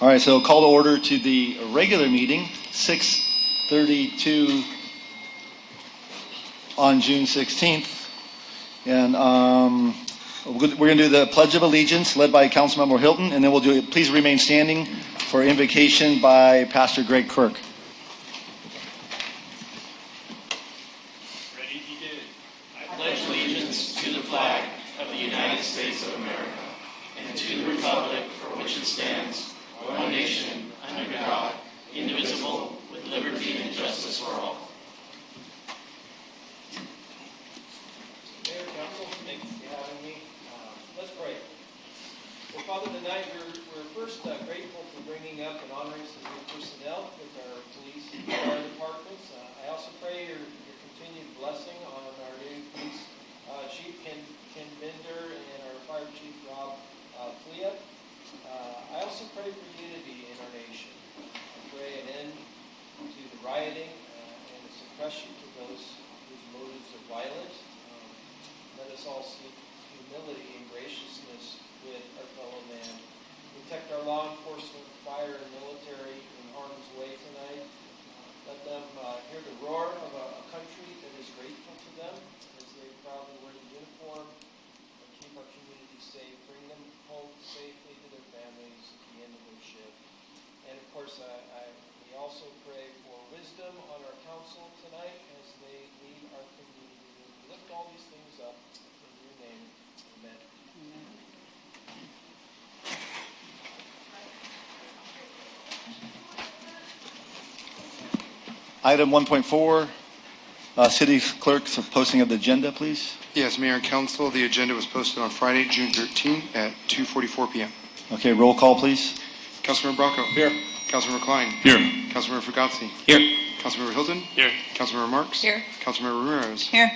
All right, so call to order to the regular meeting, 6:32 on June 16th. And we're going to do the Pledge of Allegiance led by Councilmember Hilton, and then we'll do it. Please remain standing for invocation by Pastor Greg Kirk. Ready, he did. I pledge allegiance to the flag of the United States of America and to the republic for which it stands, one nation, under God, indivisible, with liberty and justice for all. Mayor, Council, thank you for having me. Let's pray. Well, Father, tonight we're first grateful for bringing up and honoring some new personnel with our police and fire departments. I also pray your continued blessing on our new police chief, Ken Bender, and our fire chief, Rob Flea. I also pray for unity in our nation. I pray an end to the rioting and the suppression to those whose motives are violent. Let us all seek humility and graciousness with our fellow man. Protect our law enforcement, fire, and military in harm's way tonight. Let them hear the roar of a country that is grateful to them as they proudly wear the uniform and keep our community safe. Bring them home safely to their families at the end of their shift. And of course, we also pray for wisdom on our council tonight as they lead our community. We lift all these things up in your name. Amen. Item 1.4, City Clerk's posting of the agenda, please. Yes, Mayor and Council, the agenda was posted on Friday, June 13th at 2:44 p.m. Okay, roll call, please. Councilmember Bracco. Here. Councilmember Klein. Here. Councilmember Fugazzi. Here. Councilmember Hilton. Here. Councilmember Marks. Here. Councilmember Ramirez. Here.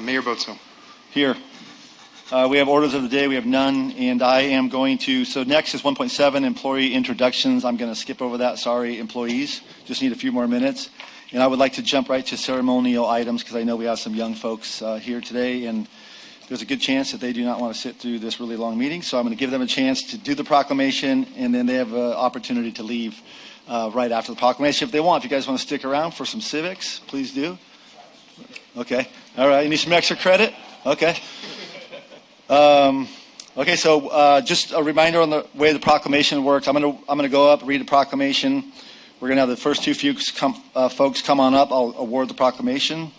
Mayor Bozo. Here. We have orders of the day. We have none, and I am going to, so next is 1.7, employee introductions. I'm going to skip over that. Sorry, employees. Just need a few more minutes. And I would like to jump right to ceremonial items because I know we have some young folks here today, and there's a good chance that they do not want to sit through this really long meeting. So I'm going to give them a chance to do the proclamation, and then they have an opportunity to leave right after the proclamation if they want. If you guys want to stick around for some civics, please do. Okay. All right. You need some extra credit? Okay. Okay. So just a reminder on the way the proclamation works. I'm going to go up, read the proclamation. We're going to have the first two folks come on up. I'll award the proclamation.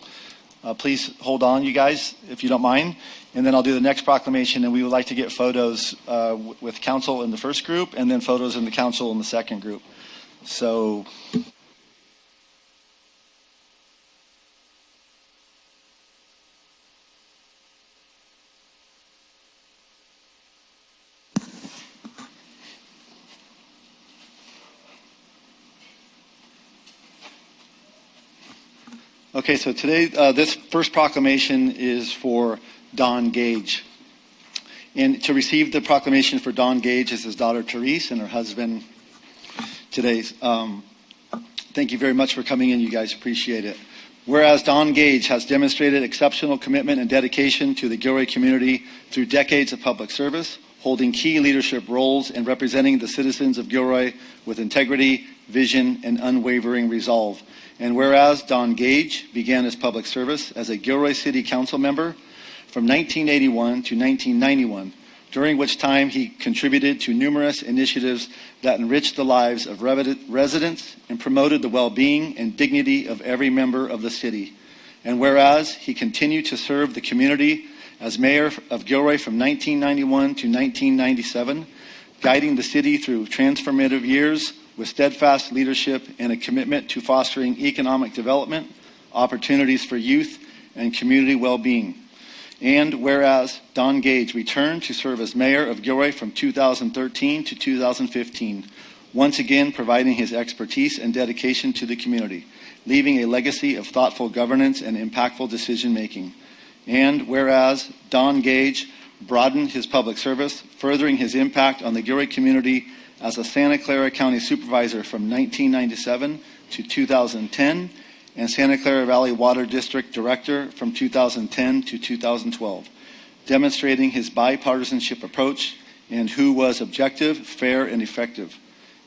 Please hold on, you guys, if you don't mind. And then I'll do the next proclamation, and we would like to get photos with council in the first group, and then photos in the council in the second group. So... Okay, so today, this first proclamation is for Don Gage. And to receive the proclamation for Don Gage is his daughter, Therese, and her husband today. Thank you very much for coming in, you guys. Appreciate it. Whereas Don Gage has demonstrated exceptional commitment and dedication to the Gilroy community through decades of public service, holding key leadership roles and representing the citizens of Gilroy with integrity, vision, and unwavering resolve. And whereas Don Gage began his public service as a Gilroy City Council member from 1981 to 1991, during which time he contributed to numerous initiatives that enriched the lives of residents and promoted the well-being and dignity of every member of the city. And whereas he continued to serve the community as mayor of Gilroy from 1991 to 1997, guiding the city through transformative years with steadfast leadership and a commitment to fostering economic development, opportunities for youth, and community well-being. And whereas Don Gage returned to serve as mayor of Gilroy from 2013 to 2015, once again providing his expertise and dedication to the community, leaving a legacy of thoughtful governance and impactful decision-making. And whereas Don Gage broadened his public service, furthering his impact on the Gilroy community as a Santa Clara County Supervisor from 1997 to 2010, and Santa Clara Valley Water District Director from 2010 to 2012, demonstrating his bipartisanship approach and who was objective, fair, and effective.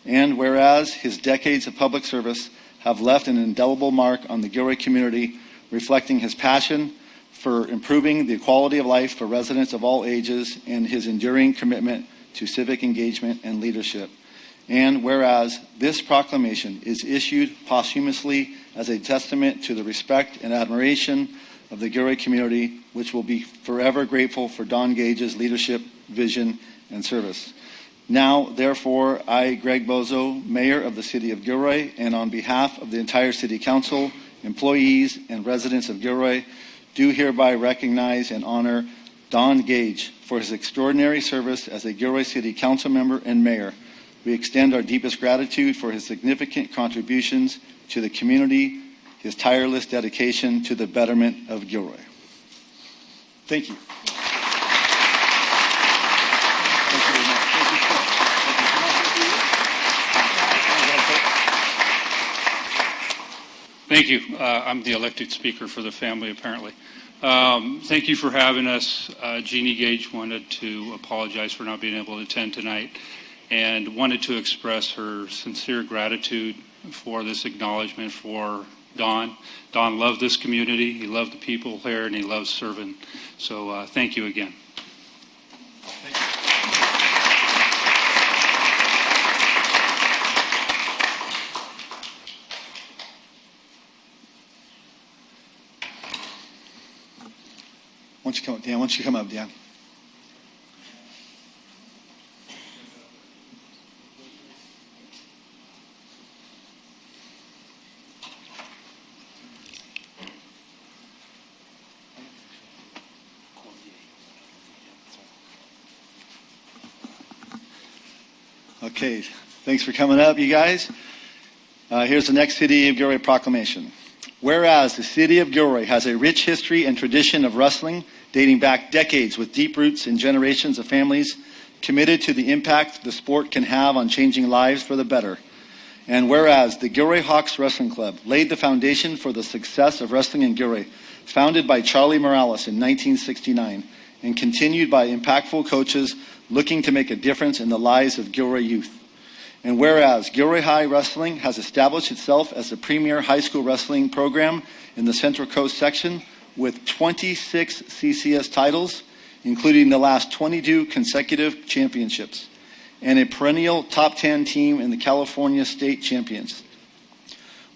And whereas his decades of public service have left an indelible mark on the Gilroy community, reflecting his passion for improving the quality of life for residents of all ages and his enduring commitment to civic engagement and leadership. And whereas this proclamation is issued posthumously as a testament to the respect and admiration of the Gilroy community, which will be forever grateful for Don Gage's leadership, vision, and service. Now, therefore, I, Greg Bozo, Mayor of the City of Gilroy, and on behalf of the entire City Council, employees, and residents of Gilroy, do hereby recognize and honor Don Gage for his extraordinary service as a Gilroy City Council member and Mayor. We extend our deepest gratitude for his significant contributions to the community, his tireless dedication to the betterment of Gilroy. Thank you. Thank you. I'm the elected speaker for the family, apparently. Thank you for having us. Jeannie Gage wanted to apologize for not being able to attend tonight and wanted to express her sincere gratitude for this acknowledgement for Don. Don loved this community, he loved the people here, and he loves serving. So thank you again. Thank you. Why don't you come up, Dan? Why don't you come up, Dan? Okay, thanks for coming up, you guys. Here's the next City of Gilroy proclamation. Whereas the City of Gilroy has a rich history and tradition of wrestling dating back decades with deep roots in generations of families committed to the impact the sport can have on changing lives for the better. And whereas the Gilroy Hawks Wrestling Club laid the foundation for the success of wrestling in Gilroy, founded by Charlie Morales in 1969, and continued by impactful coaches looking to make a difference in the lives of Gilroy youth. And whereas Gilroy High Wrestling has established itself as the premier high school wrestling program in the Central Coast section with 26 CCS titles, including the last 22 consecutive championships, and a perennial top 10 team in the California State Champions.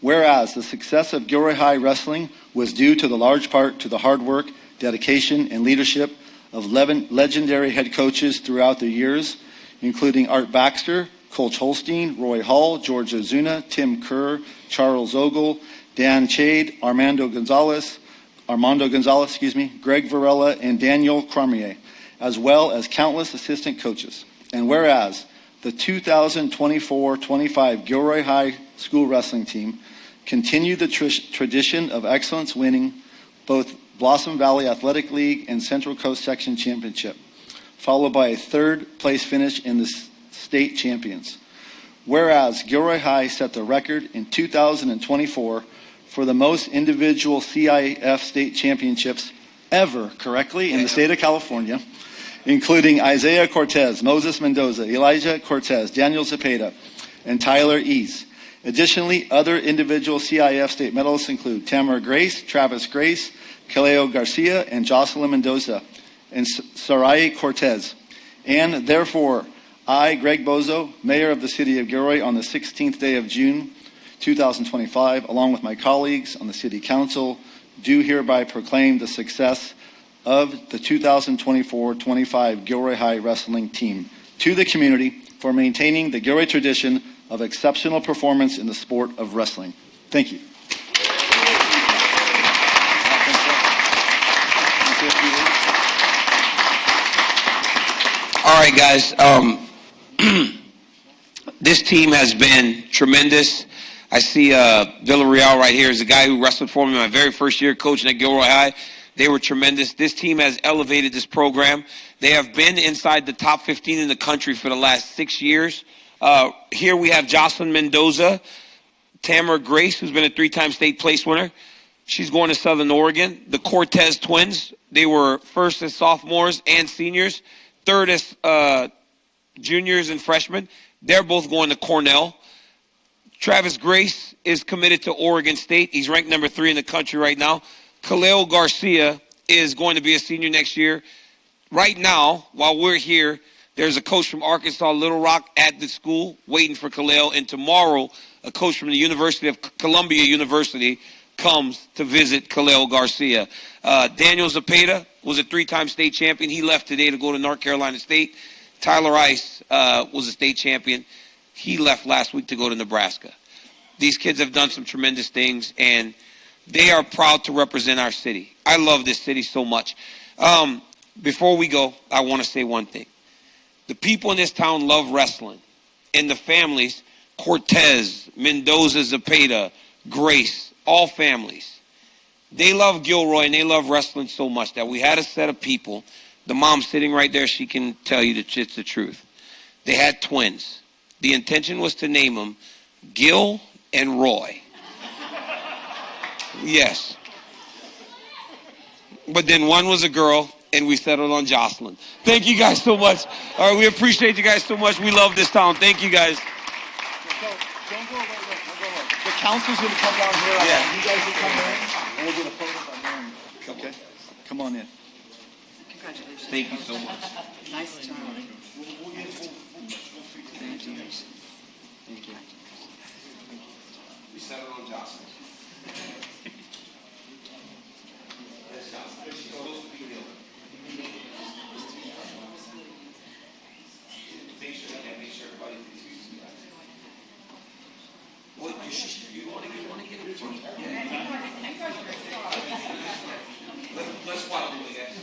Whereas the success of Gilroy High Wrestling was due to the large part to the hard work, dedication, and leadership of 11 legendary head coaches throughout the years, including Art Baxter, Coach Holstein, Roy Hall, George Ozuna, Tim Kerr, Charles Ogle, Dan Chade, Armando Gonzalez, Greg Varela, and Daniel Cormier, as well as countless assistant coaches. And whereas the 2024-25 Gilroy High School Wrestling Team continued the tradition of excellence, winning both Blossom Valley Athletic League and Central Coast Section Championship, followed by a third-place finish in the state champions. Whereas Gilroy High set the record in 2024 for the most individual CIF state championships ever, correctly, in the state of California, including Isaiah Cortez, Moses Mendoza, Elijah Cortez, Daniel Zepeda, and Tyler Ease. Additionally, other individual CIF state medalists include Tamara Grace, Travis Grace, Kaleo Garcia, and Jocelyn Mendoza, and Sarai Cortez. And therefore, I, Greg Bozo, Mayor of the City of Gilroy, on the 16th day of June, 2025, along with my colleagues on the City Council, do hereby proclaim the success of the 2024-25 Gilroy High Wrestling Team to the community for maintaining the Gilroy tradition of exceptional performance in the sport of wrestling. Thank you. All right, guys. This team has been tremendous. I see Villarreal right here is the guy who wrestled for me my very first year coaching at Gilroy High. They were tremendous. This team has elevated this program. They have been inside the top 15 in the country for the last 6 years. Here we have Jocelyn Mendoza, Tamara Grace, who's been a 3-time state place winner. She's going to Southern Oregon. The Cortez twins, they were first as sophomores and seniors, third as juniors and freshmen. They're both going to Cornell. Travis Grace is committed to Oregon State. He's ranked number 3 in the country right now. Khalil Garcia is going to be a senior next year. Right now, while we're here, there's a coach from Arkansas Little Rock at the school waiting for Khalil. And tomorrow, a coach from the University of Columbia University comes to visit Khalil Garcia. Daniel Zepeda was a 3-time state champion. He left today to go to North Carolina State. Tyler Ice was a state champion. He left last week to go to Nebraska. These kids have done some tremendous things, and they are proud to represent our city. I love this city so much. Before we go, I want to say one thing. The people in this town love wrestling, and the families, Cortez, Mendoza, Zepeda, Grace, all families, they love Gilroy and they love wrestling so much that we had a set of people. The mom sitting right there, she can tell you that it's the truth. They had twins. The intention was to name them Gil and Roy. Yes. But then one was a girl, and we settled on Jocelyn. Thank you guys so much. All right, we appreciate you guys so much. We love this town. Thank you guys. Don't go away. The council's going to come down here. Yeah. You guys will come in, and we'll get a photo by them. Okay? Come on in. Congratulations. Thank you so much. Nice job. Congratulations. Thank you. We settled on Jocelyn. Make sure everybody sees you. What you want to get it? Yeah. Let's follow you guys.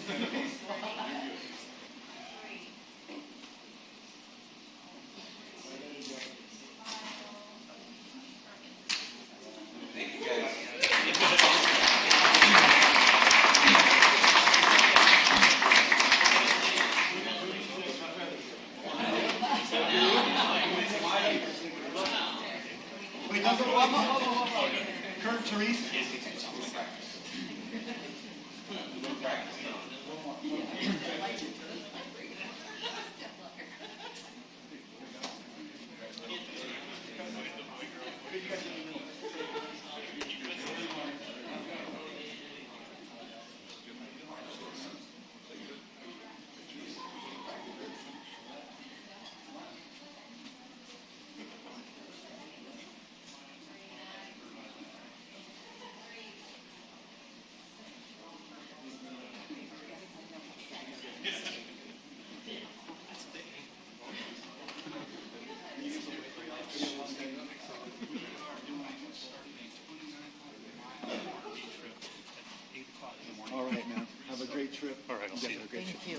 Thank you guys. Kurt, Therese. All right, man. Have a great trip. All right, I'll see you. Thank you.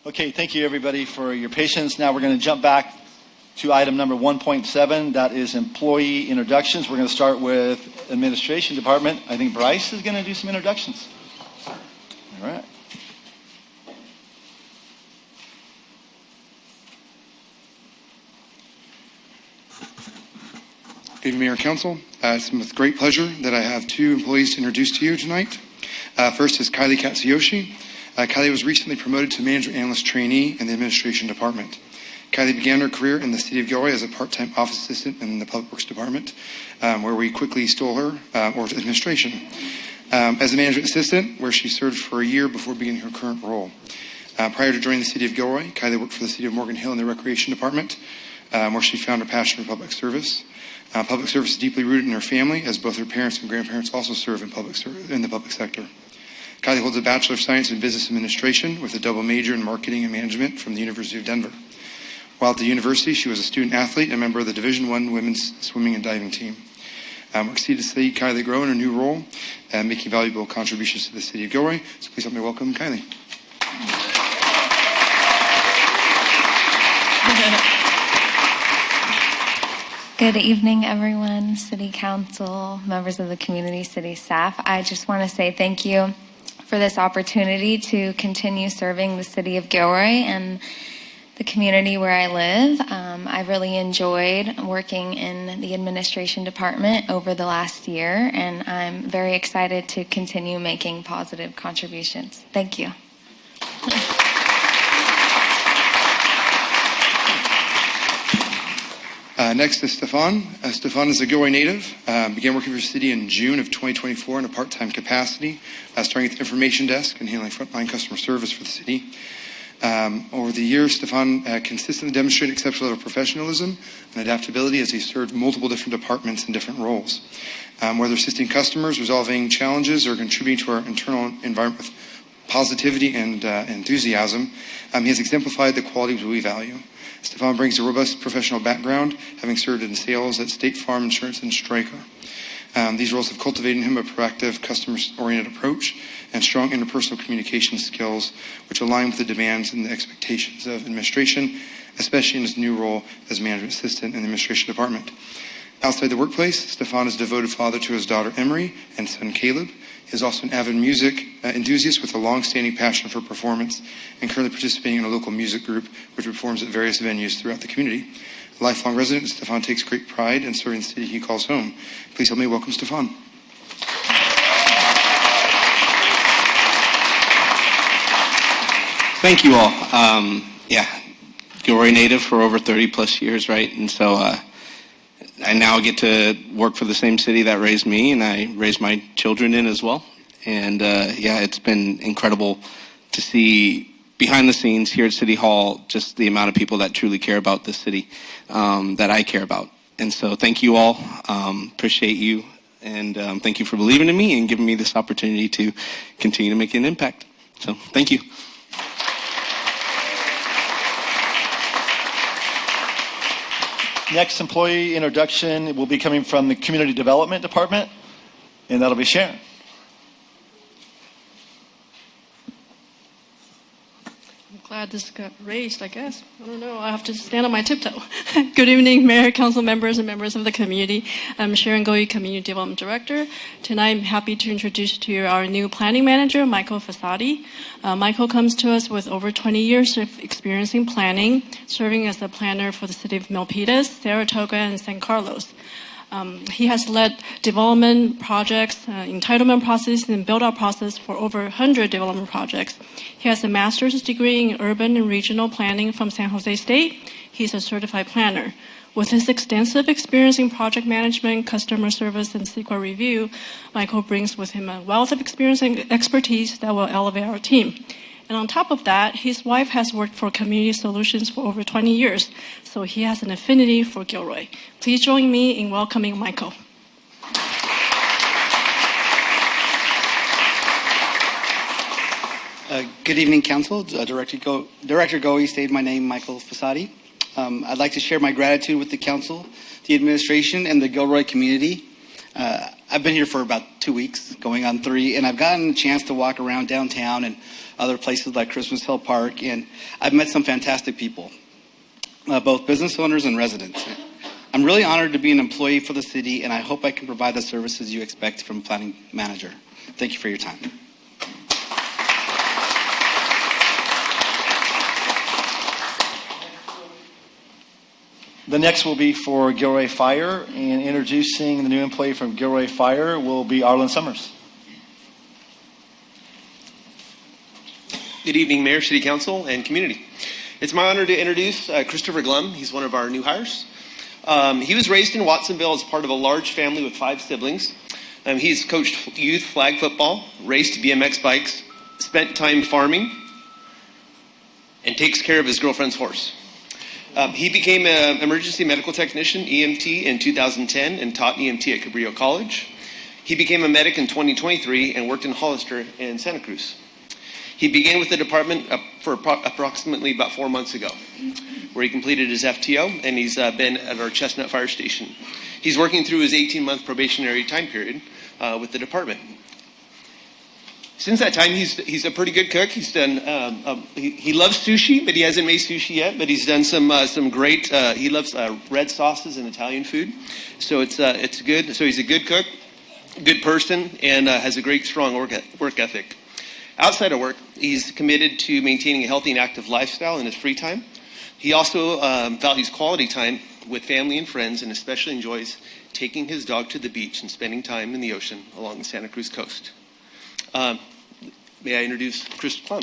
Okay, thank you everybody for your patience. Now we're going to jump back to item number 1.7. That is employee introductions. We're going to start with administration department. I think Bryce is going to do some introductions. All right. Good evening, Mayor and Council. It's with great pleasure that I have 2 employees to introduce to you tonight. First is Kylie Katsuyoshi. Kylie was recently promoted to management analyst trainee in the administration department. Kylie began her career in the city of Gilroy as a part-time office assistant in the public works department, where we quickly stole her over to administration. As a management assistant, where she served for a year before beginning her current role. Prior to joining the city of Gilroy, Kylie worked for the city of Morgan Hill in the recreation department, where she found her passion for public service. Public service is deeply rooted in her family, as both her parents and grandparents also serve in the public sector. Kylie holds a Bachelor of Science in Business Administration with a double major in Marketing and Management from the University of Denver. While at the university, she was a student athlete and a member of the Division I women's swimming and diving team. We're excited to see Kylie grow in her new role and making valuable contributions to the city of Gilroy. So please help me welcome Kylie. Good evening, everyone, City Council, members of the community, city staff. I just want to say thank you for this opportunity to continue serving the city of Gilroy and the community where I live. I really enjoyed working in the administration department over the last year, and I'm very excited to continue making positive contributions. Thank you. Next is Stefan. Stefan is a Gilroy native. Began working for the city in June of 2024 in a part-time capacity, starting at the information desk and handling frontline customer service for the city. Over the years, Stefan consistently demonstrated exceptional level of professionalism and adaptability as he served multiple different departments in different roles. Whether assisting customers, resolving challenges, or contributing to our internal environment with positivity and enthusiasm, he has exemplified the qualities we value. Stefan brings a robust professional background, having served in sales at State Farm Insurance and Stryker. These roles have cultivated in him a proactive, customer-oriented approach and strong interpersonal communication skills, which align with the demands and the expectations of administration, especially in his new role as management assistant in the administration department. Outside the workplace, Stefan is a devoted father to his daughter Emery and son Caleb. He is also an avid music enthusiast with a long-standing passion for performance and currently participating in a local music group which performs at various venues throughout the community. A lifelong resident, Stefan takes great pride in serving the city he calls home. Please help me welcome Stefan. Thank you all. Gilroy native for over 30 plus years, right? And so I now get to work for the same city that raised me, and I raised my children in as well. And it's been incredible to see behind the scenes here at City Hall just the amount of people that truly care about this city that I care about. And so thank you all. Appreciate you. And thank you for believing in me and giving me this opportunity to continue to make an impact. So thank you. Next employee introduction will be coming from the Community Development Department, and that'll be Sharon. I'm glad this got raised, I guess. I don't know. I have to stand on my tiptoe. Good evening, Mayor, Council members, and members of the community. I'm Sharon Goey, Community Development Director. Tonight, I'm happy to introduce to you our new Planning Manager, Michael Fasadi. Michael comes to us with over 20 years of experience in planning, serving as the planner for the city of Milpitas, Saratoga, and San Carlos. He has led development projects, entitlement process, and build-out process for over 100 development projects. He has a master's degree in urban and regional planning from San Jose State. He's a certified planner. With his extensive experience in project management, customer service, and CEQA review, Michael brings with him a wealth of experience and expertise that will elevate our team. And on top of that, his wife has worked for Community Solutions for over 20 years, so he has an affinity for Gilroy. Please join me in welcoming Michael. Good evening, Council. Director Goey stated my name, Michael Fasadi. I'd like to share my gratitude with the Council, the administration, and the Gilroy community. I've been here for about 2 weeks, going on 3, and I've gotten a chance to walk around downtown and other places like Christmas Hill Park, and I've met some fantastic people, both business owners and residents. I'm really honored to be an employee for the city, and I hope I can provide the services you expect from a planning manager. Thank you for your time. The next will be for Gilroy Fire, and introducing the new employee from Gilroy Fire will be Arlen Summers. Good evening, Mayor, City Council, and community. It's my honor to introduce Christopher Glum. He's one of our new hires. He was raised in Watsonville as part of a large family with 5 siblings. He's coached youth flag football, raced BMX bikes, spent time farming, and takes care of his girlfriend's horse. He became an emergency medical technician, EMT, in 2010 and taught EMT at Cabrillo College. He became a medic in 2023 and worked in Hollister in Santa Cruz. He began with the department for approximately about 4 months ago, where he completed his FTO, and he's been at our Chestnut Fire Station. He's working through his 18-month probationary time period with the department. Since that time, he's a pretty good cook. He's done he loves sushi, but he hasn't made sushi yet. But he's done some great. He loves red sauces and Italian food, so it's good. So he's a good cook, good person, and has a great strong work ethic. Outside of work, he's committed to maintaining a healthy and active lifestyle in his free time. He also values quality time with family and friends, and especially enjoys taking his dog to the beach and spending time in the ocean along the Santa Cruz coast. May I introduce Chris Plum?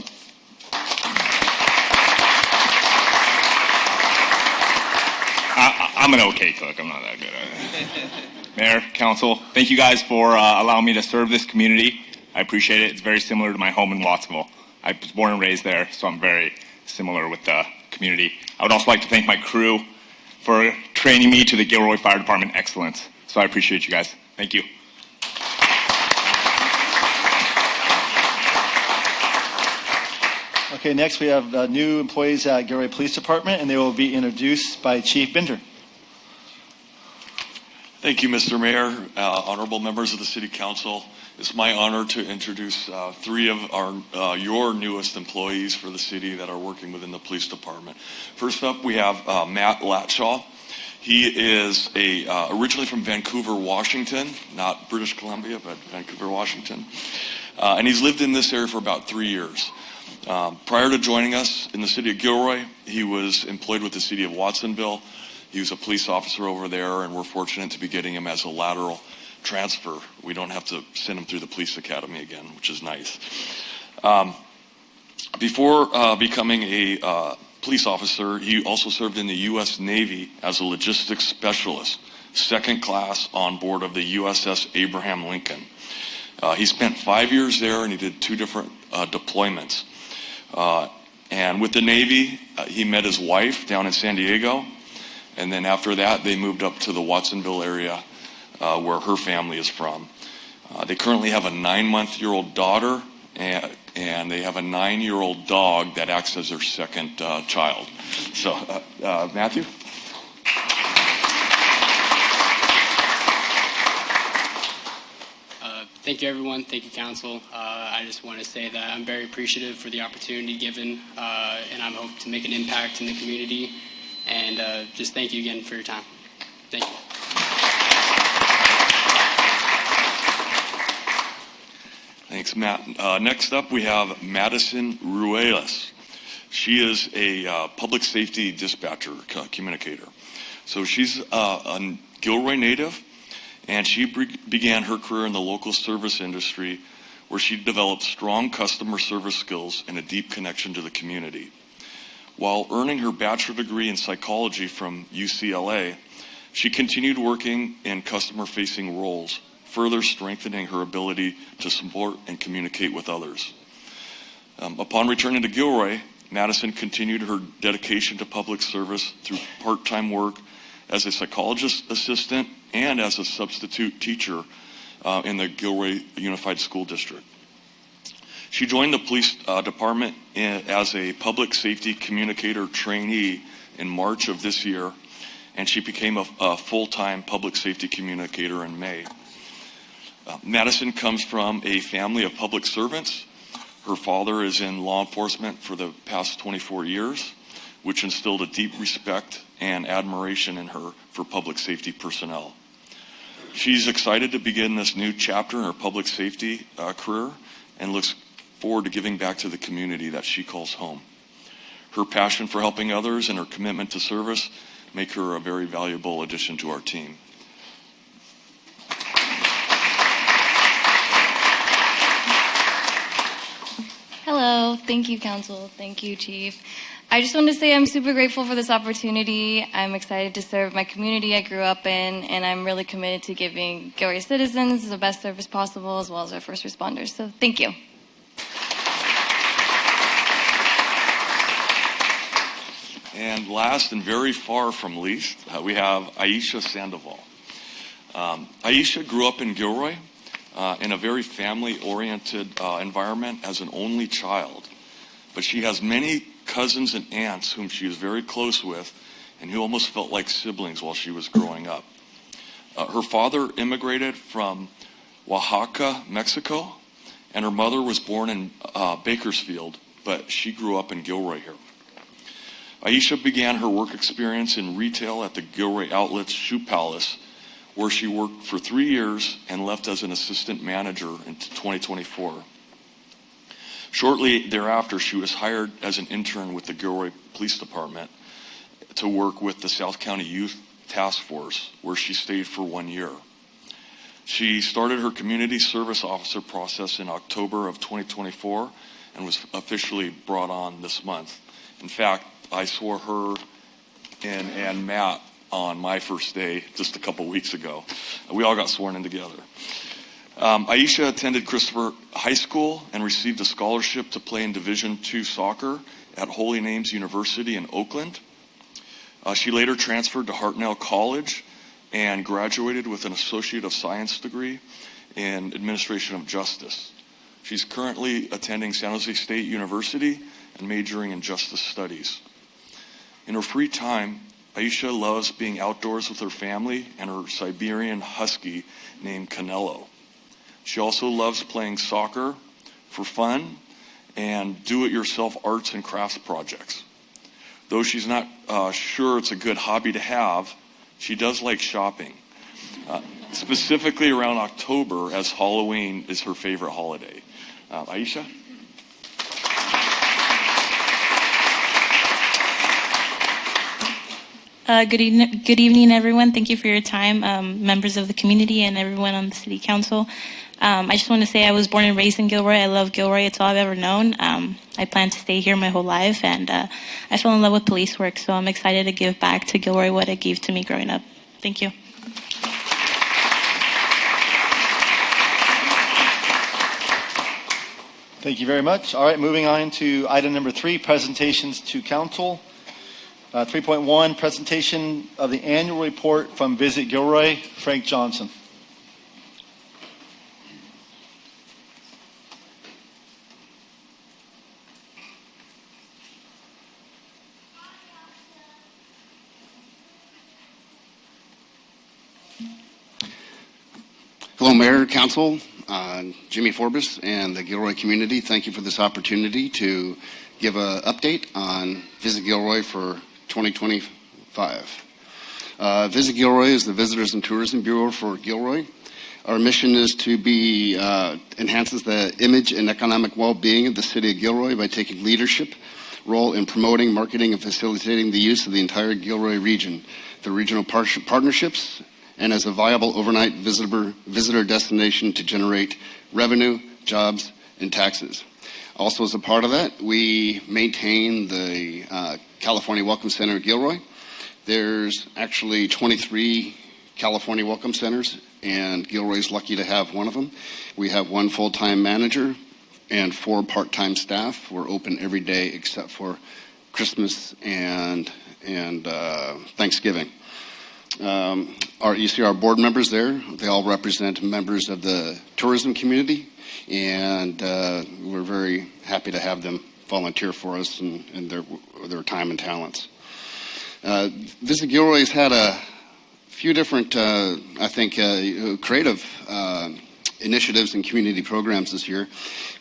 I'm an okay cook. I'm not that good at it. Mayor, council, thank you guys for allowing me to serve this community. I appreciate it. It's very similar to my home in Watsonville. I was born and raised there, so I'm very similar with the community. I would also like to thank my crew for training me to the Gilroy Fire Department excellence. So I appreciate you guys. Thank you. Okay, next we have new employees at Gilroy Police Department, and they will be introduced by Chief Binder. Thank you, Mr. Mayor, honorable members of the City Council. It's my honor to introduce three of your newest employees for the city that are working within the police department. First up, we have Matt Latshaw. He is originally from Vancouver, Washington, not British Columbia, but Vancouver, Washington. And he's lived in this area for about 3 years. Prior to joining us in the city of Gilroy, he was employed with the city of Watsonville. He was a police officer over there, and we're fortunate to be getting him as a lateral transfer. We don't have to send him through the police academy again, which is nice. Before becoming a police officer, he also served in the U.S. Navy as a logistics specialist, second class on board of the USS Abraham Lincoln. He spent 5 years there, and he did 2 different deployments. And with the Navy, he met his wife down in San Diego. And then after that, they moved up to the Watsonville area where her family is from. They currently have a 9-month-old daughter, and they have a 9-year-old dog that acts as their second child. So, Matthew? Thank you, everyone. Thank you, council. I just want to say that I'm very appreciative for the opportunity given, and I hope to make an impact in the community. And just thank you again for your time. Thank you. Thanks, Matt. Next up, we have Madison Ruelas. She is a public safety dispatcher communicator. So she's a Gilroy native, and she began her career in the local service industry, where she developed strong customer service skills and a deep connection to the community. While earning her bachelor degree in psychology from UCLA, she continued working in customer-facing roles, further strengthening her ability to support and communicate with others. Upon returning to Gilroy, Madison continued her dedication to public service through part-time work as a psychologist assistant and as a substitute teacher in the Gilroy Unified School District. She joined the police department as a public safety communicator trainee in March of this year, and she became a full-time public safety communicator in May. Madison comes from a family of public servants. Her father is in law enforcement for the past 24 years, which instilled a deep respect and admiration in her for public safety personnel. She's excited to begin this new chapter in her public safety career and looks forward to giving back to the community that she calls home. Her passion for helping others and her commitment to service make her a very valuable addition to our team. Hello, thank you, Council. Thank you, Chief. I just wanted to say I'm super grateful for this opportunity. I'm excited to serve my community I grew up in, and I'm really committed to giving Gilroy citizens the best service possible, as well as our first responders. So thank you. And last and very far from least, we have Aisha Sandoval. Aisha grew up in Gilroy in a very family-oriented environment as an only child. But she has many cousins and aunts whom she is very close with and who almost felt like siblings while she was growing up. Her father immigrated from Oaxaca, Mexico, and her mother was born in Bakersfield, but she grew up in Gilroy here. Aisha began her work experience in retail at the Gilroy Outlets Shoe Palace, where she worked for 3 years and left as an assistant manager in 2024. Shortly thereafter, she was hired as an intern with the Gilroy Police Department, to work with the South County Youth Task Force, where she stayed for 1 year. She started her community service officer process in October of 2024 and was officially brought on this month. In fact, I swore her and Matt on my first day just a couple weeks ago. We all got sworn in together. Aisha attended Christopher High School and received a scholarship to play in Division II soccer at Holy Names University in Oakland. She later transferred to Hartnell College and graduated with an Associate of Science degree in Administration of Justice. She's currently attending San Jose State University and majoring in Justice Studies. In her free time, Aisha loves being outdoors with her family and her Siberian Husky named Canelo. She also loves playing soccer for fun and do-it-yourself arts and crafts projects. Though she's not sure it's a good hobby to have, she does like shopping, specifically around October, as Halloween is her favorite holiday. Aisha? Good evening, everyone. Thank you for your time, members of the community and everyone on the city council. I just want to say I was born and raised in Gilroy. I love Gilroy. It's all I've ever known. I plan to stay here my whole life, and I fell in love with police work, so I'm excited to give back to Gilroy what it gave to me growing up. Thank you. Thank you very much. All right, moving on to item number 3, presentations to council. 3.1, presentation of the annual report from Visit Gilroy. Frank Johnson. Hello, Mayor, Council, Jimmy Forbes, and the Gilroy community. Thank you for this opportunity to give an update on Visit Gilroy for 2025. Visit Gilroy is the Visitors and Tourism Bureau for Gilroy. Our mission is to be enhances the image and economic well-being of the city of Gilroy by taking leadership role in promoting, marketing, and facilitating the use of the entire Gilroy region, the regional partnerships, and as a viable overnight visitor destination to generate revenue, jobs, and taxes. Also, as a part of that, we maintain the California Welcome Center at Gilroy. There's actually 23 California Welcome Centers, and Gilroy's lucky to have one of them. We have 1 full-time manager and 4 part-time staff. We're open every day except for Christmas and Thanksgiving. You see our board members there. They all represent members of the tourism community, and we're very happy to have them volunteer for us and their time and talents. Visit Gilroy has had a few different, creative initiatives and community programs this year.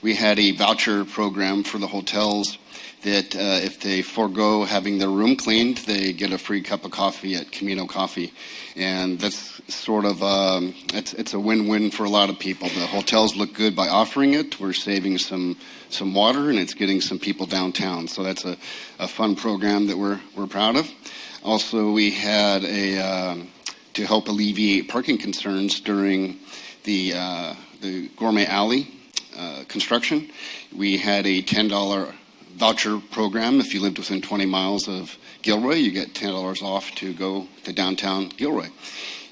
We had a voucher program for the hotels that if they forego having their room cleaned, they get a free cup of coffee at Camino Coffee. And that's sort of, it's a win-win for a lot of people. The hotels look good by offering it. We're saving some water, and it's getting some people downtown. So that's a fun program that we're proud of. Also, we had to help alleviate parking concerns during the Gourmet Alley construction. We had a $10 voucher program. If you lived within 20 miles of Gilroy, you get $10 off to go to downtown Gilroy.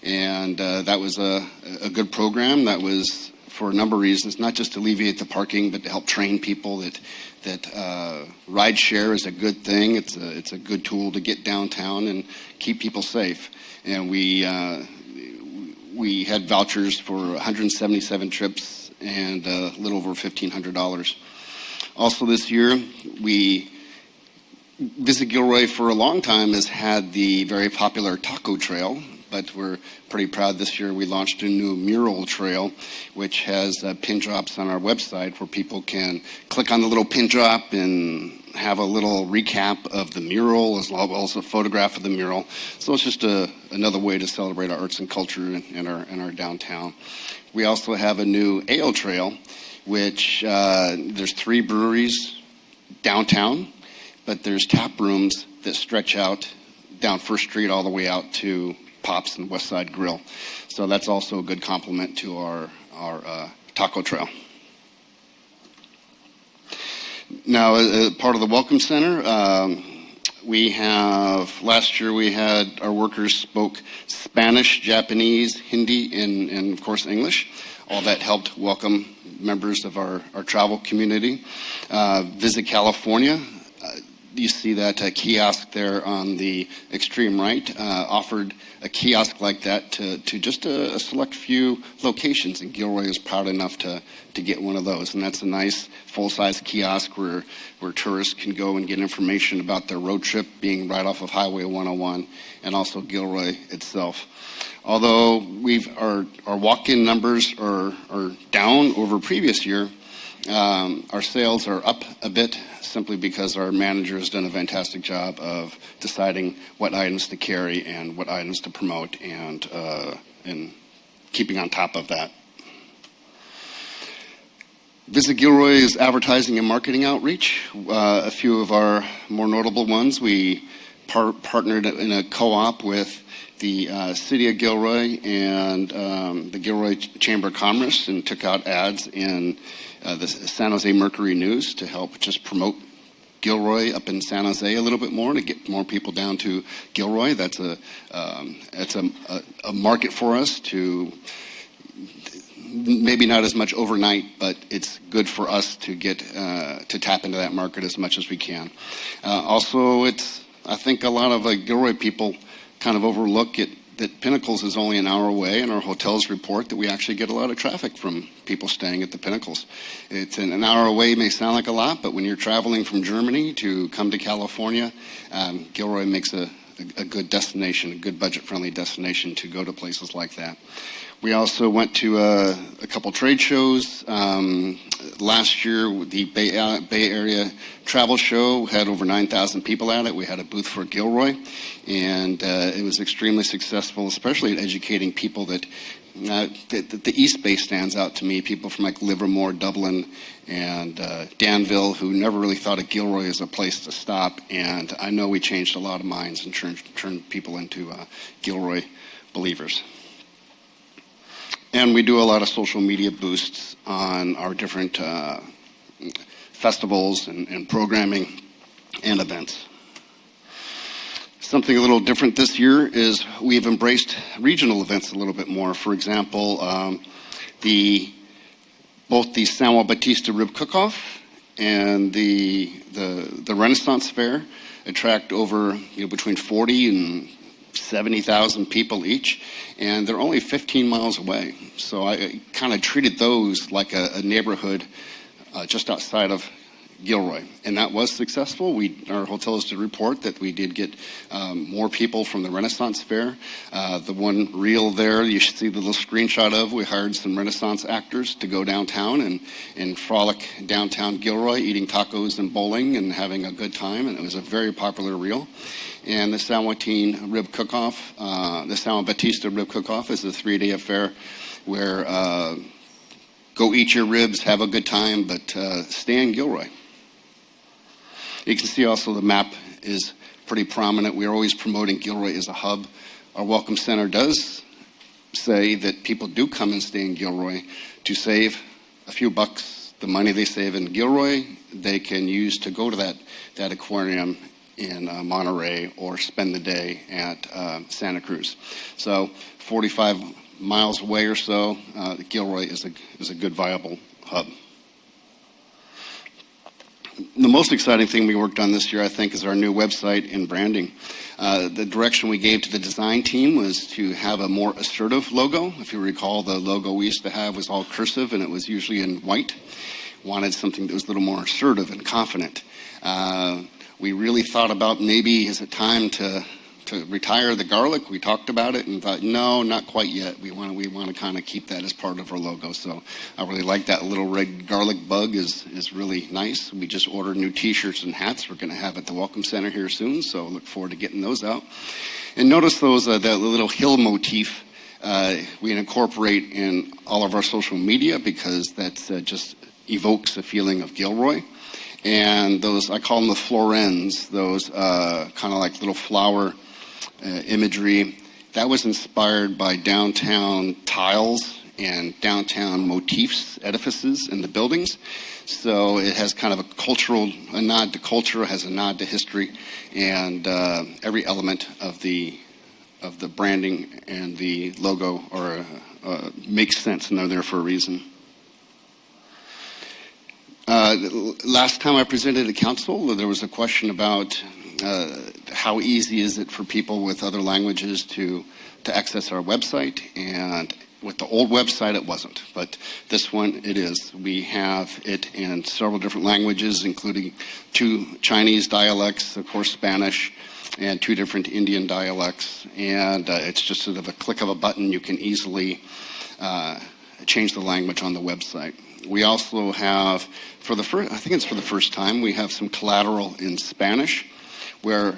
And that was a good program. That was for a number of reasons, not just to alleviate the parking, but to help train people that ride share is a good thing. It's a good tool to get downtown and keep people safe. And we had vouchers for 177 trips and a little over $1,500. Also this year, Visit Gilroy for a long time has had the very popular taco trail, but we're pretty proud this year we launched a new mural trail, which has pin drops on our website where people can click on the little pin drop and have a little recap of the mural as well as a photograph of the mural. So it's just another way to celebrate our arts and culture in our downtown. We also have a new ale trail, which there's 3 breweries downtown, but there's tap rooms that stretch out down First Street all the way out to Pops and West Side Grill. So that's also a good complement to our taco trail. Now, part of the Welcome Center, last year we had our workers spoke Spanish, Japanese, Hindi, and of course English. All that helped welcome members of our travel community. Visit California. You see that kiosk there on the extreme right, offered a kiosk like that to just a select few locations, and Gilroy is proud enough to get one of those. And that's a nice full-size kiosk where tourists can go and get information about their road trip, being right off of Highway 101, and also Gilroy itself. Although our walk-in numbers are down over previous year, our sales are up a bit simply because our manager has done a fantastic job of deciding what items to carry and what items to promote and keeping on top of that. Visit Gilroy is advertising and marketing outreach. A few of our more notable ones, we partnered in a co-op with the City of Gilroy and the Gilroy Chamber of Commerce and took out ads in the San Jose Mercury News to help just promote Gilroy up in San Jose a little bit more to get more people down to Gilroy. That's a market for us to maybe not as much overnight, but it's good for us to get to tap into that market as much as we can. Also, I think a lot of Gilroy people kind of overlook it that Pinnacles is only an hour away, and our hotels report that we actually get a lot of traffic from people staying at the Pinnacles. It's an hour away, may sound like a lot, but when you're traveling from Germany to come to California, Gilroy makes a good destination, a good budget-friendly destination to go to places like that. We also went to a couple trade shows. Last year, the Bay Area Travel Show had over 9,000 people at it. We had a booth for Gilroy, and it was extremely successful, especially at educating people that the East Bay stands out to me, people from like Livermore, Dublin, and Danville, who never really thought of Gilroy as a place to stop, and I know we changed a lot of minds and turned people into Gilroy believers. And we do a lot of social media boosts on our different festivals and programming and events. Something a little different this year is we've embraced regional events a little bit more. For example, both the San Juan Bautista Rib Cook-Off and the Renaissance Fair attract over between 40 and 70,000 people each, and they're only 15 miles away. So I kind of treated those like a neighborhood just outside of Gilroy, and that was successful. Our hotels did report that we did get more people from the Renaissance Fair. The one reel there, you should see the little screenshot of, we hired some Renaissance actors to go downtown and frolic downtown Gilroy, eating tacos and bowling and having a good time, and it was a very popular reel. And the San Juan Rib Cook-Off, the San Juan Bautista Rib Cook-Off is a 3-day affair where go eat your ribs, have a good time, but stay in Gilroy. You can see also the map is pretty prominent. We're always promoting Gilroy as a hub. Our Welcome Center does say that people do come and stay in Gilroy to save a few bucks. The money they save in Gilroy, they can use to go to that aquarium in Monterey or spend the day at Santa Cruz. So 45 miles away or so, Gilroy is a good viable hub. The most exciting thing we worked on this year, I think, is our new website and branding. The direction we gave to the design team was to have a more assertive logo. If you recall, the logo we used to have was all cursive and it was usually in white. Wanted something that was a little more assertive and confident. We really thought about maybe is it time to retire the garlic. We talked about it and thought, no, not quite yet. We want to kind of keep that as part of our logo. So I really like that little red garlic bug is really nice. We just ordered new T-shirts and hats. We're going to have at the Welcome Center here soon, so look forward to getting those out. And notice those that little hill motif we incorporate in all of our social media because that's just evokes a feeling of Gilroy. And those, I call them the florens, those kind of like little flower imagery. That was inspired by downtown tiles and downtown motifs, edifices in the buildings. So it has kind of a nod to culture, has a nod to history, and every element of the branding and the logo makes sense, and they're there for a reason. Last time I presented at council, there was a question about how easy is it for people with other languages to access our website, and with the old website it wasn't, but this one it is. We have it in several different languages, including 2 Chinese dialects, of course Spanish, and 2 different Indian dialects, and it's just sort of a click of a button. You can easily change the language on the website. We also have, for the first time, we have some collateral in Spanish, where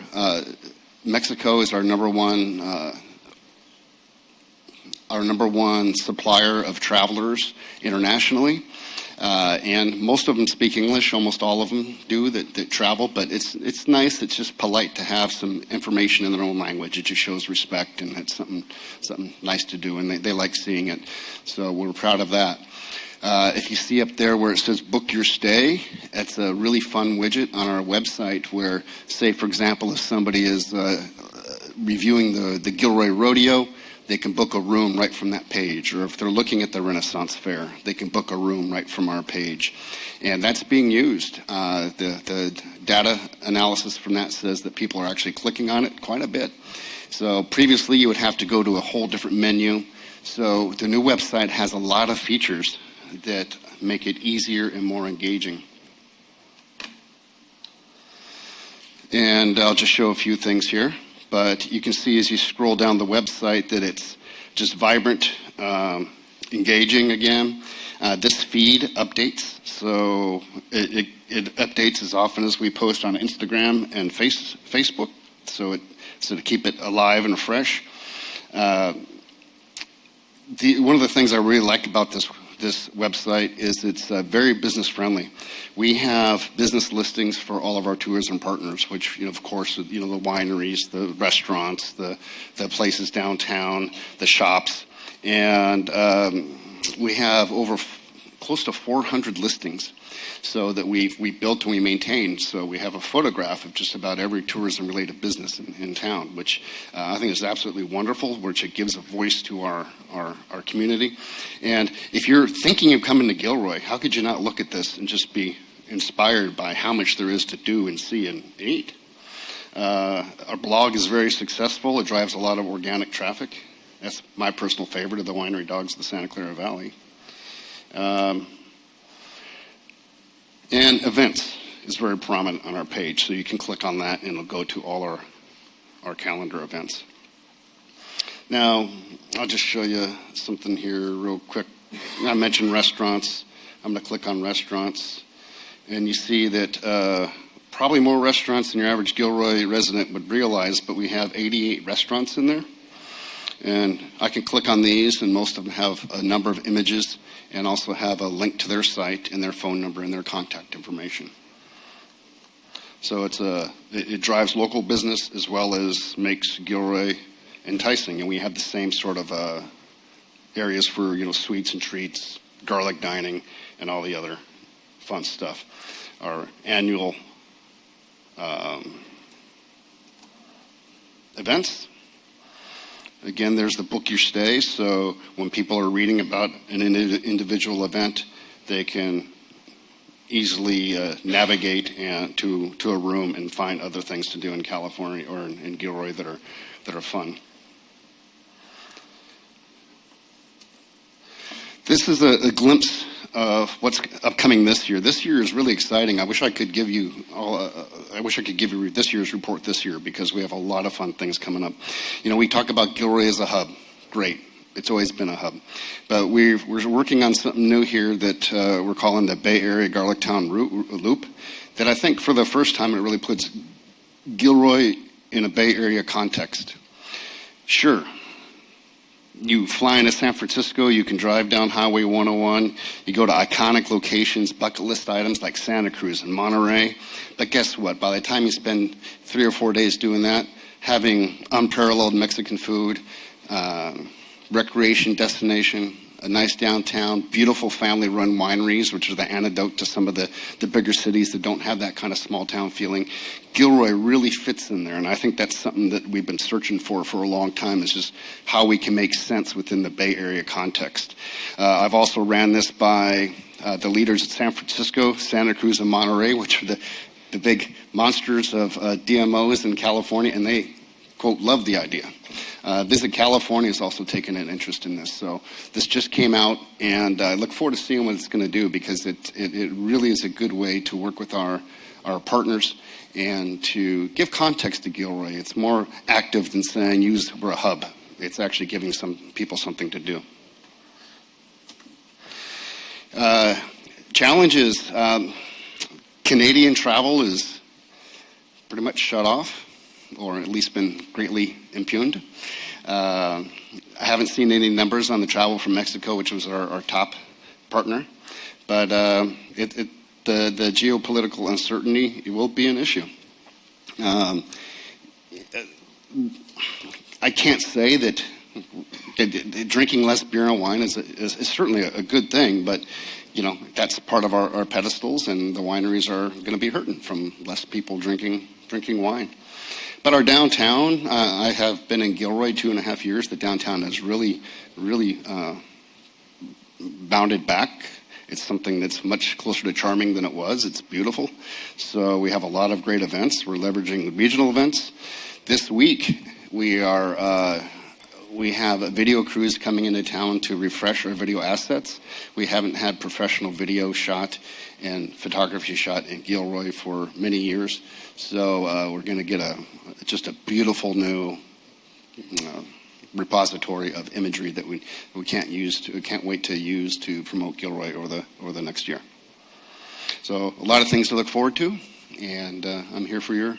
Mexico is our number one supplier of travelers internationally. And most of them speak English, almost all of them do that travel, but it's nice, it's just polite to have some information in their own language. It just shows respect, and it's something nice to do, and they like seeing it. So we're proud of that. If you see up there where it says book your stay, that's a really fun widget on our website where, say for example, if somebody is reviewing the Gilroy Rodeo, they can book a room right from that page. Or if they're looking at the Renaissance Fair, they can book a room right from our page. And that's being used. The data analysis from that says that people are actually clicking on it quite a bit. So previously you would have to go to a whole different menu. So the new website has a lot of features that make it easier and more engaging. And I'll just show a few things here. But you can see as you scroll down the website that it's just vibrant, engaging again. This feed updates, so it updates as often as we post on Instagram and Facebook, so to keep it alive and fresh. One of the things I really like about this website is it's very business friendly. We have business listings for all of our tourism partners, which, of course, the wineries, the restaurants, the places downtown, the shops, and we have close to 400 listings. So that we built and we maintain. So we have a photograph of just about every tourism-related business in town, which I think is absolutely wonderful, which it gives a voice to our community. And if you're thinking of coming to Gilroy, how could you not look at this and just be inspired by how much there is to do and see and eat? Our blog is very successful. It drives a lot of organic traffic. That's my personal favorite of the winery dogs of the Santa Clara Valley. And events is very prominent on our page, so you can click on that and it'll go to all our calendar events. Now, I'll just show you something here real quick. I mentioned restaurants. I'm going to click on restaurants, and you see that probably more restaurants than your average Gilroy resident would realize, but we have 88 restaurants in there. And I can click on these, and most of them have a number of images and also have a link to their site and their phone number and their contact information. So it drives local business as well as makes Gilroy enticing. And we have the same sort of areas for sweets and treats, garlic dining, and all the other fun stuff. Our annual events. Again, there's the book your stay, so when people are reading about an individual event, they can easily navigate to a room and find other things to do in California or in Gilroy that are fun. This is a glimpse of what's upcoming this year. This year is really exciting. I wish I could give you this year's report this year, because we have a lot of fun things coming up. We talk about Gilroy as a hub. Great. It's always been a hub. But we're working on something new here that we're calling the Bay Area Garlic Town Loop, that I think for the first time it really puts Gilroy in a Bay Area context. Sure. You fly into San Francisco, you can drive down Highway 101, you go to iconic locations, bucket list items like Santa Cruz and Monterey. But guess what? By the time you spend 3 or 4 days doing that, having unparalleled Mexican food, recreation destination, a nice downtown, beautiful family-run wineries, which are the antidote to some of the bigger cities that don't have that kind of small-town feeling. Gilroy really fits in there, and I think that's something that we've been searching for a long time, is just how we can make sense within the Bay Area context. I've also ran this by the leaders at San Francisco, Santa Cruz, and Monterey, which are the big monsters of DMOs in California, and they, quote, love the idea. Visit California has also taken an interest in this. So this just came out, and I look forward to seeing what it's going to do, because it really is a good way to work with our partners and to give context to Gilroy. It's more active than saying we're a hub. It's actually giving some people something to do. Challenges. Canadian travel is pretty much shut off, or at least been greatly impugned. I haven't seen any numbers on the travel from Mexico, which was our top partner, but the geopolitical uncertainty, it will be an issue. I can't say that drinking less beer and wine is certainly a good thing, but that's part of our pedestals, and the wineries are going to be hurting from less people drinking wine. But our downtown, I have been in Gilroy 2.5 years. The downtown has really bounded back. It's something that's much closer to charming than it was. It's beautiful. So we have a lot of great events. We're leveraging the regional events. This week, we have a video crews coming into town to refresh our video assets. We haven't had professional video shot and photography shot in Gilroy for many years. So we're going to get just a beautiful new repository of imagery that we can't wait to use to promote Gilroy over the next year. So a lot of things to look forward to, and I'm here for your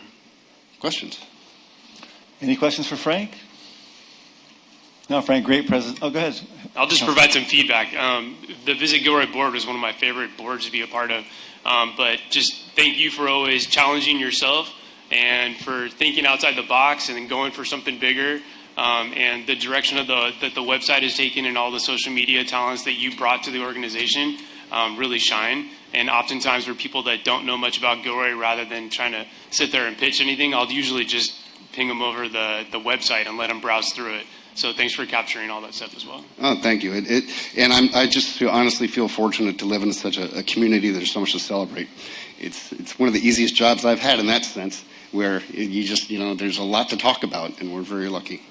questions. Any questions for Frank? No, Frank, great present. Oh, go ahead. I'll just provide some feedback. The Visit Gilroy board was one of my favorite boards to be a part of. But just thank you for always challenging yourself and for thinking outside the box and then going for something bigger. And the direction that the website is taking and all the social media talents that you brought to the organization really shine. And oftentimes for people that don't know much about Gilroy, rather than trying to sit there and pitch anything, I'll usually just ping them over the website and let them browse through it. So thanks for capturing all that stuff as well. Oh, thank you. And I just honestly feel fortunate to live in such a community. There's so much to celebrate. It's one of the easiest jobs I've had in that sense, where you just, there's a lot to talk about, and we're very lucky.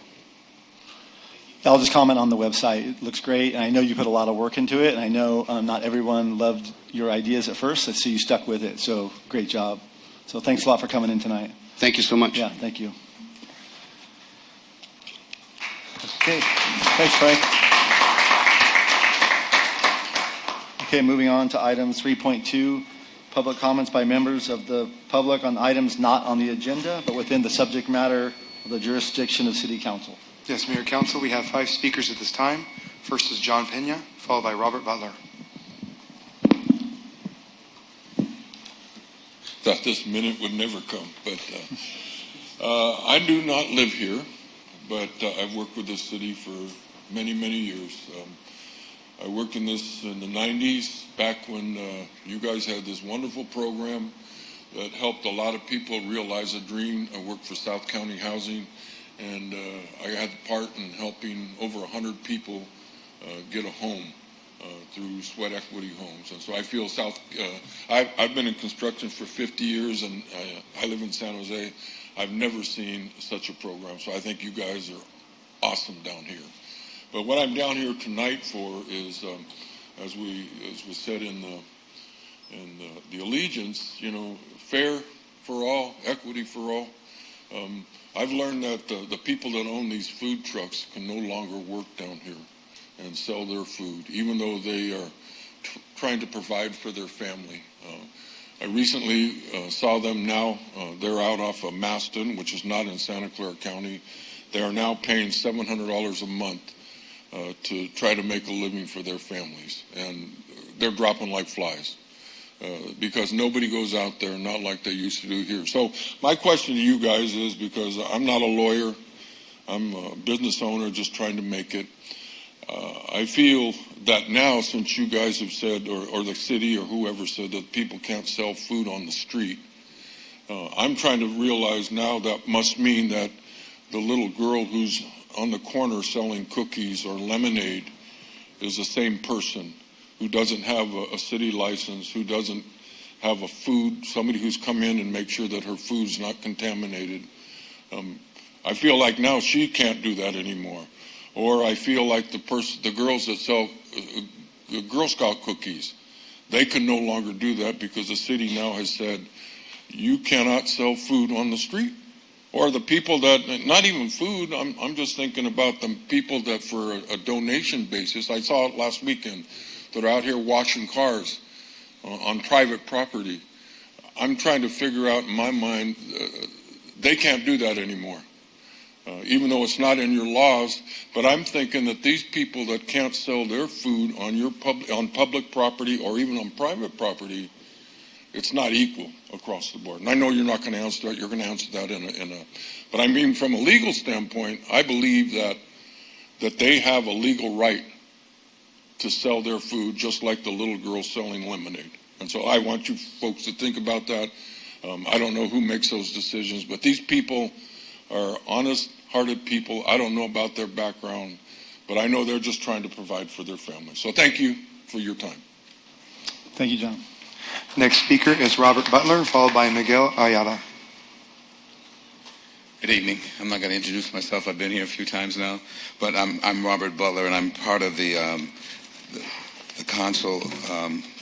I'll just comment on the website. It looks great, and I know you put a lot of work into it, and I know not everyone loved your ideas at first, so you stuck with it. So great job. So thanks a lot for coming in tonight. Thank you so much. Yeah, thank you. Okay, thanks, Frank. Okay, moving on to item 3.2, public comments by members of the public on items not on the agenda, but within the subject matter of the jurisdiction of City Council. Yes, Mayor, Council, we have 5 speakers at this time. First is John Pena, followed by Robert Butler. Thought this minute would never come, but I do not live here. But I've worked with this city for many, many years. I worked in this in the 90s, back when you guys had this wonderful program that helped a lot of people realize a dream. I worked for South County Housing, and I had part in helping over 100 people get a home through Sweat Equity Homes. And so I feel I've been in construction for 50 years, and I live in San Jose. I've never seen such a program, so I think you guys are awesome down here. But what I'm down here tonight for is, as was said in the allegiance, fair for all, equity for all. I've learned that the people that own these food trucks can no longer work down here and sell their food, even though they are trying to provide for their family. I recently saw them now. They're out off of Maston, which is not in Santa Clara County. They are now paying $700 a month to try to make a living for their families. And they're dropping like flies. because nobody goes out there, not like they used to do here. So my question to you guys is, because I'm not a lawyer, I'm a business owner just trying to make it. I feel that now, since you guys have said, or the city or whoever said that people can't sell food on the street, I'm trying to realize now that must mean that the little girl who's on the corner selling cookies or lemonade is the same person who doesn't have a city license, who doesn't have somebody who's come in and make sure that her food's not contaminated. I feel like now she can't do that anymore. Or I feel like the girls that sell Girl Scout cookies, they can no longer do that because the city now has said, you cannot sell food on the street. Or the people that, not even food, I'm just thinking about the people that for a donation basis, I saw it last weekend, that are out here washing cars on private property. I'm trying to figure out in my mind, they can't do that anymore. Even though it's not in your laws, but I'm thinking that these people that can't sell their food on public property or even on private property, it's not equal across the board. And I know you're not going to answer that. You're going to answer that but I mean, from a legal standpoint, I believe that they have a legal right to sell their food just like the little girl selling lemonade. And so I want you folks to think about that. I don't know who makes those decisions, but these people are honest-hearted people. I don't know about their background, but I know they're just trying to provide for their family. So thank you for your time. Thank you, John. Next speaker is Robert Butler, followed by Miguel Ayala. Good evening. I'm not going to introduce myself. I've been here a few times now, but I'm Robert Butler, and I'm part of the council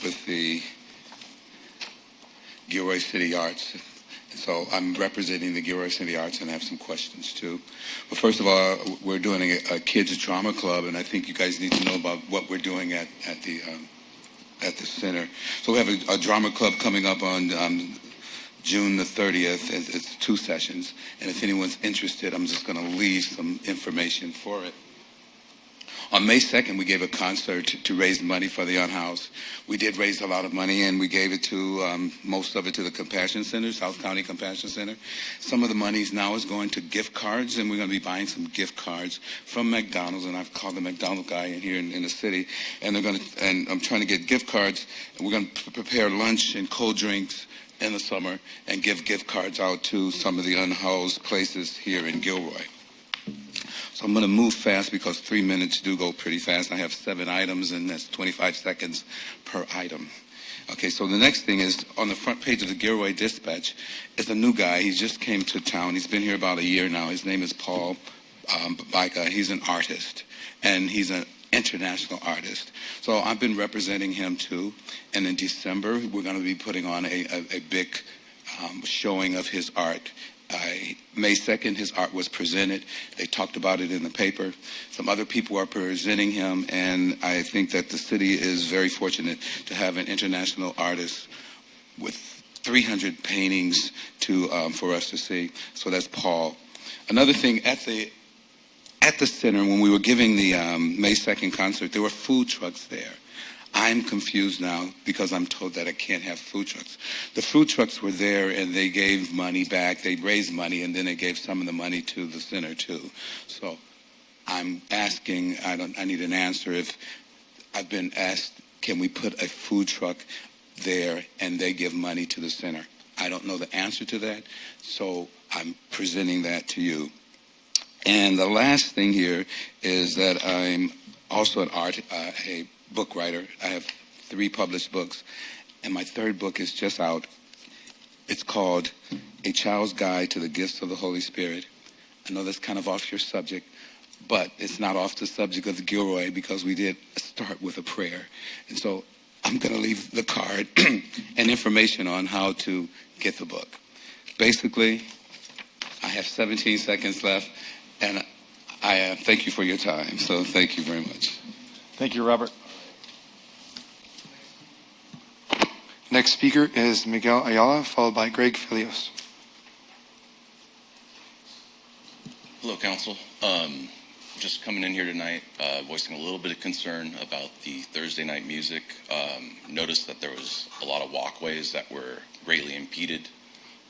with the Gilroy City Arts. So I'm representing the Gilroy City Arts, and I have some questions too. But first of all, we're doing a kids drama club, and I think you guys need to know about what we're doing at the center. So we have a drama club coming up on June the 30th. It's 2 sessions, and if anyone's interested, I'm just going to leave some information for it. On May 2nd, we gave a concert to raise money for the unhoused. We did raise a lot of money, and we gave it to, most of it to the Compassion Center, South County Compassion Center. Some of the money now is going to gift cards, and we're going to be buying some gift cards from McDonald's, and I've called the McDonald's guy in here in the city, and I'm trying to get gift cards, and we're going to prepare lunch and cold drinks in the summer and give gift cards out to some of the unhoused places here in Gilroy. So I'm going to move fast because 3 minutes do go pretty fast. I have 7 items, and that's 25 seconds per item. Okay, so the next thing is on the front page of the Gilroy Dispatch is a new guy. He just came to town. He's been here about a year now. His name is Paul Baika. He's an artist, and he's an international artist. So I've been representing him too. And in December, we're going to be putting on a big showing of his art. May 2nd, his art was presented. They talked about it in the paper. Some other people are presenting him, and I think that the city is very fortunate to have an international artist with 300 paintings for us to see. So that's Paul. Another thing, at the center, when we were giving the May 2nd concert, there were food trucks there. I'm confused now because I'm told that I can't have food trucks. The food trucks were there, and they gave money back. They raised money, and then they gave some of the money to the center too. So I'm asking, I need an answer. If I've been asked, can we put a food truck there and they give money to the center? I don't know the answer to that, so I'm presenting that to you. And the last thing here is that I'm also a book writer. I have 3 published books, and my 3rd book is just out. It's called A Child's Guide to the Gifts of the Holy Spirit. I know that's kind of off your subject, but it's not off the subject of the Gilroy because we did start with a prayer. And so I'm going to leave the card and information on how to get the book. Basically, I have 17 seconds left, and I thank you for your time. So thank you very much. Thank you, Robert. Next speaker is Miguel Ayala, followed by Greg Filios. Hello, Council. just coming in here tonight, voicing a little bit of concern about the Thursday night music. Noticed that there was a lot of walkways that were greatly impeded.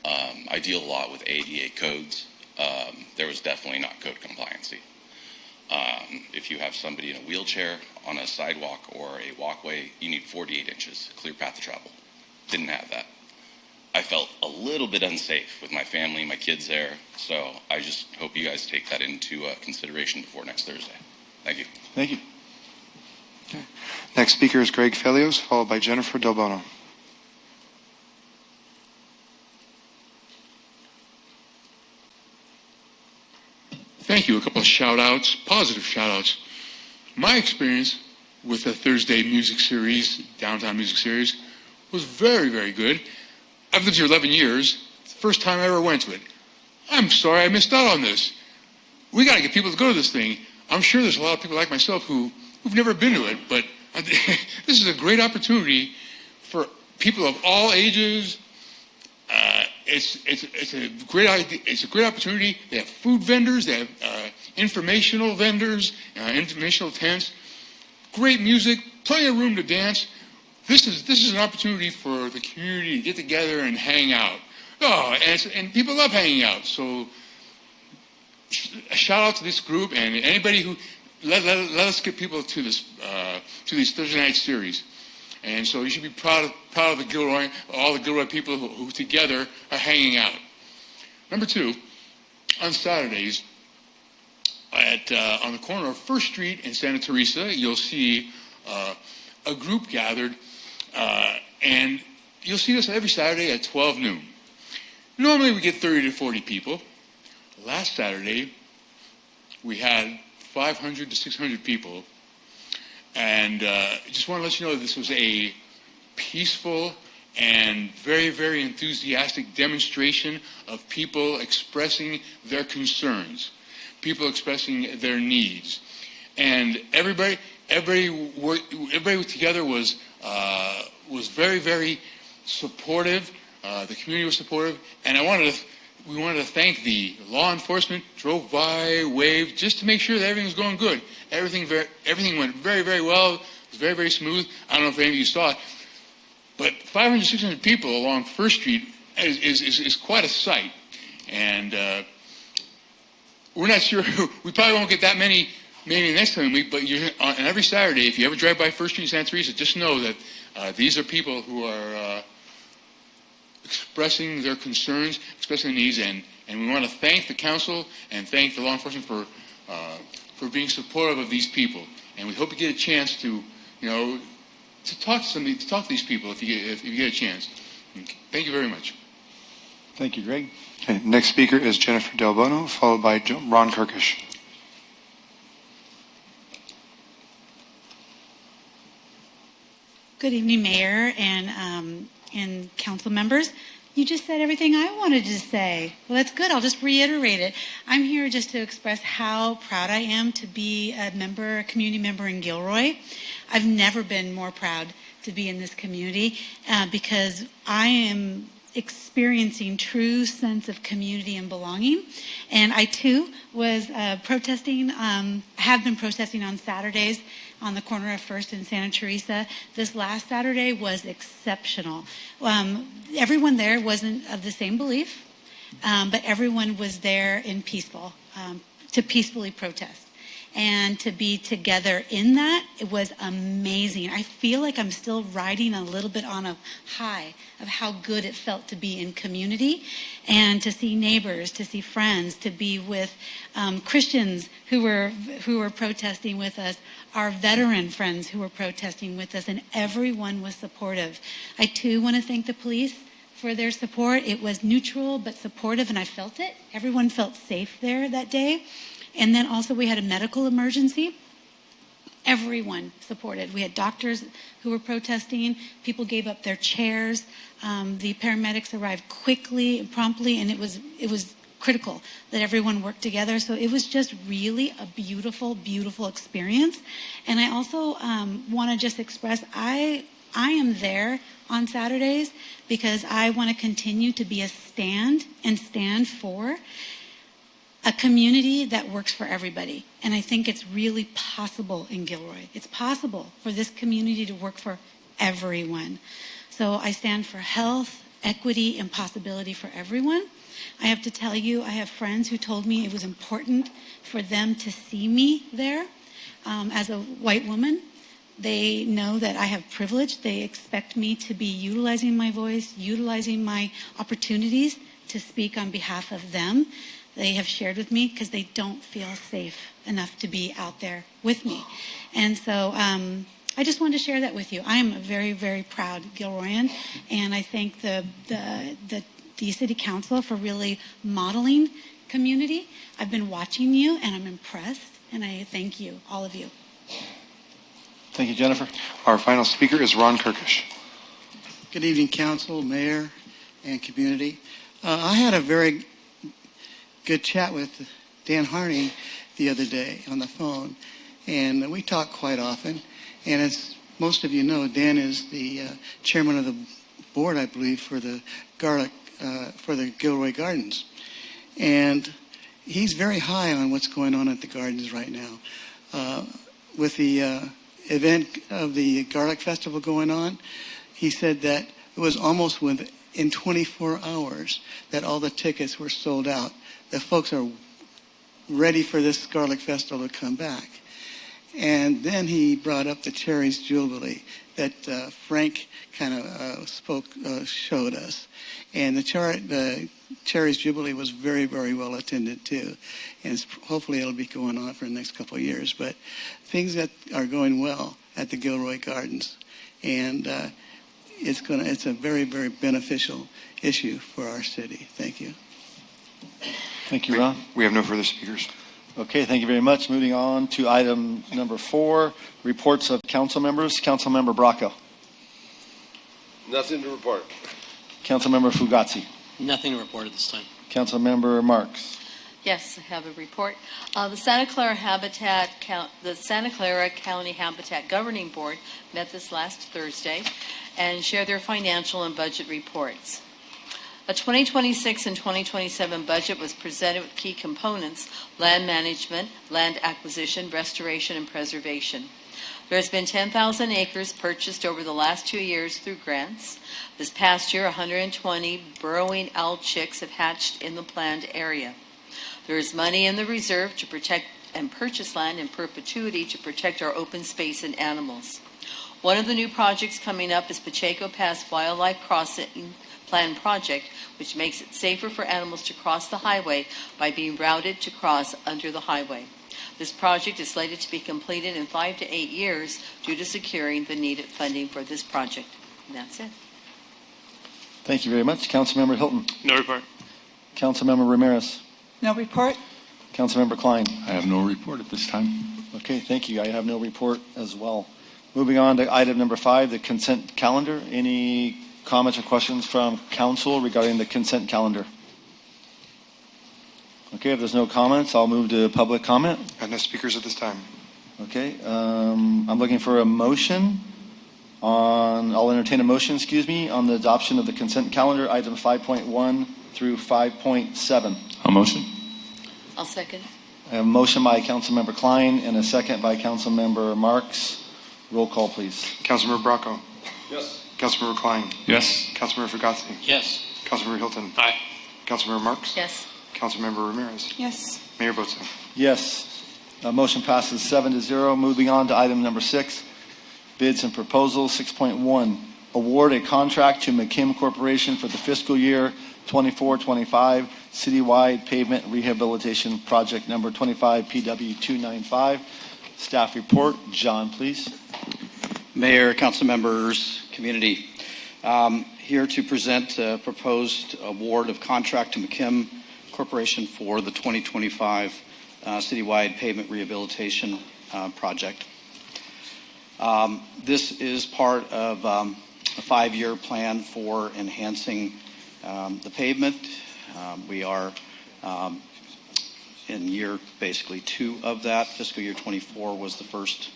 I deal a lot with ADA codes. There was definitely not code compliancy. If you have somebody in a wheelchair on a sidewalk or a walkway, you need 48 inches, clear path of travel. Didn't have that. I felt a little bit unsafe with my family, my kids there, so I just hope you guys take that into consideration before next Thursday. Thank you. Thank you. Next speaker is Greg Felios, followed by Jennifer Del Bono. Thank you. A couple of shout-outs, positive shout-outs. My experience with the Thursday music series, Downtown Music Series, was very, very good. I've lived here 11 years. It's the first time I ever went to it. I'm sorry I missed out on this. We got to get people to go to this thing. I'm sure there's a lot of people like myself who've never been to it, but this is a great opportunity for people of all ages. It's a great idea. It's a great opportunity. They have food vendors. They have informational vendors, informational tents. Great music. Plenty of room to dance. This is an opportunity for the community to get together and hang out. Oh, and people love hanging out. So a shout out to this group and anybody who let us get people to this to these Thursday night series. And so you should be proud of the Gilroy, all the Gilroy people who together are hanging out. Number two, on Saturdays, on the corner of First Street and Santa Teresa, you'll see a group gathered, and you'll see this every Saturday at 12 noon. Normally we get 30 to 40 people. Last Saturday, we had 500 to 600 people. And just want to let you know that this was a peaceful and very, very enthusiastic demonstration of people expressing their concerns, people expressing their needs. And everybody together was very, very supportive. The community was supportive. And we wanted to thank the law enforcement, drove by, waved, just to make sure that everything was going good. Everything went very, very well. It was very, very smooth. I don't know if any of you saw it, but 500, 600 people along First Street is quite a sight. And we're not sure. We probably won't get that many maybe next time we, but on every Saturday, if you ever drive by First Street in Santa Teresa, just know that these are people who are expressing their concerns, expressing their needs, and we want to thank the council and thank the law enforcement for being supportive of these people. And we hope you get a chance to talk to these people if you get a chance. Thank you very much. Thank you, Greg. Okay, next speaker is Jennifer Del Bono, followed by Ron Kirkish. Good evening, Mayor and council members. You just said everything I wanted to say. Well, that's good. I'll just reiterate it. I'm here just to express how proud I am to be a community member in Gilroy. I've never been more proud to be in this community because I am experiencing true sense of community and belonging. And I, too, was protesting, have been protesting on Saturdays on the corner of First and Santa Teresa. This last Saturday was exceptional. Everyone there wasn't of the same belief, but everyone was there in to peacefully protest. And to be together in that, it was amazing. I feel like I'm still riding a little bit on a high of how good it felt to be in community and to see neighbors, to see friends, to be with Christians who were protesting with us, our veteran friends who were protesting with us, and everyone was supportive. I too want to thank the police for their support. It was neutral but supportive, and I felt it. Everyone felt safe there that day. And then also we had a medical emergency. Everyone supported. We had doctors who were protesting. People gave up their chairs. The paramedics arrived quickly and promptly, and it was critical that everyone worked together. So it was just really a beautiful, beautiful experience. And I also want to just express I am there on Saturdays because I want to continue to be a stand for a community that works for everybody. And I think it's really possible in Gilroy. It's possible for this community to work for everyone. So I stand for health, equity, and possibility for everyone. I have to tell you, I have friends who told me it was important for them to see me there as a white woman. They know that I have privilege. They expect me to be utilizing my voice, utilizing my opportunities to speak on behalf of them. They have shared with me because they don't feel safe enough to be out there with me. And so I just wanted to share that with you. I am a very, very proud Gilroyan, and I thank the City Council for really modeling community. I've been watching you, and I'm impressed, and I thank you, all of you. Thank you, Jennifer. Our final speaker is Ron Kirkish. Good evening, council, mayor, and community. I had a very good chat with Dan Harney the other day on the phone, and we talk quite often. And as most of you know, Dan is the chairman of the board, I believe, for the Gilroy Gardens. And he's very high on what's going on at the gardens right now. With the event of the Garlic Festival going on, he said that it was almost within 24 hours that all the tickets were sold out. The folks are ready for this Garlic Festival to come back. And then he brought up the Cherries Jubilee that Frank kind of showed us. And the Cherries Jubilee was very, very well attended too. And hopefully it'll be going on for the next couple of years. But things that are going well at the Gilroy Gardens. And it's a very, very beneficial issue for our city. Thank you. Thank you, Ron. We have no further speakers. Okay, thank you very much. Moving on to item number 4, reports of council members. Councilmember Bracco. Nothing to report. Councilmember Fugazi. Nothing to report at this time. Councilmember Marks. Yes, I have a report. The Santa Clara County Habitat Governing Board met this last Thursday and shared their financial and budget reports. A 2026 and 2027 budget was presented with key components: land management, land acquisition, restoration, and preservation. There has been 10,000 acres purchased over the last 2 years through grants. This past year, 120 burrowing owl chicks have hatched in the planned area. There is money in the reserve to protect and purchase land in perpetuity to protect our open space and animals. One of the new projects coming up is Pacheco Pass Wildlife Crossing Plan project, which makes it safer for animals to cross the highway by being routed to cross under the highway. This project is slated to be completed in 5 to 8 years due to securing the needed funding for this project. And that's it. Thank you very much. Councilmember Hilton. No report. Councilmember Ramirez. No report. Councilmember Klein. I have no report at this time. Okay, thank you. I have no report as well. Moving on to item number 5, the consent calendar. Any comments or questions from council regarding the consent calendar? Okay, if there's no comments, I'll move to public comment. And no speakers at this time. Okay, I'm looking for a motion I'll entertain a motion, on the adoption of the consent calendar, items 5.1 through 5.7. A motion? I'll second. I have a motion by Councilmember Klein and a second by Councilmember Marks. Roll call, please. Councilmember Bracco. Yes. Councilmember Klein. Yes. Councilmember Fugazi. Yes. Councilmember Hilton. Aye. Councilmember Marks. Yes. Councilmember Ramirez. Yes. Mayor Boatsing. Yes. Motion passes 7-0. Moving on to item number 6, bids and proposals. 6.1, award a contract to McKim Corporation for the fiscal year 24-25 citywide pavement rehabilitation project number 25 PW 295. Staff report. John, please. Mayor, council members, community. Here to present a proposed award of contract to McKim Corporation for the 2025 citywide pavement rehabilitation project. This is part of a 5-year plan for enhancing the pavement. We are in year basically 2 of that. Fiscal year 24 was the first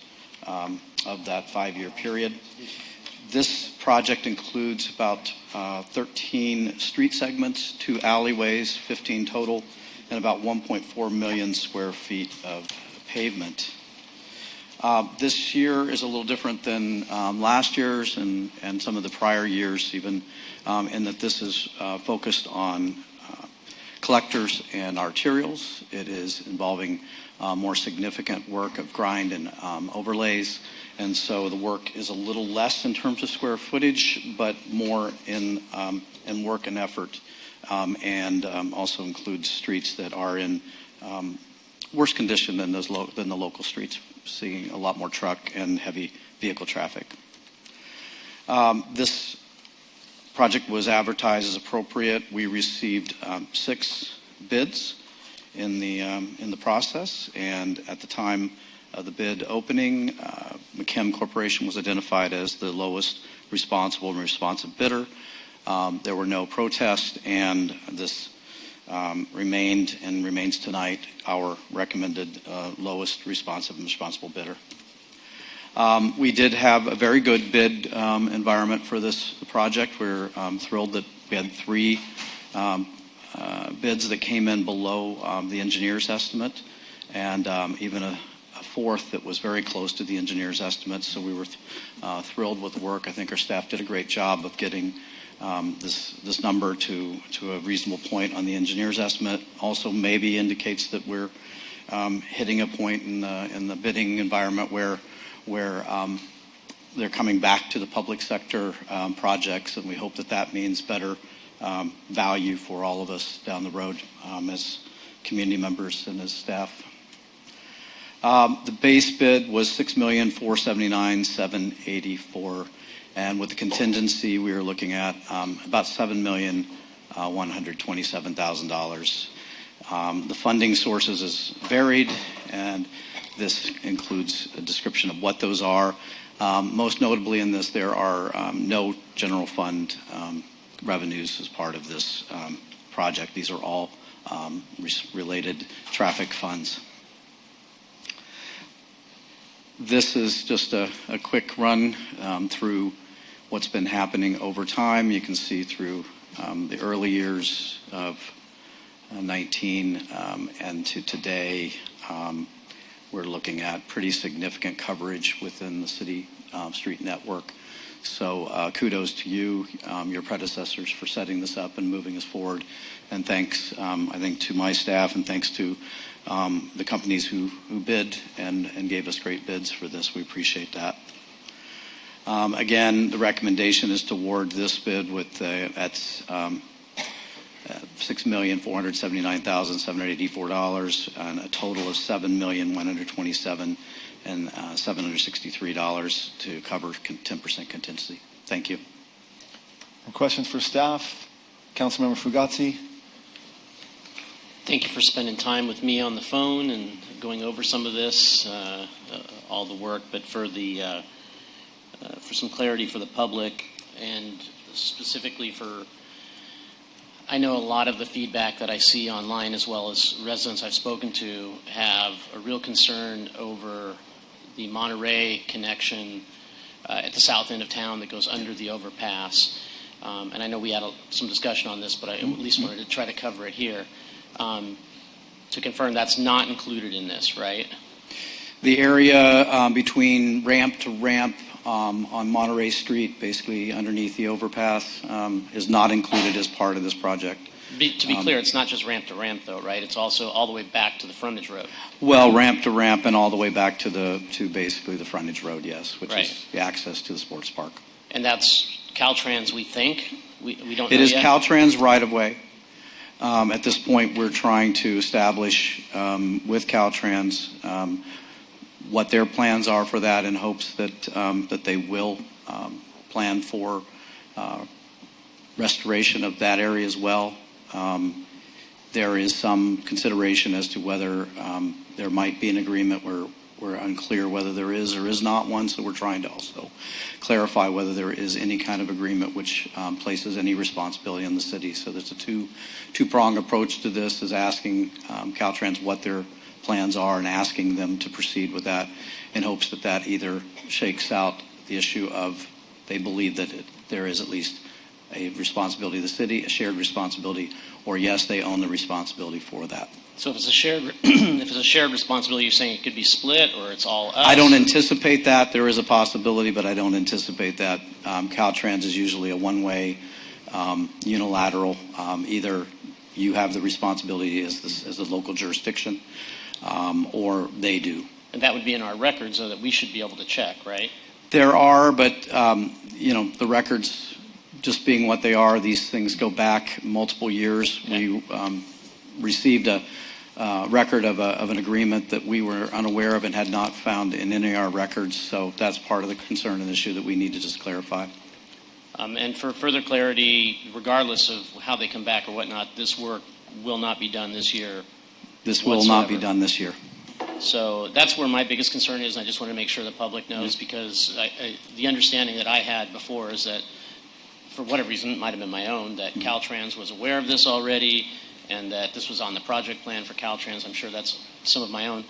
of that 5-year period. This project includes about 13 street segments, 2 alleyways, 15 total, and about 1.4 million square feet of pavement. This year is a little different than last year's and some of the prior years even, in that this is focused on collectors and arterials. It is involving more significant work of grind and overlays, and so the work is a little less in terms of square footage, but more in work and effort, and also includes streets that are in worse condition than the local streets, seeing a lot more truck and heavy vehicle traffic. This project was advertised as appropriate. We received 6 bids in the process, and at the time of the bid opening, McKim Corporation was identified as the lowest responsive bidder. There were no protests, and this remained and remains tonight our recommended lowest responsible bidder. We did have a very good bid environment for this project. We're thrilled that we had 3 bids that came in below the engineer's estimate, and even a 4th that was very close to the engineer's estimate. So we were thrilled with the work. I think our staff did a great job of getting this number to a reasonable point on the engineer's estimate. Also maybe indicates that we're hitting a point in the bidding environment where they're coming back to the public sector projects, and we hope that means better value for all of us down the road as community members and as staff. The base bid was $6,479,784, and with the contingency, we were looking at about $7,127,000. The funding sources is varied, and this includes a description of what those are. Most notably in this, there are no general fund revenues as part of this project. These are all related traffic funds. This is just a quick run through what's been happening over time. You can see through the early years of 19 and to today, we're looking at pretty significant coverage within the city street network. So kudos to you, your predecessors, for setting this up and moving us forward. And thanks, I think, to my staff, and thanks to the companies who bid and gave us great bids for this. We appreciate that. Again, the recommendation is to award this bid with at $6,479,784 and a total of $7,127,763 to cover 10% contingency. Thank you. Questions for staff? Councilmember Fugazi. Thank you for spending time with me on the phone and going over some of this, all the work, but for some clarity for the public, and specifically I know a lot of the feedback that I see online, as well as residents I've spoken to, have a real concern over the Monterey connection at the south end of town that goes under the overpass. And I know we had some discussion on this, but I at least wanted to try to cover it here. To confirm, that's not included in this, right? The area between ramp to ramp on Monterey Street, basically underneath the overpass, is not included as part of this project. To be clear, it's not just ramp to ramp, though, right? It's also all the way back to the frontage road. Well, ramp to ramp and all the way back to basically the frontage road, yes, which Right. is the access to the sports park. And that's Caltrans, we think? We don't know It is yet? Caltrans right of way. At this point, we're trying to establish with Caltrans what their plans are for that, in hopes that they will plan for restoration of that area as well. There is some consideration as to whether there might be an agreement where we're unclear whether there is or is not one, so we're trying to also clarify whether there is any kind of agreement which places any responsibility on the city. So there's a two-pronged approach to this, is asking Caltrans what their plans are and asking them to proceed with that, in hopes that either shakes out the issue of they believe that there is at least a responsibility of the city, a shared responsibility, or yes, they own the responsibility for that. So if it's a shared, if it's a shared responsibility, you're saying it could be split, or it's all us? I don't anticipate that. There is a possibility, but I don't anticipate that. Caltrans is usually a one-way, unilateral. Either you have the responsibility as the local jurisdiction, or they do. And that would be in our records, so that we should be able to check, right? There are, but the records, just being what they are, these things go back multiple years. Okay. We received a record of an agreement that we were unaware of and had not found in any of our records. So that's part of the concern and issue that we need to just clarify. And for further clarity, regardless of how they come back or whatnot, this work will not be done this year. This will not be done this year. So that's where my biggest concern is, and I just want to make sure the public knows, because the understanding that I had before is that, for whatever reason, it might have been my own, that Caltrans was aware of this already, and that this was on the project plan for Caltrans. I'm sure that's some of my own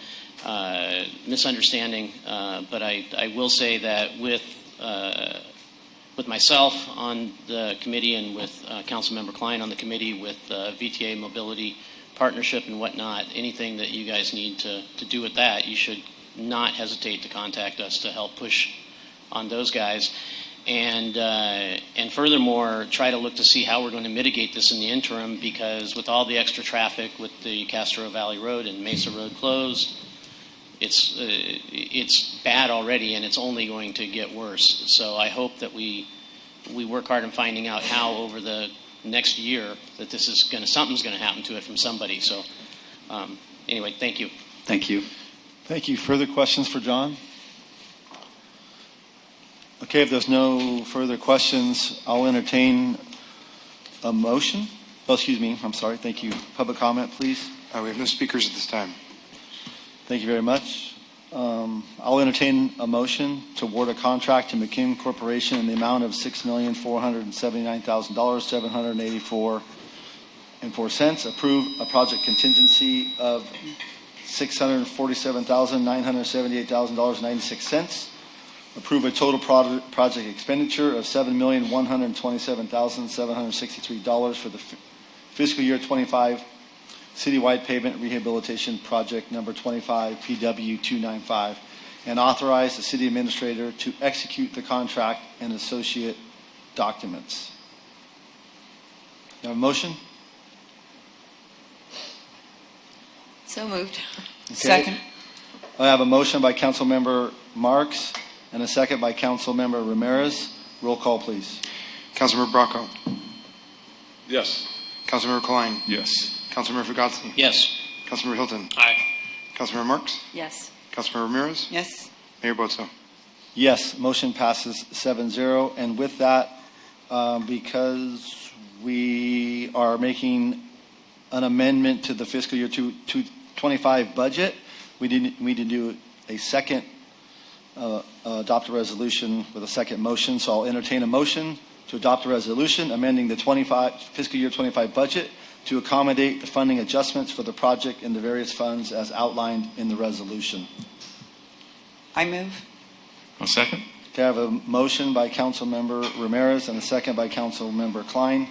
misunderstanding, but I will say that with myself on the committee and with Councilmember Klein on the committee, with VTA Mobility Partnership and whatnot, anything that you guys need to do with that, you should not hesitate to contact us to help push on those guys. And furthermore, try to look to see how we're going to mitigate this in the interim, because with all the extra traffic, with the Castro Valley Road and Mesa Road closed, it's bad already, and it's only going to get worse. So I hope that we work hard in finding out how over the next year that this is something's going to happen to it from somebody. So anyway, thank you. Thank you. Thank you. Further questions for John? Okay, if there's no further questions, I'll entertain a motion. Oh, excuse me. I'm sorry. Thank you. Public comment, please. We have no speakers at this time. Thank you very much. I'll entertain a motion to award a contract to McKim Corporation in the amount of $6,479,784.04. Approve a project contingency of $647,978.96. Approve a total project expenditure of $7,127,763 for the fiscal year 25 citywide pavement rehabilitation project number 25 PW 295, and authorize the city administrator to execute the contract and associate documents. You have a motion? So moved. Okay. Second. I have a motion by Councilmember Marks and a second by Councilmember Ramirez. Roll call, please. Councilmember Bracco. Yes. Councilmember Klein. Yes. Councilmember Fugazi. Yes. Councilmember Hilton. Aye. Councilmember Marks. Yes. Councilmember Ramirez. Yes. Mayor Bozo. Yes, motion passes 7-0. And with that, because we are making an amendment to the fiscal year 2025 budget, we need to do a second, adopt a resolution with a second motion. So I'll entertain a motion to adopt a resolution amending the fiscal year 25 budget to accommodate the funding adjustments for the project in the various funds as outlined in the resolution. I move. A second? Okay, I have a motion by Councilmember Ramirez and a second by Councilmember Klein.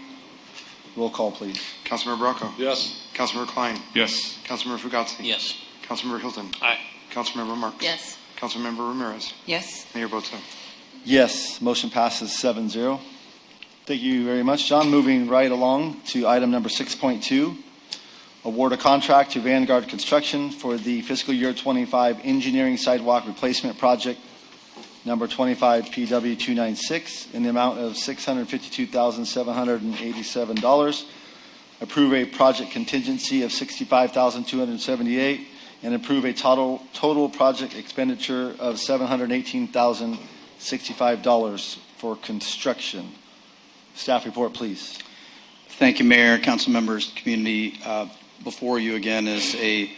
Roll call, please. Councilmember Bracco. Yes. Councilmember Klein. Yes. Councilmember Fugazi. Yes. Councilmember Hilton. Aye. Councilmember Marks. Yes. Councilmember Ramirez. Yes. Mayor Bozo. Yes, motion passes 7-0. Thank you very much, John. Moving right along to item number 6.2, award a contract to Vanguard Construction for the fiscal year 25 engineering sidewalk replacement project number 25 PW 296 in the amount of $652,787. Approve a project contingency of $65,278 and approve a total project expenditure of $718,065 for construction. Staff report, please. Thank you, Mayor, council members, community. Before you again is a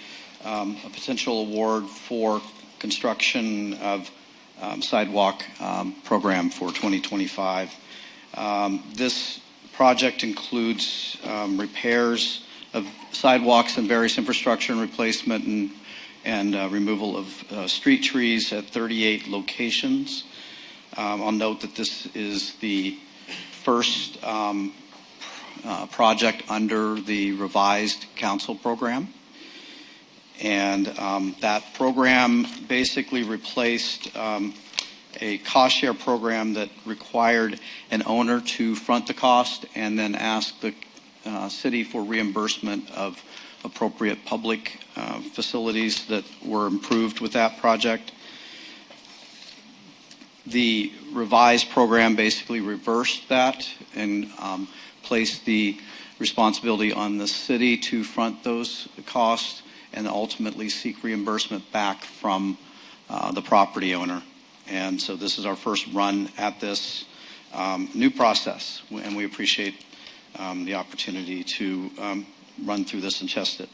potential award for construction of sidewalk program for 2025. This project includes repairs of sidewalks and various infrastructure and replacement and removal of street trees at 38 locations. I'll note that this is the first project under the revised council program. And that program basically replaced a cost share program that required an owner to front the cost and then ask the city for reimbursement of appropriate public facilities that were improved with that project. The revised program basically reversed that and placed the responsibility on the city to front those costs and ultimately seek reimbursement back from the property owner. And so this is our first run at this new process, and we appreciate the opportunity to run through this and test it.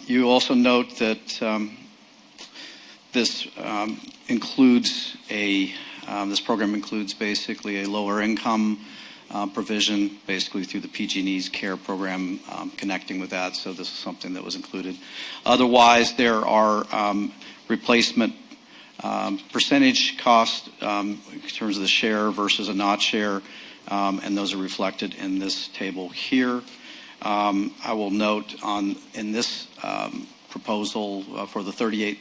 You also note that this includes this program includes basically a lower income provision, basically through the PG&E's CARE program, connecting with that. So this is something that was included. Otherwise, there are replacement percentage cost in terms of the share versus a not share, and those are reflected in this table here. I will note in this proposal for the 38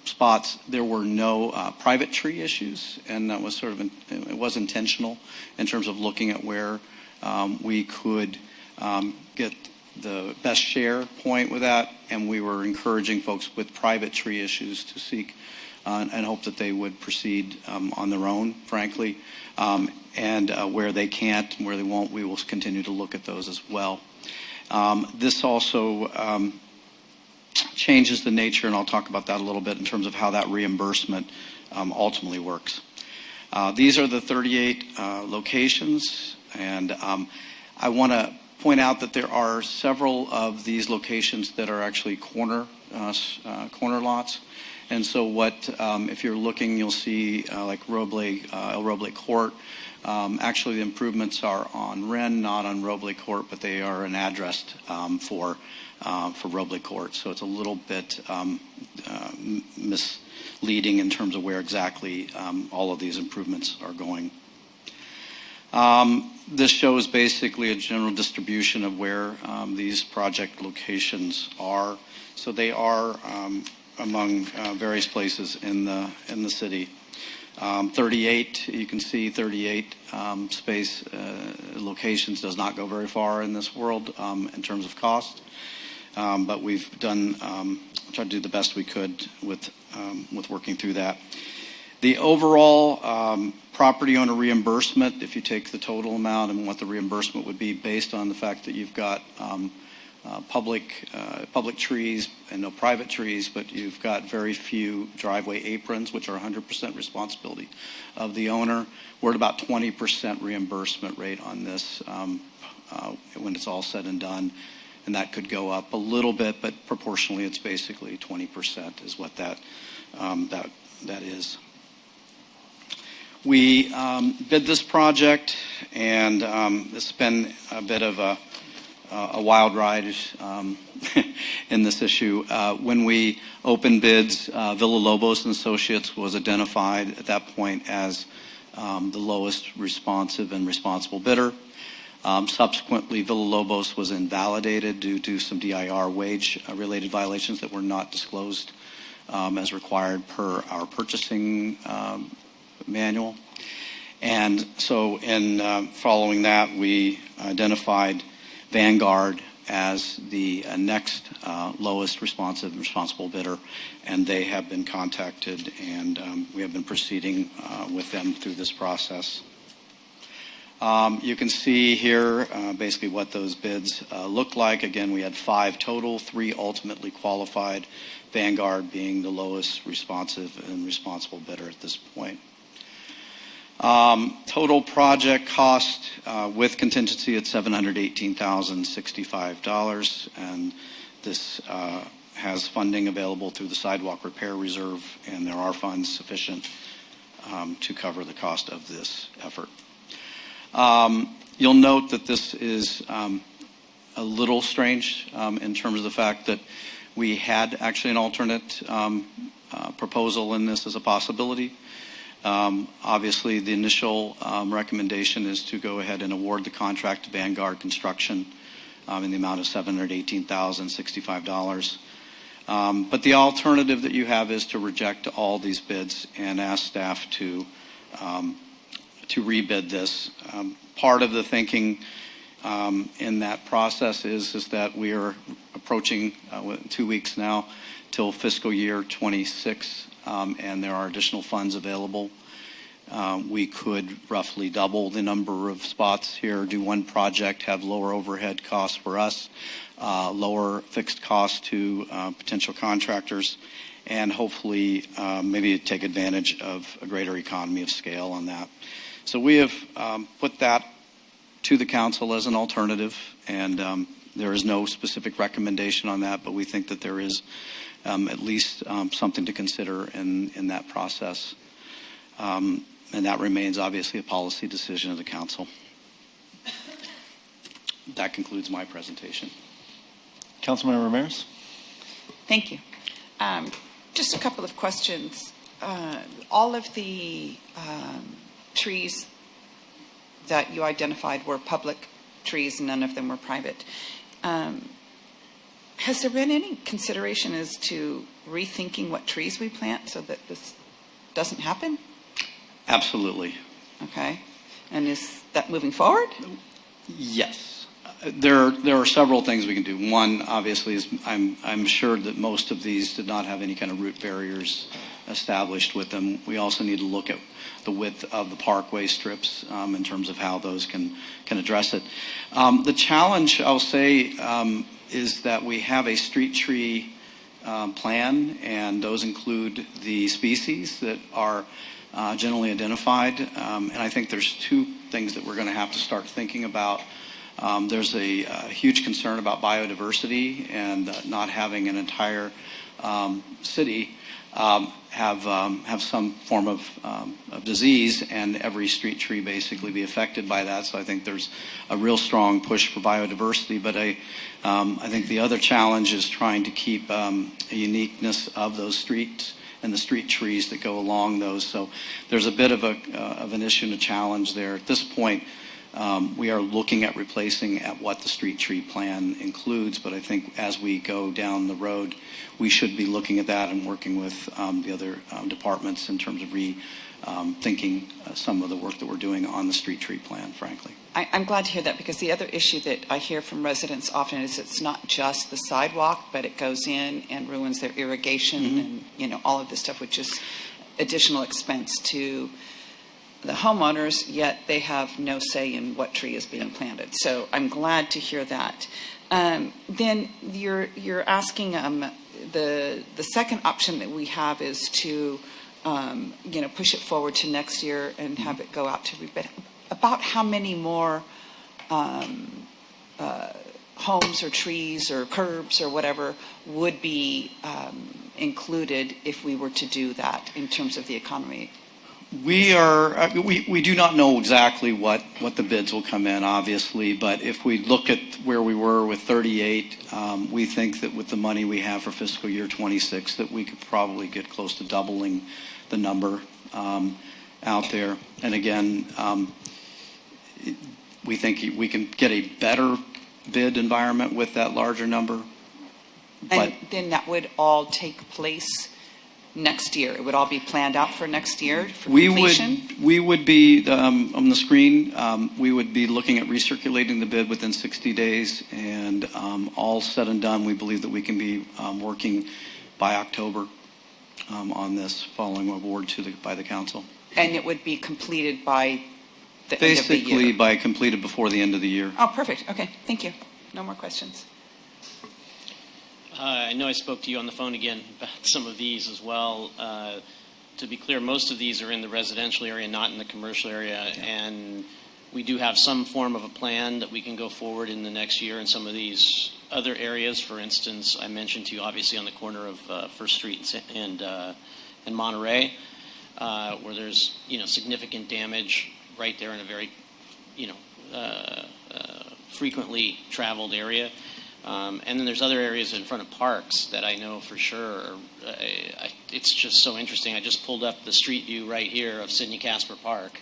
spots, there were no private tree issues, and that was it was intentional in terms of looking at where we could get the best share point with that, and we were encouraging folks with private tree issues to seek and hope that they would proceed on their own, frankly, and where they can't and where they won't, we will continue to look at those as well. This also changes the nature, and I'll talk about that a little bit in terms of how that reimbursement ultimately works. These are the 38 locations, and I want to point out that there are several of these locations that are actually corner lots. And so if you're looking, you'll see like El Roble Court. Actually, the improvements are on Wren, not on Roble Court, but they are an address for Roble Court. So it's a little bit misleading in terms of where exactly all of these improvements are going. This shows basically a general distribution of where these project locations are. So they are among various places in the city. 38, you can see 38 space locations does not go very far in this world in terms of cost. But we've tried to do the best we could with working through that. The overall property owner reimbursement, if you take the total amount and what the reimbursement would be based on the fact that you've got public trees and no private trees, but you've got very few driveway aprons, which are 100% responsibility of the owner. We're at about 20% reimbursement rate on this when it's all said and done. And that could go up a little bit, but proportionally it's basically 20% is what that is. We bid this project, and it's been a bit of a wild ride in this issue. When we opened bids, Villalobos and Associates was identified at that point as the lowest responsive and responsible bidder. Subsequently, Villalobos was invalidated due to some DIR wage-related violations that were not disclosed as required per our purchasing manual. And so in following that, we identified Vanguard as the next lowest responsive and responsible bidder, and they have been contacted, and we have been proceeding with them through this process. You can see here basically what those bids look like. Again, we had 5 total, 3 ultimately qualified, Vanguard being the lowest responsive and responsible bidder at this point. Total project cost with contingency at $718,065, and this has funding available through the sidewalk repair reserve, and there are funds sufficient to cover the cost of this effort. You'll note that this is a little strange in terms of the fact that we had actually an alternate proposal in this as a possibility. Obviously, the initial recommendation is to go ahead and award the contract to Vanguard Construction in the amount of $718,065. But the alternative that you have is to reject all these bids and ask staff to rebid this. Part of the thinking in that process is that we are approaching 2 weeks now till fiscal year 26, and there are additional funds available. We could roughly double the number of spots here, do one project, have lower overhead costs for us, lower fixed costs to potential contractors, and hopefully maybe take advantage of a greater economy of scale on that. So we have put that to the council as an alternative, and there is no specific recommendation on that, but we think that there is at least something to consider in that process. And that remains obviously a policy decision of the council. That concludes my presentation. Councilmember Ramirez? Thank you. Just a couple of questions. All of the trees that you identified were public trees, none of them were private. Has there been any consideration as to rethinking what trees we plant so that this doesn't happen? Absolutely. Okay. And is that moving forward? Yes. There are several things we can do. One, obviously, is I'm sure that most of these did not have any kind of root barriers established with them. We also need to look at the width of the parkway strips in terms of how those can address it. The challenge, I'll say, is that we have a street tree plan, and those include the species that are generally identified. And I think there's two things that we're going to have to start thinking about. There's a huge concern about biodiversity and not having an entire city have some form of disease, and every street tree basically be affected by that. So I think there's a real strong push for biodiversity. But I think the other challenge is trying to keep a uniqueness of those streets and the street trees that go along those. So there's a bit of an issue and a challenge there. At this point, we are looking at replacing at what the street tree plan includes, but I think as we go down the road, we should be looking at that and working with the other departments in terms of rethinking some of the work that we're doing on the street tree plan, frankly. I'm glad to hear that, because the other issue that I hear from residents often is it's not just the sidewalk, but it goes in and ruins their irrigation and all of this stuff, which is additional expense to the homeowners, yet they have no say in what tree is being planted. So I'm glad to hear that. Then you're asking the second option that we have is to push it forward to next year and have it go out to rebid. About how many more homes or trees or curbs or whatever would be included if we were to do that in terms of the economy? We do not know exactly what the bids will come in, obviously, but if we look at where we were with 38, we think that with the money we have for fiscal year 26, that we could probably get close to doubling the number out there. And again, we think we can get a better bid environment with that larger number. And then that would all take place next year. It would all be planned out for next year for completion? We would be, on the screen, we would be looking at recirculating the bid within 60 days, and all said and done, we believe that we can be working by October on this, following award by the council. And it would be completed by the end of the year? Basically, completed before the end of the year. Oh, perfect. Okay, thank you. No more questions. I know I spoke to you on the phone again about some of these as well. To be clear, most of these are in the residential area, not in the commercial area, and we do have some form of a plan that we can go forward in the next year in some of these other areas. For instance, I mentioned to you obviously on the corner of First Street and Monterey, where there's significant damage right there in a very frequently traveled area. And then there's other areas in front of parks that I know for sure. It's just so interesting. I just pulled up the street view right here of Sidney Casper Park,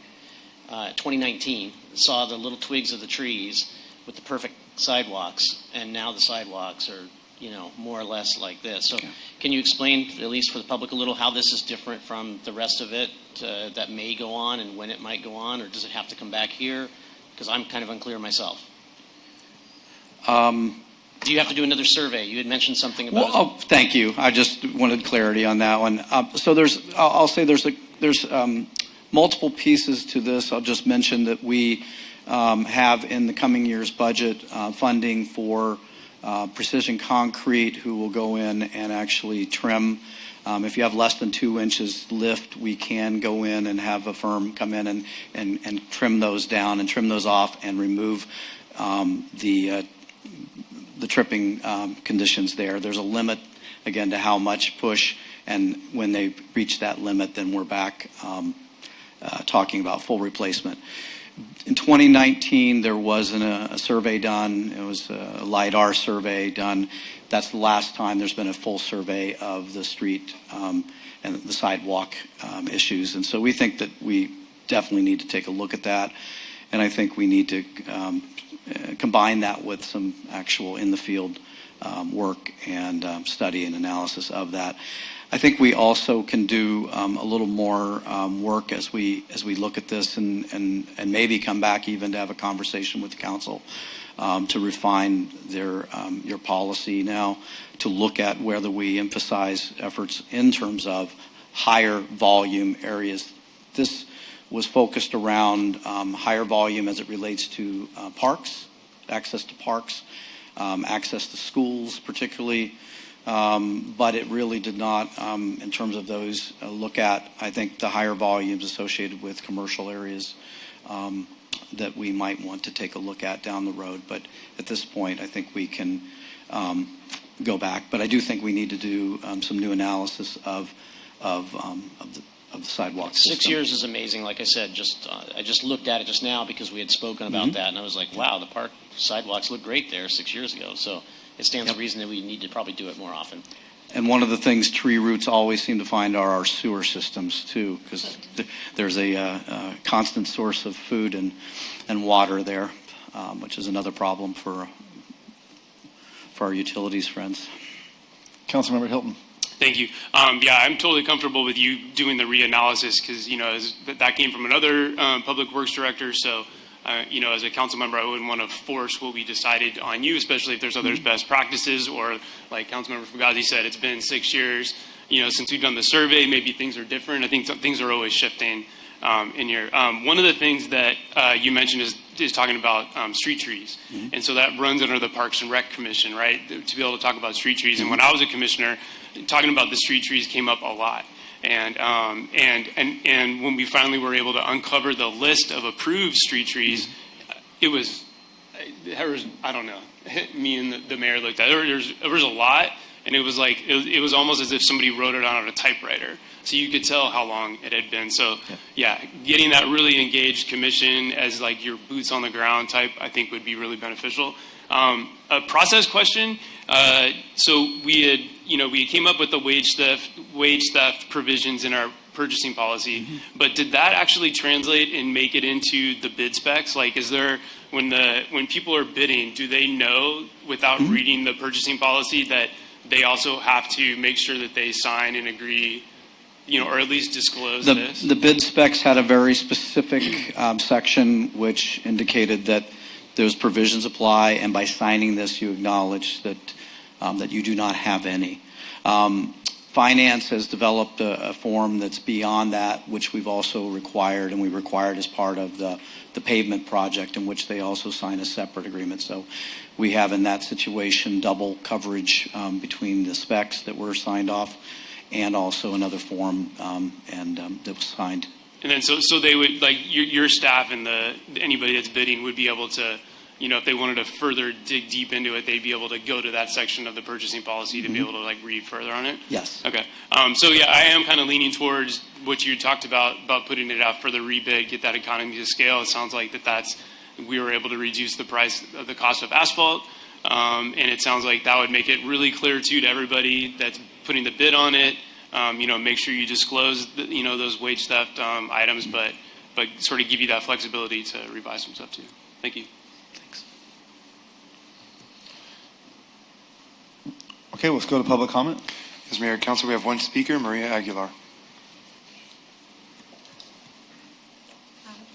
2019. Saw the little twigs of the trees with the perfect sidewalks, and now the sidewalks are, more or less like this. So can you explain, at least for the public a little, how this is different from the rest of it that may go on and when it might go on, or does it have to come back here? Because I'm kind of unclear myself. Do you have to do another survey? You had mentioned something about. Thank you. I just wanted clarity on that one. So I'll say there's multiple pieces to this. I'll just mention that we have in the coming year's budget funding for Precision Concrete, who will go in and actually trim. If you have less than 2 inches lift, we can go in and have a firm come in and trim those down and trim those off and remove the tripping conditions there. There's a limit, again, to how much push, and when they reach that limit, then we're back talking about full replacement. In 2019, there wasn't a survey done. It was a LIDAR survey done. That's the last time there's been a full survey of the street and the sidewalk issues. And so we think that we definitely need to take a look at that. And I think we need to combine that with some actual in-the-field work and study and analysis of that. I think we also can do a little more work as we look at this and maybe come back even to have a conversation with the council to refine your policy now, to look at whether we emphasize efforts in terms of higher volume areas. This was focused around higher volume as it relates to parks, access to parks, access to schools particularly, but it really did not, in terms of those, look at, I think, the higher volumes associated with commercial areas that we might want to take a look at down the road. But at this point, I think we can go back. But I do think we need to do some new analysis of the sidewalk system. 6 years is amazing. Like I said, I just looked at it just now because we had spoken about that, and I was like, wow, the park sidewalks look great there 6 years ago. So it stands to reason that we need to probably do it more often. And one of the things tree roots always seem to find are our sewer systems too, because there's a constant source of food and water there, which is another problem for our utilities friends. Councilmember Hilton. Thank you. Yeah, I'm totally comfortable with you doing the reanalysis because, that came from another public works director. So, as a council member, I wouldn't want to force what we decided on you, especially if there's other best practices or like Councilmember Fugazi said, it's been 6 years, since we've done the survey, maybe things are different. I think things are always shifting in here. One of the things that you mentioned is talking about street trees. And so that runs under the Parks and Rec Commission, right? To be able to talk about street trees. And when I was a commissioner, talking about the street trees came up a lot. And when we finally were able to uncover the list of approved street trees, there was, I don't know, me and the mayor looked at it. There was a lot, and it was like, it was almost as if somebody wrote it on a typewriter. So you could tell how long it had been. So yeah, getting that really engaged commission as like your boots on the ground type, I think would be really beneficial. A process question. So we came up with the wage theft provisions in our purchasing policy, but did that actually translate and make it into the bid specs? Like, is there, when people are bidding, do they know without reading the purchasing policy that they also have to make sure that they sign and agree, or at least disclose this? The bid specs had a very specific section which indicated that those provisions apply, and by signing this, you acknowledge that you do not have any. Finance has developed a form that's beyond that, which we've also required, and we required as part of the pavement project, in which they also sign a separate agreement. So we have in that situation double coverage between the specs that were signed off and also another form that was signed. And then so they would, like, your staff and anybody that's bidding would be able to, if they wanted to further dig deep into it, they'd be able to go to that section of the purchasing policy to be able to like read further on it? Yes. Okay. So yeah, I am kind of leaning towards what you talked about putting it out for the rebid, get that economy to scale. It sounds like we were able to reduce the price of the cost of asphalt. And it sounds like that would make it really clear too to everybody that's putting the bid on it. Make sure you disclose those wage theft items, but sort of give you that flexibility to revise some stuff too. Thank you. Okay, let's go to public comment. As Mayor and Council, we have one speaker, Maria Aguilar.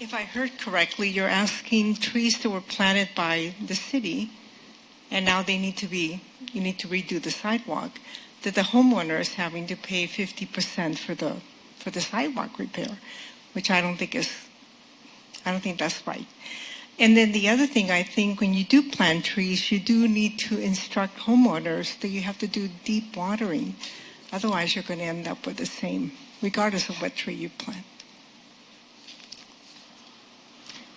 If I heard correctly, you're asking trees that were planted by the city, and now you need to redo the sidewalk, that the homeowner is having to pay 50% for the sidewalk repair, which I don't think that's right. And then the other thing, I think when you do plant trees, you do need to instruct homeowners that you have to do deep watering. Otherwise, you're going to end up with the same, regardless of what tree you plant.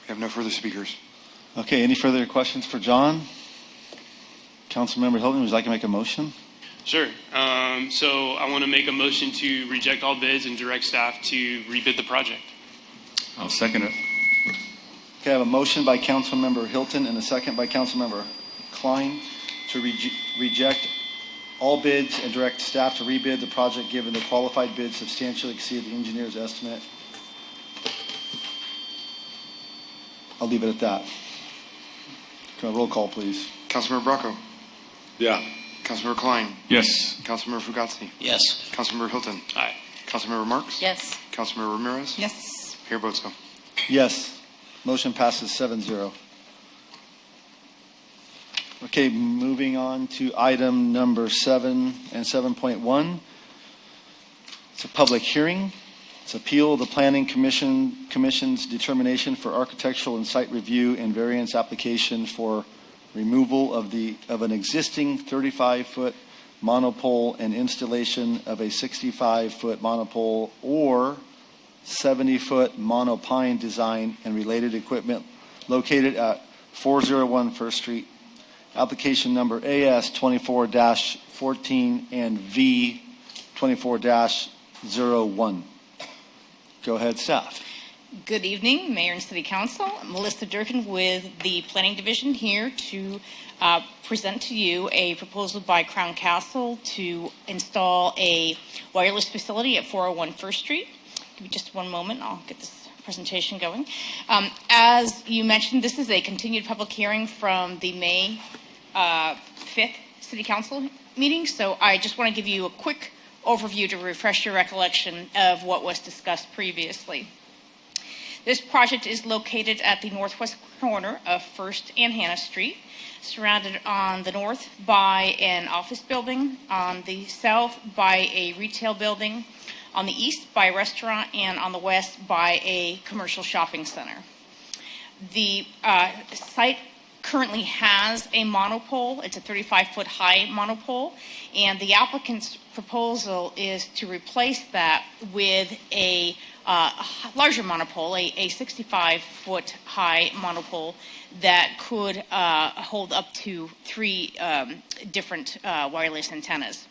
We have no further speakers. Okay, any further questions for John? Councilmember Hilton, would you like to make a motion? Sure. So I want to make a motion to reject all bids and direct staff to rebid the project. I'll second it. Okay, I have a motion by Councilmember Hilton and a second by Councilmember Klein to reject all bids and direct staff to rebid the project given the qualified bids substantially exceed the engineer's estimate. I'll leave it at that. Can I roll call, please? Councilmember Bracco. Yeah. Councilmember Klein. Yes. Councilmember Fugazi. Yes. Councilmember Hilton. Aye. Councilmember Marks. Yes. Councilmember Ramirez. Yes. Mayor Bozo. Yes. Motion passes 7-0. Okay, moving on to item number 7 and 7.1. It's a public hearing. It's appeal of the Planning Commission's determination for architectural and site review and variance application for removal of an existing 35-foot monopole and installation of a 65-foot monopole or 70-foot monopine design and related equipment located at 401 First Street. Application number AS 24-14 and V 24-01. Go ahead, staff. Good evening, Mayor and City Council. I'm Melissa Durkin with the Planning Division here to present to you a proposal by Crown Castle to install a wireless facility at 401 First Street. Give me just one moment, I'll get this presentation going. As you mentioned, this is a continued public hearing from the May 5th City Council meeting, so I just want to give you a quick overview to refresh your recollection of what was discussed previously. This project is located at the northwest corner of 1st and Hannah Street, surrounded on the north by an office building, on the south by a retail building, on the east by a restaurant, and on the west by a commercial shopping center. The site currently has a monopole. It's a 35-foot high monopole, and the applicant's proposal is to replace that with a larger monopole, a 65-foot high monopole that could hold up to 3 different wireless antennas.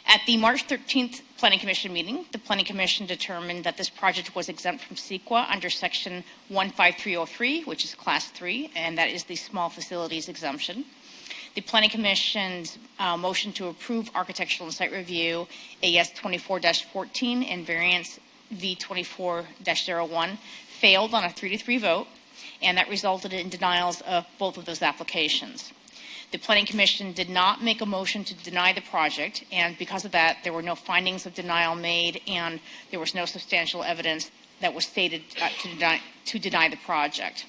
At the March 13th Planning Commission meeting, the Planning Commission determined that this project was exempt from CEQA under Section 15303, which is Class 3, and that is the small facilities exemption. The Planning Commission's motion to approve architectural and site review AS 24-14 and variance V 24-01 failed on a 3-3 vote, and that resulted in denials of both of those applications. The Planning Commission did not make a motion to deny the project, and because of that, there were no findings of denial made, and there was no substantial evidence that was stated to deny the project.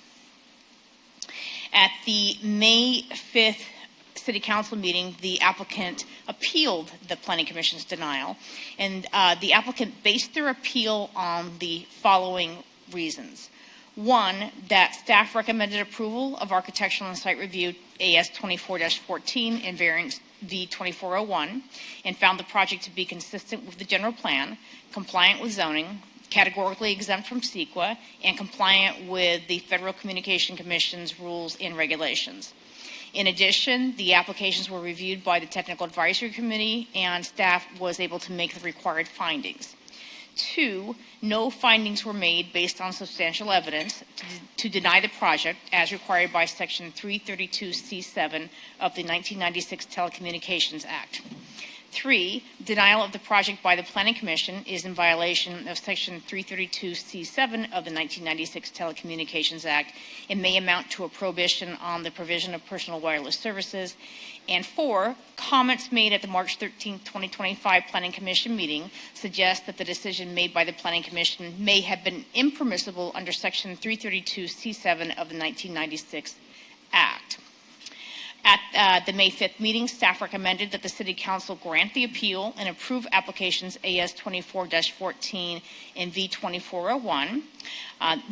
At the May 5th City Council meeting, the applicant appealed the Planning Commission's denial, and the applicant based their appeal on the following reasons. One, that staff recommended approval of architectural and site review AS 24-14 and variance V 2401 and found the project to be consistent with the general plan, compliant with zoning, categorically exempt from CEQA, and compliant with the Federal Communication Commission's rules and regulations. In addition, the applications were reviewed by the Technical Advisory Committee and staff was able to make the required findings. 2, no findings were made based on substantial evidence to deny the project as required by Section 332C7 of the 1996 Telecommunications Act. 3, denial of the project by the Planning Commission is in violation of Section 332C7 of the 1996 Telecommunications Act and may amount to a prohibition on the provision of personal wireless services. And 4, comments made at the March 13, 2025 Planning Commission meeting suggest that the decision made by the Planning Commission may have been impermissible under Section 332C7 of the 1996 Act. At the May 5th meeting, staff recommended that the City Council grant the appeal and approve applications AS 24-14 and V2401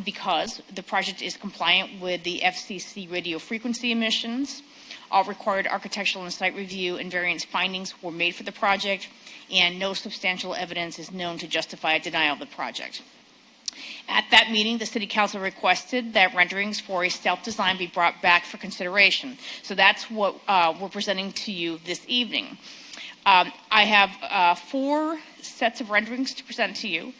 because the project is compliant with the FCC radio frequency emissions. All required architectural and site review and variance findings were made for the project, and no substantial evidence is known to justify a denial of the project. At that meeting, the City Council requested that renderings for a stealth design be brought back for consideration. So that's what we're presenting to you this evening. I have 4 sets of renderings to present to you.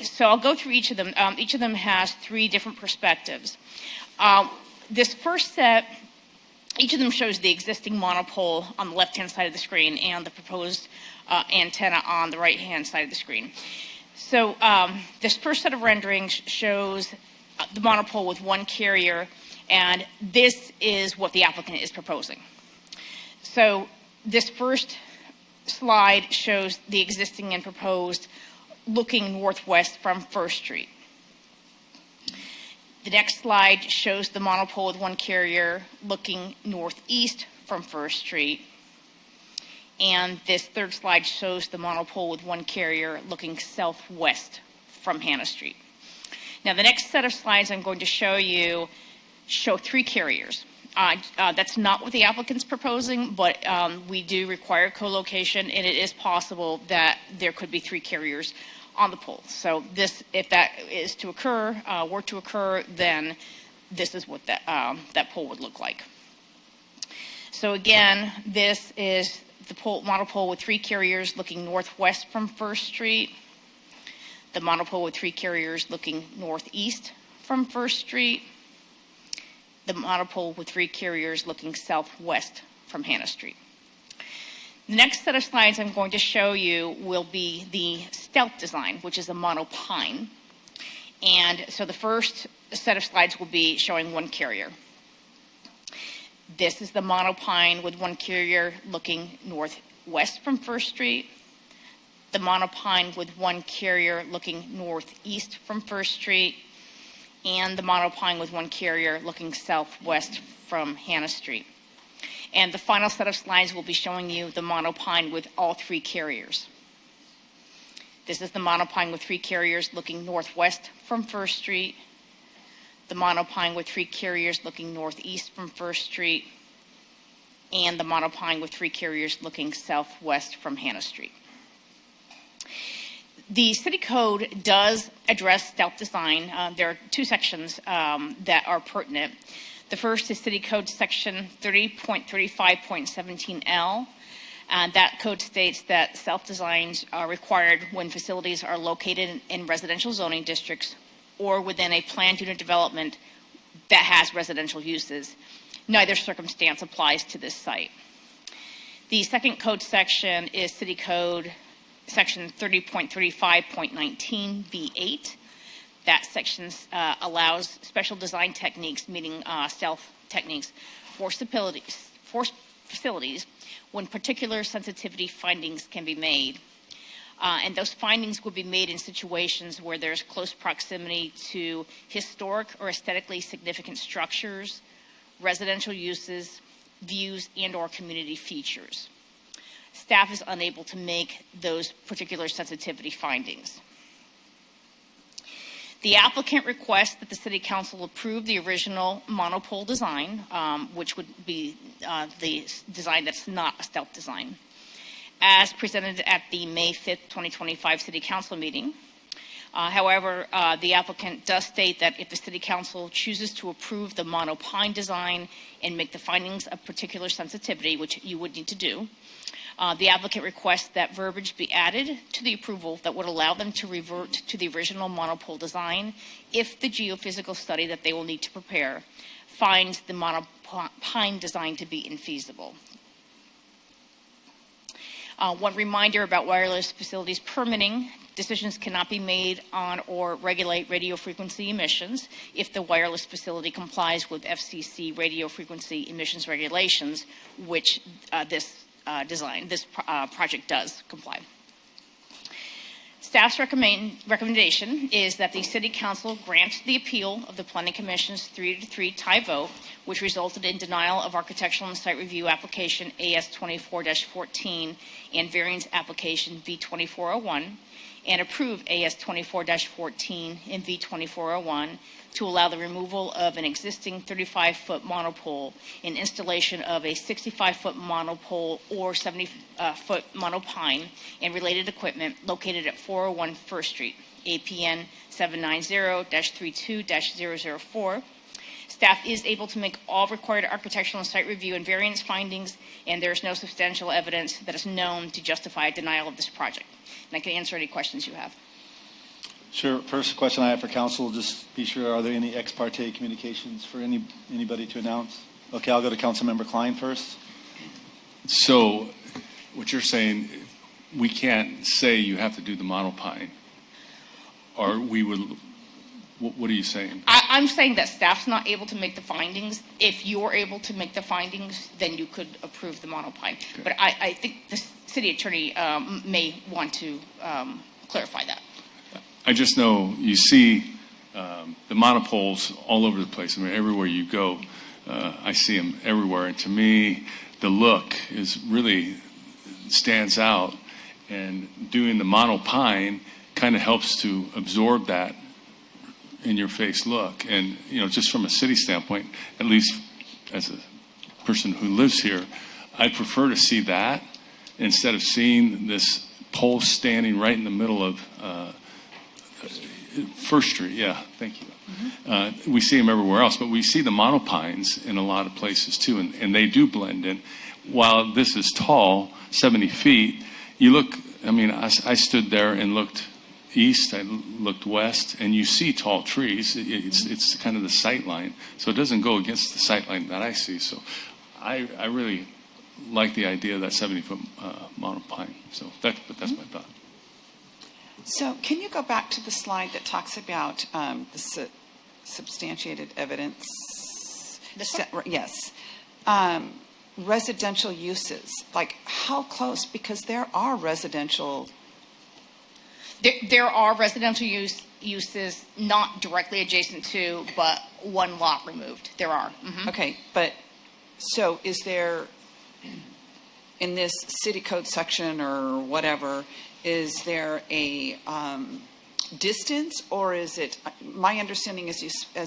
So I'll go through each of them. Each of them has 3 different perspectives. This first set, each of them shows the existing monopole on the left-hand side of the screen and the proposed antenna on the right-hand side of the screen. So this first set of renderings shows the monopole with 1 carrier, and this is what the applicant is proposing. So this first slide shows the existing and proposed looking northwest from First Street. The next slide shows the monopole with 1 carrier looking northeast from First Street. And this third slide shows the monopole with 1 carrier looking southwest from Hannah Street. Now, the next set of slides I'm going to show you show 3 carriers. That's not what the applicant's proposing, but we do require co-location, and it is possible that there could be 3 carriers on the pole. So this, if that is to occur, were to occur, then this is what that pole would look like. So again, this is the monopole with 3 carriers looking northwest from First Street, the monopole with 3 carriers looking northeast from First Street, the monopole with 3 carriers looking southwest from Hannah Street. The next set of slides I'm going to show you will be the stealth design, which is a monopine. And so the first set of slides will be showing 1 carrier. This is the monopine with 1 carrier looking northwest from First Street, the monopine with 1 carrier looking northeast from First Street, and the monopine with 1 carrier looking southwest from Hannah Street. And the final set of slides will be showing you the monopine with all 3 carriers. This is the monopine with 3 carriers looking northwest from First Street, the monopine with 3 carriers looking northeast from First Street, and the monopine with 3 carriers looking southwest from Hannah Street. The city code does address stealth design. There are 2 sections that are pertinent. The first is City Code Section 30.35.17L. That code states that stealth designs are required when facilities are located in residential zoning districts or within a planned unit development that has residential uses. Neither circumstance applies to this site. The second code section is City Code Section 30.35.19 V8. That section allows special design techniques, meaning stealth techniques, for facilities when particular sensitivity findings can be made. And those findings would be made in situations where there's close proximity to historic or aesthetically significant structures, residential uses, views, and/or community features. Staff is unable to make those particular sensitivity findings. The applicant requests that the City Council approve the original monopole design, which would be the design that's not a stealth design, as presented at the May 5th, 2025 City Council meeting. However, the applicant does state that if the City Council chooses to approve the monopine design and make the findings of particular sensitivity, which you would need to do, The applicant requests that verbiage be added to the approval that would allow them to revert to the original monopole design if the geophysical study that they will need to prepare finds the monopine design to be infeasible. One reminder about wireless facilities permitting: decisions cannot be made on or regulate radio frequency emissions if the wireless facility complies with FCC radio frequency emissions regulations, which this project does comply. Staff's recommendation is that the City Council grant the appeal of the Planning Commission's 3-3 tie vote, which resulted in denial of architectural and site review application AS 24-14 and variance application V2401, and approve AS 24-14 and V2401 to allow the removal of an existing 35-foot monopole and installation of a 65-foot monopole or 70-foot monopine and related equipment located at 401 First Street, APN 790-32-004. Staff is able to make all required architectural and site review and variance findings, and there is no substantial evidence that is known to justify a denial of this project. And I can answer any questions you have. Sure. First question I have for council, just be sure, are there any ex parte communications for anybody to announce? Okay, I'll go to Councilmember Klein first. So what you're saying, we can't say you have to do the monopine, or we would, what are you saying? I'm saying that staff's not able to make the findings. If you're able to make the findings, then you could approve the monopine. Okay. But I think the city attorney may want to clarify that. I just know you see the monopoles all over the place. I mean, everywhere you go, I see them everywhere. And to me, the look is really stands out. And doing the monopine kind of helps to absorb that in your face look. And, you know, just from a city standpoint, at least as a person who lives here, I prefer to see that instead of seeing this pole standing right in the middle of First Street. Yeah, thank you. Mm-hmm. We see them everywhere else, but we see the monopines in a lot of places too, and they do blend in. While this is tall, 70 feet, you look, I mean, I stood there and looked east, I looked west, and you see tall trees. It's kind of the sight line, so it doesn't go against the sight line that I see. So I really like the idea of that 70-foot monopine. So that's my thought. So can you go back to the slide that talks about the substantiated evidence? Yes. Residential uses, like how close? Because there are residential. There are residential uses not directly adjacent to, but one lot removed. There are. Mm-hmm. Okay, but so is there, in this city code section or whatever, is there a distance, or is it, my understanding as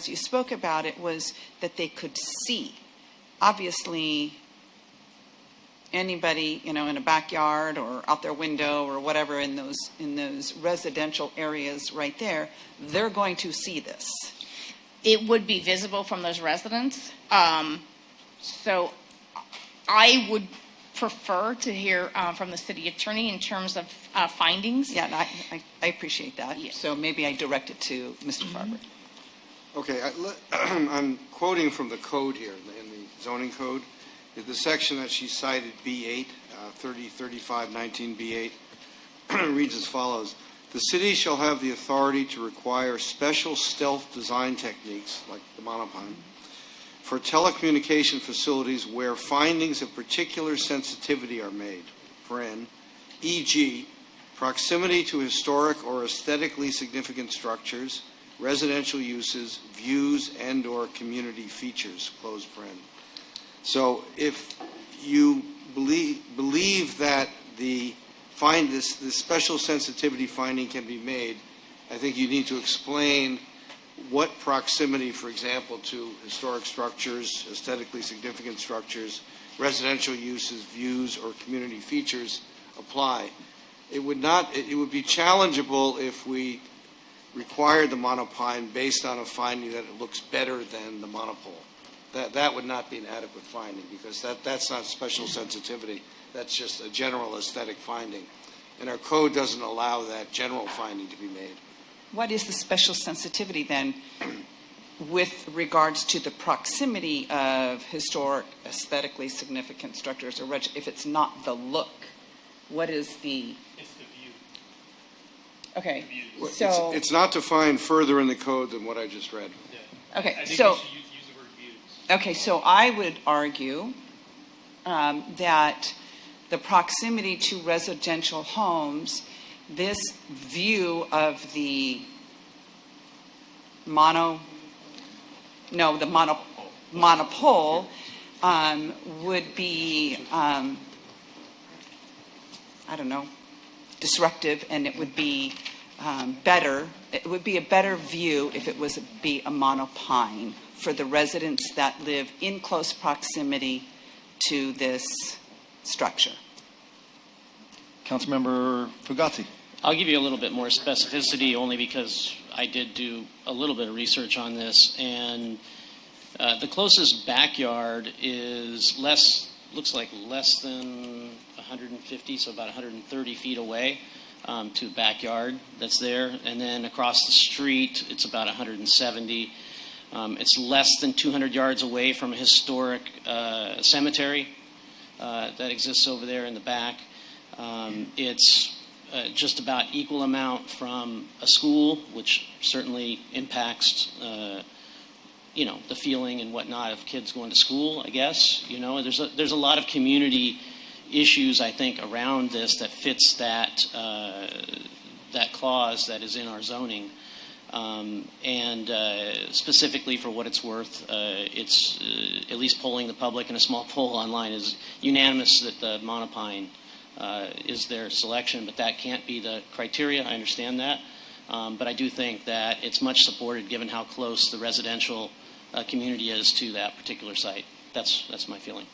you spoke about it was that they could see. Obviously, anybody, you know, in a backyard or out their window or whatever in those residential areas right there, they're going to see this. It would be visible from those residents. So I would prefer to hear from the city attorney in terms of findings. Yeah, I appreciate that. Yeah. So maybe I direct it to Mr. Farber. Okay, I'm quoting from the code here, in the zoning code. The section that she cited, B8, 303519B8, reads as follows. The city shall have the authority to require special stealth design techniques, like the monopine, for telecommunication facilities where findings of particular sensitivity are made, e.g., proximity to historic or aesthetically significant structures, residential uses, views, and/or community features, close paren. So if you believe that this special sensitivity finding can be made, I think you need to explain what proximity, for example, to historic structures, aesthetically significant structures, residential uses, views, or community features apply. It would be challengeable if we required the monopine based on a finding that it looks better than the monopole. that would not be an adequate finding, because that's not special sensitivity. That's just a general aesthetic finding. And our code doesn't allow that general finding to be made. What is the special sensitivity then with regards to the proximity of historic, aesthetically significant structures, or if it's not the look? What is the... It's the view. Okay, Well, so... It's not defined further in the code than what I just read. Okay, I think so... we should use the word views. Okay, so I would argue that the proximity to residential homes, this view of the monopole would be, I don't know, disruptive, and it would be better. It would be a better view if it was be a monopine for the residents that live in close proximity to this structure. Councilmember Fugazzi. I'll give you a little bit more specificity only because I did do a little bit of research on this, and the closest backyard is looks like less than 150, so about 130 feet away to a backyard that's there, and then across the street it's about 170. It's less than 200 yards away from a historic cemetery that exists over there in the back. It's just about equal amount from a school, which certainly impacts, the feeling and whatnot of kids going to school, I guess. There's a lot of community issues, I think, around this that fits that clause that is in our zoning. And specifically for what it's worth, it's at least polling the public, and a small poll online is unanimous that the Monopine is their selection, but that can't be the criteria. I understand that. But I do think that it's much supported given how close the residential community is to that particular site. That's my feeling.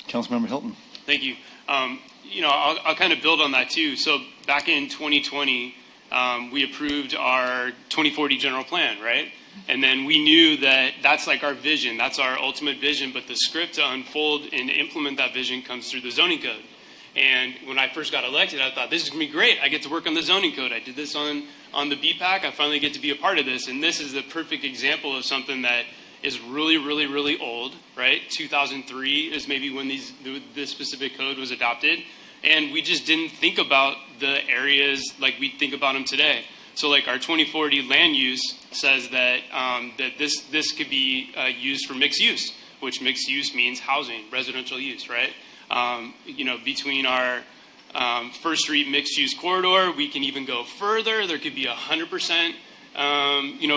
Councilmember Hilton. Thank you. I'll kind of build on that too. So back in 2020, we approved our 2040 general plan, right? And then we knew that that's like our vision, that's our ultimate vision, but the script to unfold and implement that vision comes through the zoning code. And when I first got elected, I thought, this is going to be great. I get to work on the zoning code. I did this on the BPAC. I finally get to be a part of this. And this is the perfect example of something that is really, really, really old, right? 2003 is maybe when this specific code was adopted. And we just didn't think about the areas like we think about them today. So like our 2040 land use says that that this could be used for mixed use, which mixed use means housing, residential use, right? Between our First Street mixed use corridor, we can even go further. There could be 100%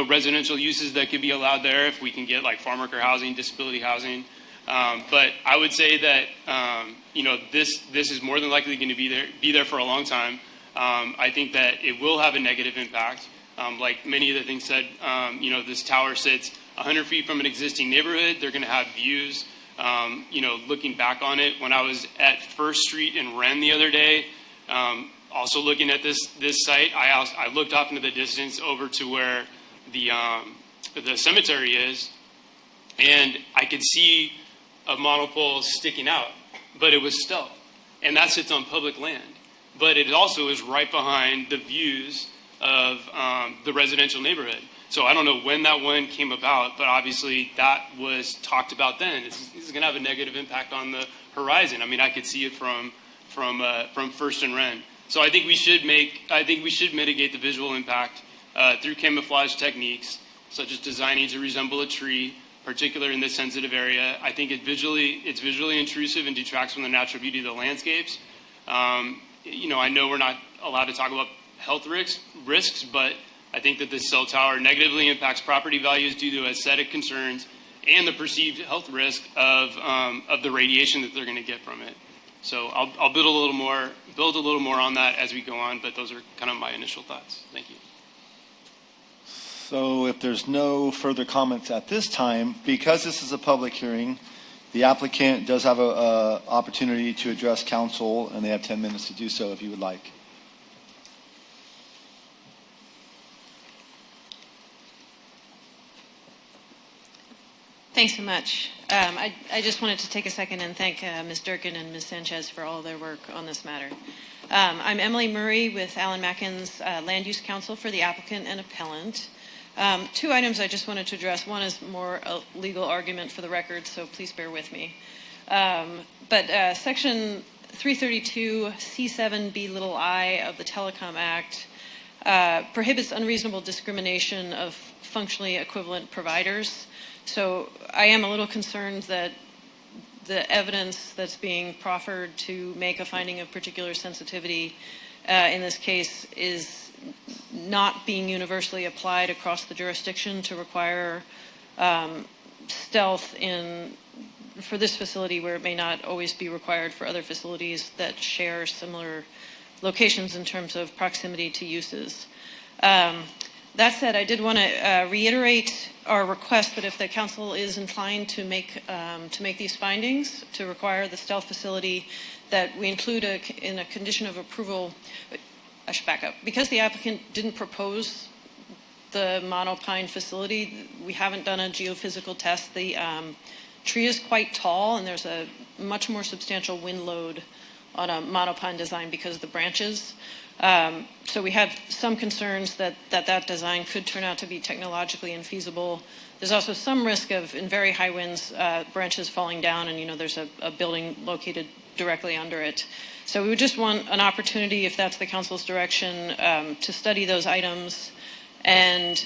residential uses that could be allowed there if we can get like farm worker housing, disability housing. But I would say that this is more than likely going to be there for a long time. I think that it will have a negative impact. Like many of the things said, this tower sits 100 feet from an existing neighborhood. They're going to have views. Looking back on it, when I was at First Street in Wren the other day, also looking at this site, I looked off into the distance over to where the cemetery is, and I could see a monopole sticking out, but it was stealth, and that sits on public land. But it also is right behind the views of the residential neighborhood. So I don't know when that one came about, but obviously that was talked about then. This is going to have a negative impact on the horizon. I mean, I could see it from First and Wren. So I think we should mitigate the visual impact through camouflage techniques, such as designing to resemble a tree, particularly in this sensitive area. I think it's visually intrusive and detracts from the natural beauty of the landscapes. I know we're not allowed to talk about health risks, but I think that this cell tower negatively impacts property values due to aesthetic concerns and the perceived health risk of the radiation that they're going to get from it. So I'll build a little more on that as we go on, but those are kind of my initial thoughts. Thank you. So if there's no further comments at this time, because this is a public hearing, the applicant does have an opportunity to address council, and they have 10 minutes to do so if you would like. Thanks so much. I just wanted to take a second and thank Ms. Durkin and Ms. Sanchez for all their work on this matter. I'm Emily Murray with Alan Macken's Land Use Council for the applicant and appellant. Two items I just wanted to address. One is more a legal argument for the record, so please bear with me. But Section 332 C7b(i) of the Telecom Act prohibits unreasonable discrimination of functionally equivalent providers. So I am a little concerned that the evidence that's being proffered to make a finding of particular sensitivity in this case is not being universally applied across the jurisdiction to require stealth for this facility where it may not always be required for other facilities that share similar locations in terms of proximity to uses. That said, I did want to reiterate our request that if the council is inclined to make these findings to require the stealth facility, that we include in a condition of approval. I should back up. Because the applicant didn't propose the Monopine facility, we haven't done a geophysical test. The tree is quite tall, and there's a much more substantial wind load on a Monopine design because of the branches. So we have some concerns that design could turn out to be technologically infeasible. There's also some risk of, in very high winds, branches falling down, and there's a building located directly under it. So we would just want an opportunity, if that's the council's direction, to study those items, and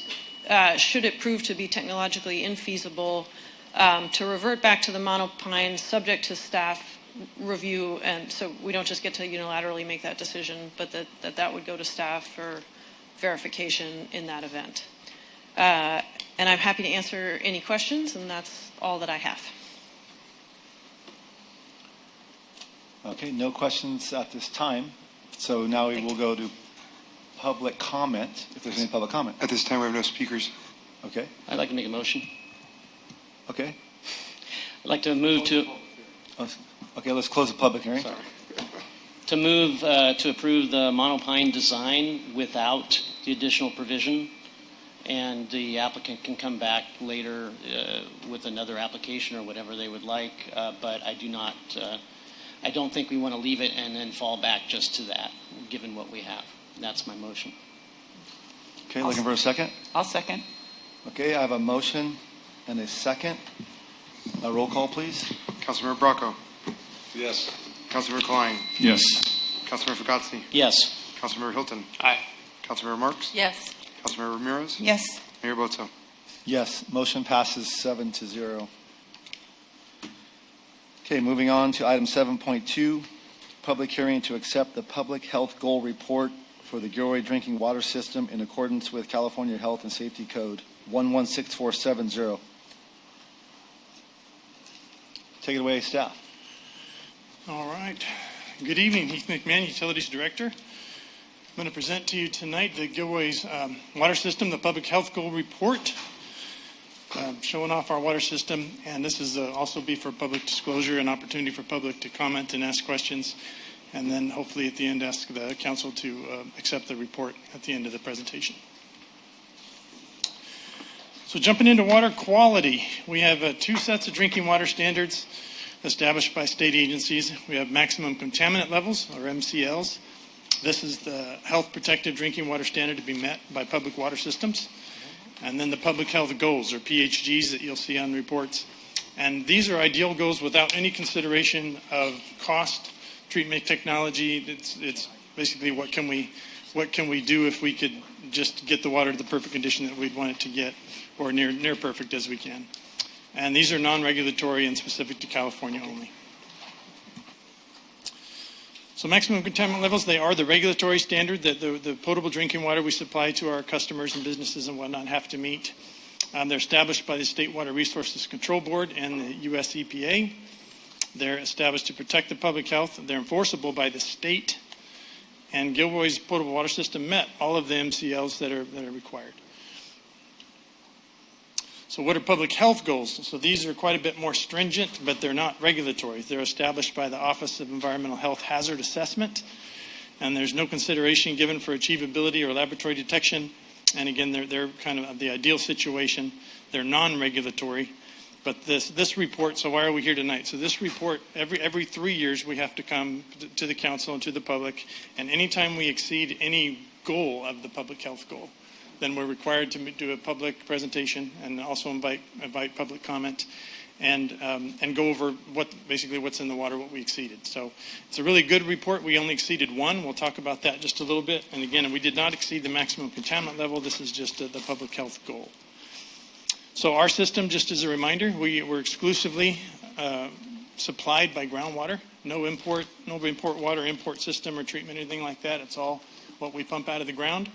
should it prove to be technologically infeasible, to revert back to the Monopine subject to staff review, and so we don't just get to unilaterally make that decision, but that would go to staff for verification in that event. And I'm happy to answer any questions, and that's all that I have. Okay, no questions at this time. So now we will go to public comment, if there's any public comment. At this time, we have no speakers. Okay. I'd like to make a motion. Okay. I'd like to move to... Okay, let's close the public hearing. Sorry. To move to approve the Monopine design without the additional provision, and the applicant can come back later with another application or whatever they would like, but I don't think we want to leave it and then fall back just to that, given what we have. That's my motion. Okay, looking for a second? I'll second. Okay, I have a motion and a second. A roll call, please. Councilmember Bracco. Yes. Councilmember Klein. Yes. Councilmember Fugazzi. Yes. Councilmember Hilton. Aye. Councilmember Marks. Yes. Councilmember Ramirez. Yes. Mayor Boto. Yes, motion passes 7-0. Okay, moving on to item 7.2, public hearing to accept the public health goal report for the Gilroy drinking water system in accordance with California Health and Safety Code 116470. Take it away, staff. All right. Good evening, Heath McMahon, Utilities Director. I'm going to present to you tonight the Gilroy's water system, the public health goal report, showing off our water system. And this is also be for public disclosure, an opportunity for public to comment and ask questions. And then hopefully at the end ask the council to accept the report at the end of the presentation. So jumping into water quality, we have two sets of drinking water standards established by state agencies. We have maximum contaminant levels, or MCLs. This is the health protective drinking water standard to be met by public water systems. And then the public health goals, or PHGs, that you'll see on reports. And these are ideal goals without any consideration of cost, treatment technology. It's basically what can we do if we could just get the water to the perfect condition that we'd want it to get, or near perfect as we can. And these are non-regulatory and specific to California only. So maximum contaminant levels, they are the regulatory standard that the potable drinking water we supply to our customers and businesses and whatnot have to meet. They're established by the State Water Resources Control Board and the U.S. EPA. They're established to protect the public health. They're enforceable by the state. And Gilroy's potable water system met all of the MCLs that are required. So what are public health goals? So these are quite a bit more stringent, but they're not regulatory. They're established by the Office of Environmental Health Hazard Assessment, and there's no consideration given for achievability or laboratory detection. And again, they're kind of the ideal situation. They're non-regulatory, But this report, so why are we here tonight? So this report, every 3 years, we have to come to the council and to the public, and anytime we exceed any goal of the public health goal, then we're required to do a public presentation and also invite public comment and go over basically what's in the water, what we exceeded. So it's a really good report. We only exceeded one. We'll talk about that just a little bit. And again, we did not exceed the maximum contaminant level. This is just the public health goal. So our system, just as a reminder, we're exclusively supplied by groundwater. No import water, import system or treatment, anything like that. It's all what we pump out of the ground.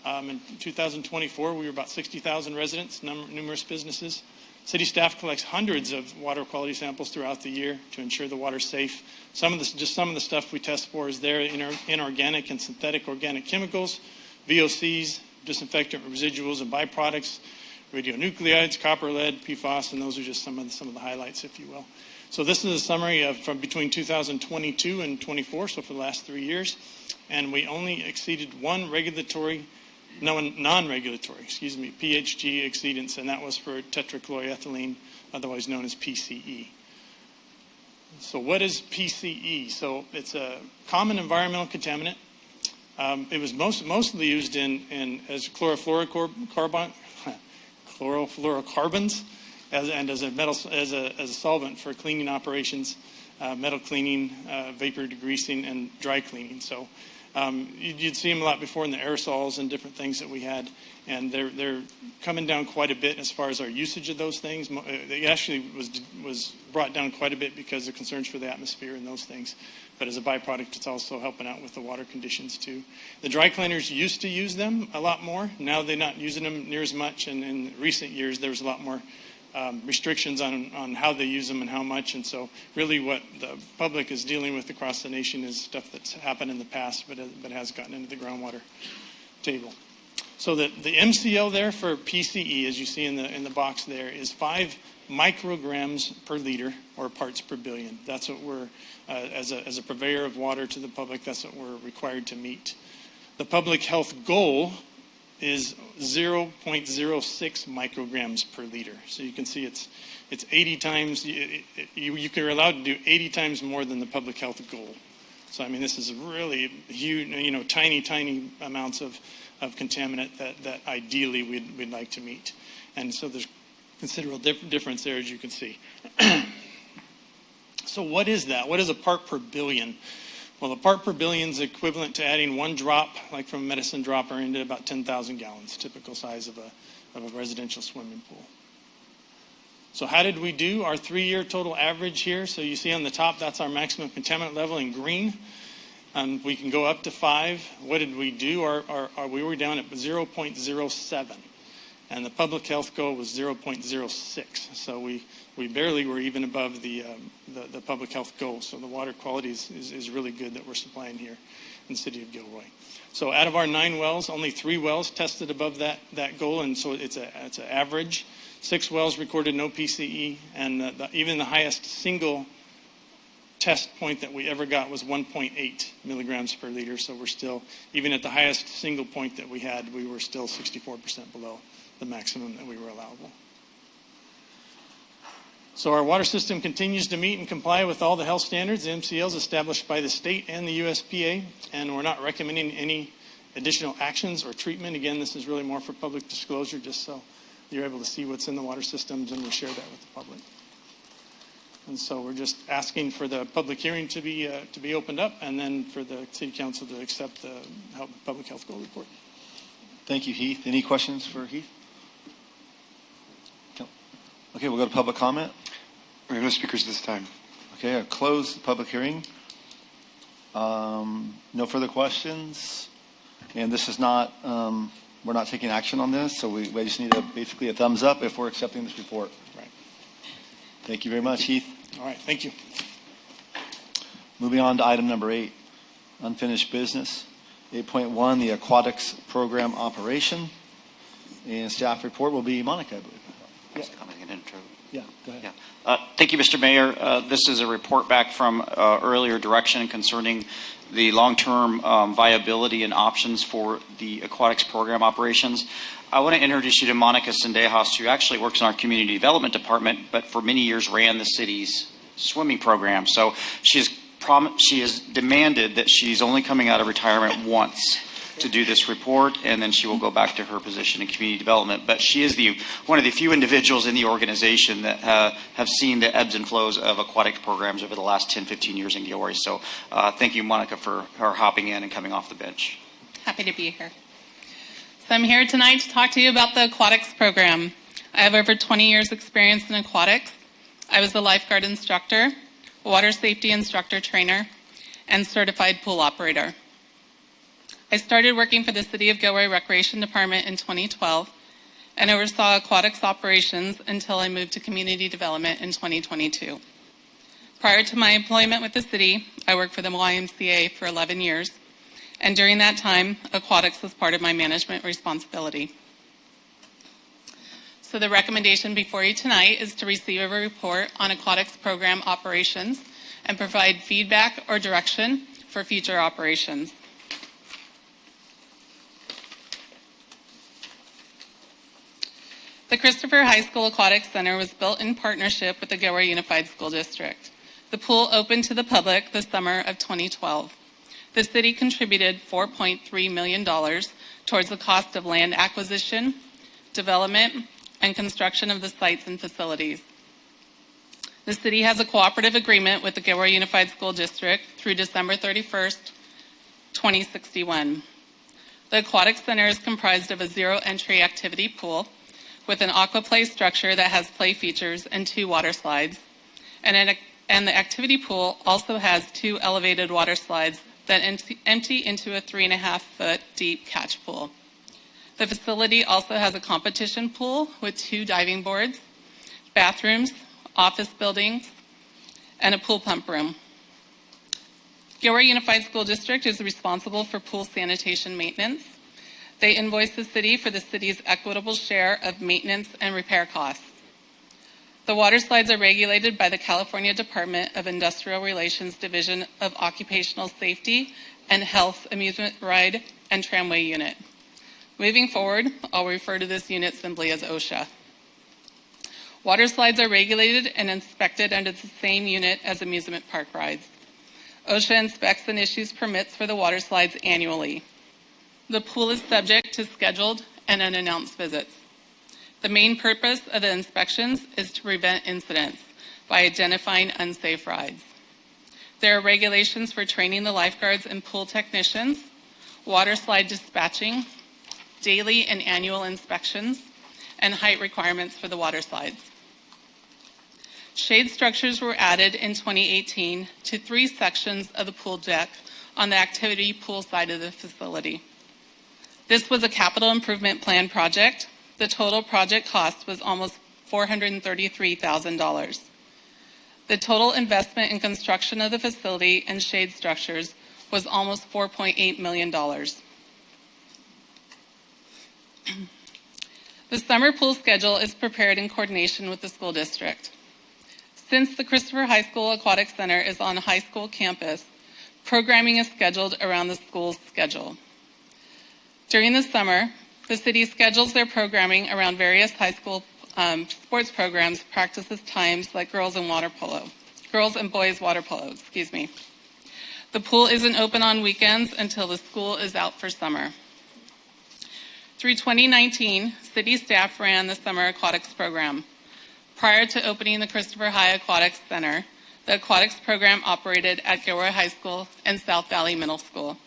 In 2024, we were about 60,000 residents, numerous businesses. City staff collects hundreds of water quality samples throughout the year to ensure the water's safe. Some of the stuff we test for is there inorganic and synthetic organic chemicals, VOCs, disinfectant residuals and byproducts, radionuclides, copper, lead, PFAS, and those are just some of the highlights, if you will. So this is a summary from between 2022 and 24, so for the last 3 years, and we only exceeded one non-regulatory, PHG exceedance, and that was for tetrachloroethylene, otherwise known as PCE. So what is PCE? So it's a common environmental contaminant. It was mostly used as chlorofluorocarbons and as a solvent for cleaning operations, metal cleaning, vapor degreasing, and dry cleaning. So you'd see them a lot before in the aerosols and different things that we had, and they're coming down quite a bit as far as our usage of those things. It actually was brought down quite a bit because of concerns for the atmosphere and those things. But as a byproduct, it's also helping out with the water conditions too. The dry cleaners used to use them a lot more. Now they're not using them near as much, and in recent years there was a lot more restrictions on how they use them and how much. And so really what the public is dealing with across the nation is stuff that's happened in the past but has gotten into the groundwater table. So the MCL there for PCE, as you see in the box there, is 5 micrograms per liter or parts per billion. That's what we're, as a purveyor of water to the public, that's what we're required to meet. The public health goal is 0.06 micrograms per liter. So you can see it's 80 times, you are allowed to do 80 times more than the public health goal. So I mean, this is really huge, tiny amounts of contaminant that ideally we'd like to meet. And so there's considerable difference there, as you can see. So what is that? What is a part per billion? Well, a part per billion is equivalent to adding one drop, like from a medicine dropper, into about 10,000 gallons, typical size of a residential swimming pool. So how did we do? Our 3-year total average here, so you see on the top, that's our maximum contaminant level in green. And we can go up to 5. What did we do? We were down at 0.07. And the public health goal was 0.06. So we barely were even above the public health goal. So the water quality is really good that we're supplying here in the city of Gilroy. So out of our 9 wells, only 3 wells tested above that goal, and so it's an average. 6 wells recorded no PCE, and even the highest single test point that we ever got was 1.8 milligrams per liter. So we're still, even at the highest single point that we had, we were still 64% below the maximum that we were allowable. So our water system continues to meet and comply with all the health standards, the MCLs established by the state and the USPA, and we're not recommending any additional actions or treatment. Again, this is really more for public disclosure, just so you're able to see what's in the water systems, and we share that with the public. And so we're just asking for the public hearing to be opened up, and then for the city council to accept the public health goal report. Thank you, Heath. Any questions for Heath? Okay, we'll go to public comment. We have no speakers this time. Okay, I'll close the public hearing. No further questions. And this is not, we're not taking action on this, so we just need basically a thumbs up if we're accepting this report. Right. Thank you very much, Heath. All right, thank you. Moving on to item number 8, unfinished business. 8.1, the aquatics program operation. And staff report will be Monica, I believe. Yeah, go ahead. Thank you, Mr. Mayor. This is a report back from earlier direction concerning the long-term viability and options for the aquatics program operations. I want to introduce you to Monica Sendejas, who actually works in our community development department, but for many years ran the city's swimming program. So she has demanded that she's only coming out of retirement once to do this report, and then she will go back to her position in community development. But she is one of the few individuals in the organization that have seen the ebbs and flows of aquatic programs over the last 10, 15 years in Gilroy. So thank you, Monica, for her hopping in and coming off the bench. Happy to be here. So I'm here tonight to talk to you about the aquatics program. I have over 20 years experience in aquatics. I was a lifeguard instructor, water safety instructor trainer, and certified pool operator. I started working for the City of Gilroy Recreation Department in 2012 and oversaw aquatics operations until I moved to community development in 2022. Prior to my employment with the city, I worked for the YMCA for 11 years, and during that time, aquatics was part of my management responsibility. So the recommendation before you tonight is to receive a report on aquatics program operations and provide feedback or direction for future operations. The Christopher High School Aquatics Center was built in partnership with the Gilroy Unified School District. The pool opened to the public the summer of 2012. The city contributed $4.3 million towards the cost of land acquisition, development, and construction of the sites and facilities. The city has a cooperative agreement with the Gilroy Unified School District through December 31st, 2061. The Aquatic Center is comprised of a zero-entry activity pool with an aqua play structure that has play features and 2 water slides. And the activity pool also has 2 elevated water slides that empty into a 3.5-foot deep catch pool. The facility also has a competition pool with 2 diving boards, bathrooms, office buildings, and a pool pump room. Gilroy Unified School District is responsible for pool sanitation maintenance. They invoice the city for the city's equitable share of maintenance and repair costs. The water slides are regulated by the California Department of Industrial Relations Division of Occupational Safety and Health Amusement Ride and Tramway Unit. Moving forward, I'll refer to this unit simply as OSHA. Water slides are regulated and inspected under the same unit as amusement park rides. OSHA inspects and issues permits for the water slides annually. The pool is subject to scheduled and unannounced visits. The main purpose of the inspections is to prevent incidents by identifying unsafe rides. There are regulations for training the lifeguards and pool technicians, water slide dispatching, daily and annual inspections, and height requirements for the water slides. Shade structures were added in 2018 to 3 sections of the pool deck on the activity pool side of the facility. This was a capital improvement plan project. The total project cost was almost $433,000. The total investment in construction of the facility and shade structures was almost $4.8 million. The summer pool schedule is prepared in coordination with the school district. Since the Christopher High School Aquatic Center is on a high school campus, programming is scheduled around the school's schedule. During the summer, the city schedules their programming around various high school sports programs, practices times like girls and boys water polo, The pool isn't open on weekends until the school is out for summer. Through 2019, city staff ran the summer aquatics program. Prior to opening the Christopher High Aquatics Center, the aquatics program operated at Gilroy High School and South Valley Middle School.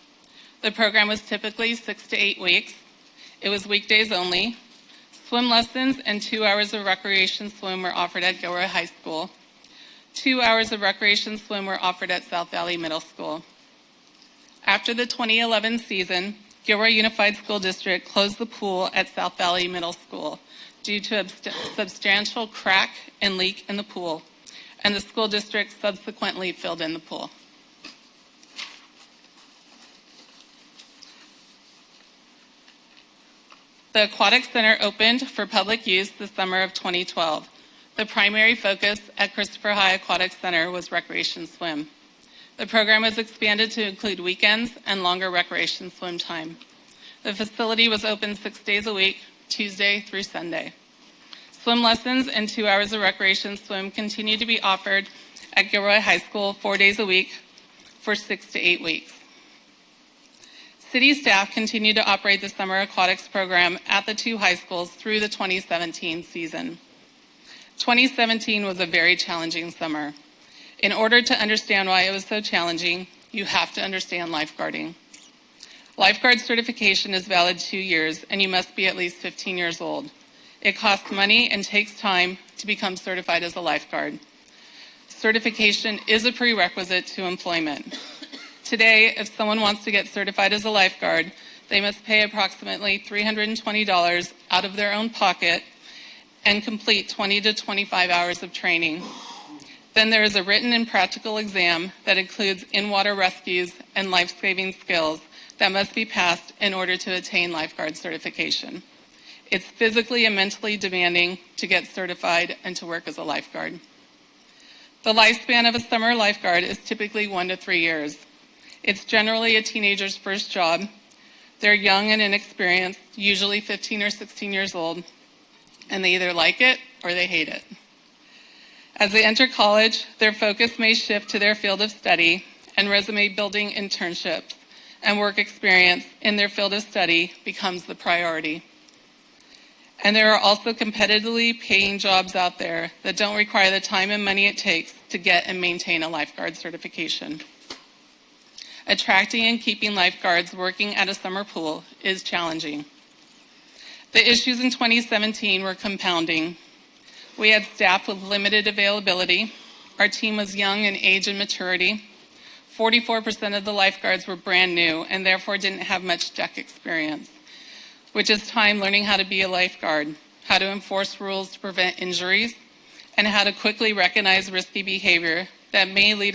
The program was typically 6 to 8 weeks. It was weekdays only. Swim lessons and 2 hours of recreation swim were offered at Gilroy High School. 2 hours of recreation swim were offered at South Valley Middle School. After the 2011 season, Gilroy Unified School District closed the pool at South Valley Middle School due to a substantial crack and leak in the pool, and the school district subsequently filled in the pool. The Aquatic Center opened for public use the summer of 2012. The primary focus at Christopher High Aquatic Center was recreation swim. The program was expanded to include weekends and longer recreation swim time. The facility was open 6 days a week, Tuesday through Sunday. Swim lessons and 2 hours of recreation swim continue to be offered at Gilroy High School 4 days a week for 6 to 8 weeks. City staff continue to operate the summer aquatics program at the 2 high schools through the 2017 season. 2017 was a very challenging summer. In order to understand why it was so challenging, you have to understand lifeguarding. Lifeguard certification is valid 2 years, and you must be at least 15 years old. It costs money and takes time to become certified as a lifeguard. Certification is a prerequisite to employment. Today, if someone wants to get certified as a lifeguard, they must pay approximately $320 out of their own pocket and complete 20 to 25 hours of training. Then there is a written and practical exam that includes in-water rescues and life-saving skills that must be passed in order to attain lifeguard certification. It's physically and mentally demanding to get certified and to work as a lifeguard. The lifespan of a summer lifeguard is typically 1 to 3 years. It's generally a teenager's first job. They're young and inexperienced, usually 15 or 16 years old, and they either like it or they hate it. As they enter college, their focus may shift to their field of study, and resume building internships and work experience in their field of study becomes the priority. And there are also competitively paying jobs out there that don't require the time and money it takes to get and maintain a lifeguard certification. Attracting and keeping lifeguards working at a summer pool is challenging. The issues in 2017 were compounding. We had staff with limited availability. Our team was young in age and maturity. 44% of the lifeguards were brand new and therefore didn't have much deck experience, which is time learning how to be a lifeguard, how to enforce rules to prevent injuries, and how to quickly recognize risky behavior that may lead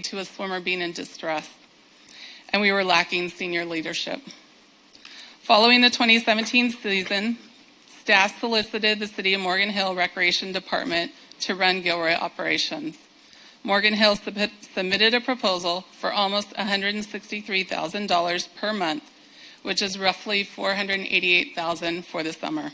to a swimmer being in distress. And we were lacking senior leadership. Following the 2017 season, staff solicited the City of Morgan Hill Recreation Department to run Gilroy operations. Morgan Hill submitted a proposal for almost $163,000 per month, which is roughly $488,000 for the summer.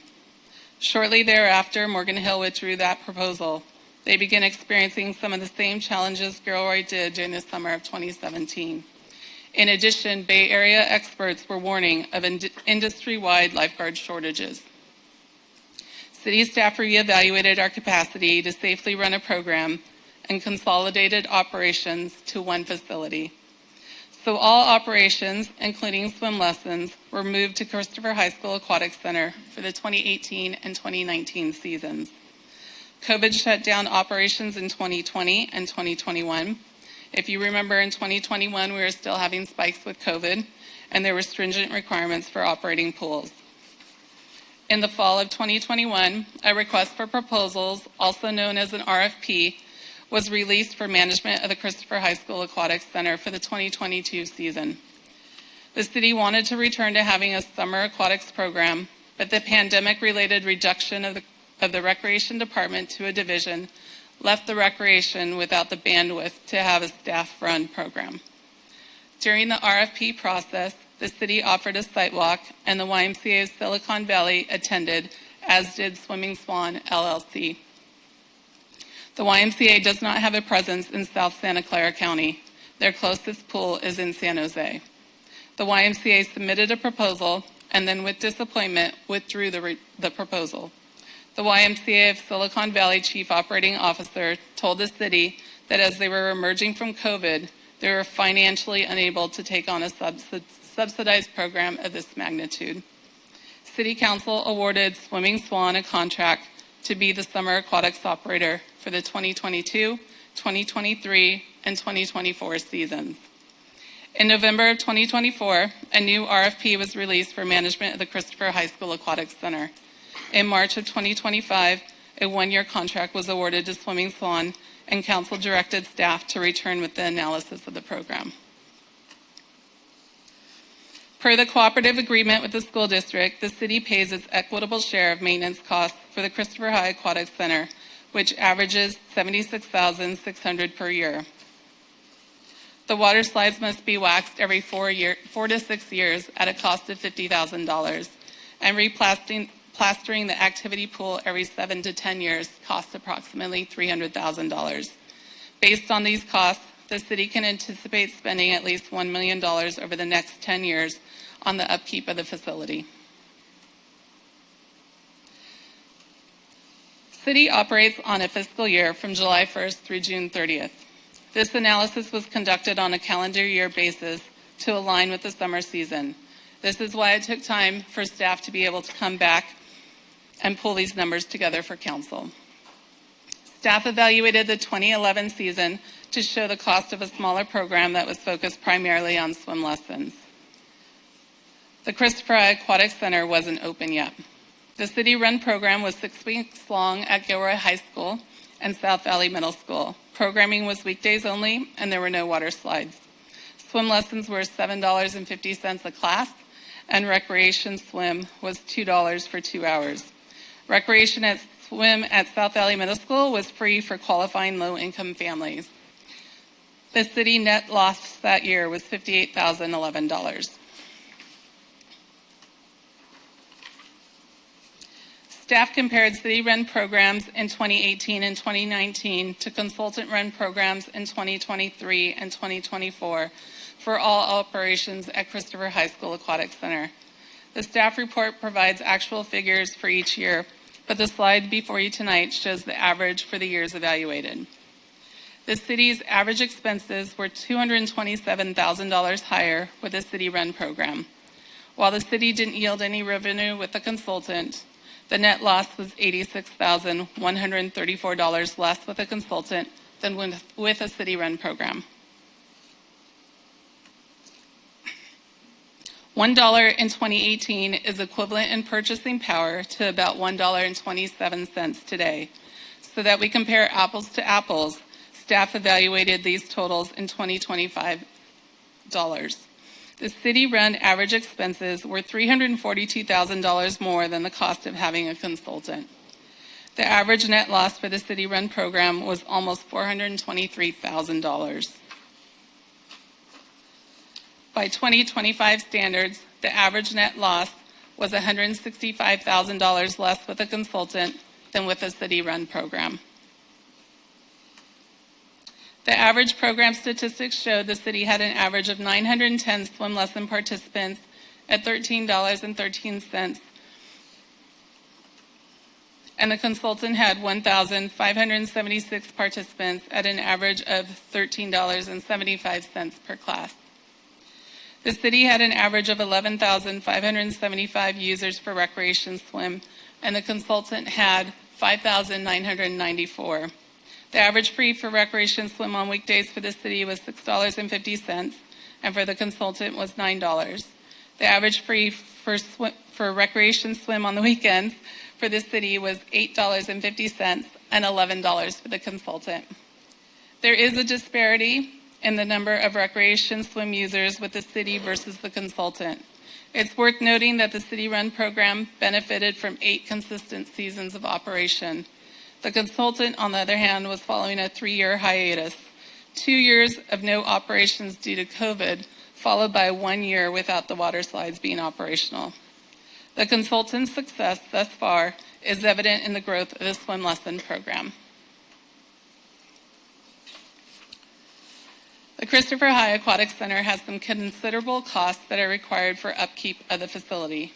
Shortly thereafter, Morgan Hill withdrew that proposal. They began experiencing some of the same challenges Gilroy did during the summer of 2017. In addition, Bay Area experts were warning of industry-wide lifeguard shortages. City staff reevaluated our capacity to safely run a program and consolidated operations to one facility. So all operations, including swim lessons, were moved to Christopher High School Aquatic Center for the 2018 and 2019 seasons. COVID shut down operations in 2020 and 2021. If you remember, in 2021, we were still having spikes with COVID, and there were stringent requirements for operating pools. In the fall of 2021, a request for proposals, also known as an RFP, was released for management of the Christopher High School Aquatic Center for the 2022 season. The city wanted to return to having a summer aquatics program, but the pandemic-related reduction of the Recreation Department to a division left the recreation without the bandwidth to have a staff-run program. During the RFP process, the city offered a site walk, and the YMCA of Silicon Valley attended, as did Swimming Swan, LLC. The YMCA does not have a presence in South Santa Clara County. Their closest pool is in San Jose. The YMCA submitted a proposal and then, with disappointment, withdrew the proposal. The YMCA of Silicon Valley Chief Operating Officer told the city that as they were emerging from COVID, they were financially unable to take on a subsidized program of this magnitude. City Council awarded Swimming Swan a contract to be the summer aquatics operator for the 2022, 2023, and 2024 seasons. In November of 2024, a new RFP was released for management of the Christopher High School Aquatics Center. In March of 2025, a one-year contract was awarded to Swimming Swan, and council directed staff to return with the analysis of the program. Per the cooperative agreement with the school district, the city pays its equitable share of maintenance costs for the Christopher High Aquatic Center, which averages $76,600 per year. The water slides must be waxed every 4 to 6 years at a cost of $50,000, and replastering the activity pool every 7 to 10 years costs approximately $300,000. Based on these costs, the city can anticipate spending at least $1 million over the next 10 years on the upkeep of the facility. City operates on a fiscal year from July 1st through June 30th. This analysis was conducted on a calendar year basis to align with the summer season. This is why it took time for staff to be able to come back and pull these numbers together for council. Staff evaluated the 2011 season to show the cost of a smaller program that was focused primarily on swim lessons. The Christopher I. Aquatic Center wasn't open yet. The city-run program was 6 weeks long at Gilroy High School and South Valley Middle School. Programming was weekdays only, and there were no water slides. Swim lessons were $7.50 a class, and recreation swim was $2 for 2 hours. Recreation at swim at South Valley Middle School was free for qualifying low-income families. The city net loss that year was $58,011. Staff compared city-run programs in 2018 and 2019 to consultant-run programs in 2023 and 2024 for all operations at Christopher High School Aquatic Center. The staff report provides actual figures for each year, but the slide before you tonight shows the average for the years evaluated. The city's average expenses were $227,000 higher with a city-run program. While the city didn't yield any revenue with the consultant, the net loss was $86,134 less with a consultant than with a city-run program. $1 in 2018 is equivalent in purchasing power to about $1.27 today. So that we compare apples to apples, staff evaluated these totals in 2025 dollars. The city-run average expenses were $342,000 more than the cost of having a consultant. The average net loss for the city-run program was almost $423,000. By 2025 standards, the average net loss was $165,000 less with a consultant than with a city-run program. The average program statistics showed the city had an average of 910 swim lesson participants at $13.13, and the consultant had 1,576 participants at an average of $13.75 per class. The city had an average of 11,575 users for recreation swim, and the consultant had 5,994. The average fee for recreation swim on weekdays for the city was $6.50, and for the consultant was $9. The average fee for recreation swim on the weekends for the city was $8.50 and $11 for the consultant. There is a disparity in the number of recreation swim users with the city versus the consultant. It's worth noting that the city-run program benefited from 8 consistent seasons of operation. The consultant, on the other hand, was following a 3-year hiatus, 2 years of no operations due to COVID, followed by 1 year without the water slides being operational. The consultant's success thus far is evident in the growth of the swim lesson program. The Christopher High Aquatic Center has some considerable costs that are required for upkeep of the facility.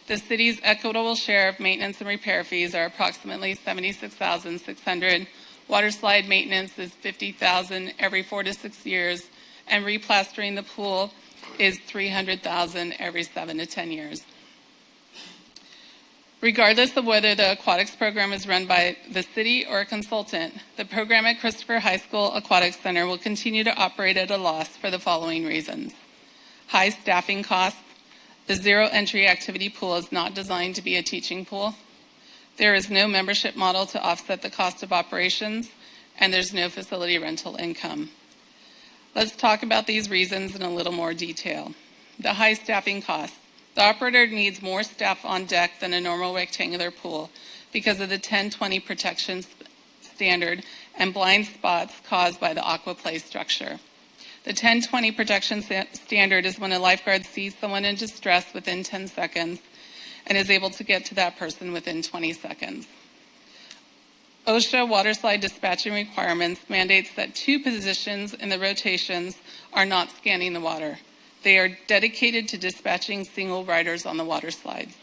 The city's equitable share of maintenance and repair fees are approximately $76,600. Water slide maintenance is $50,000 every 4 to 6 years, and replastering the pool is $300,000 every 7 to 10 years. Regardless of whether the aquatics program is run by the city or a consultant, the program at Christopher High School Aquatic Center will continue to operate at a loss for the following reasons: high staffing costs. The zero entry activity pool is not designed to be a teaching pool. There is no membership model to offset the cost of operations, and there's no facility rental income. Let's talk about these reasons in a little more detail. The high staffing costs. The operator needs more staff on deck than a normal rectangular pool because of the 10-20 protection standard and blind spots caused by the aquaplay structure. The 10-20 protection standard is when a lifeguard sees someone in distress within 10 seconds, and is able to get to that person within 20 seconds. OSHA waterslide dispatching requirements mandates that 2 positions in the rotations are not scanning the water. They are dedicated to dispatching single riders on the water slides.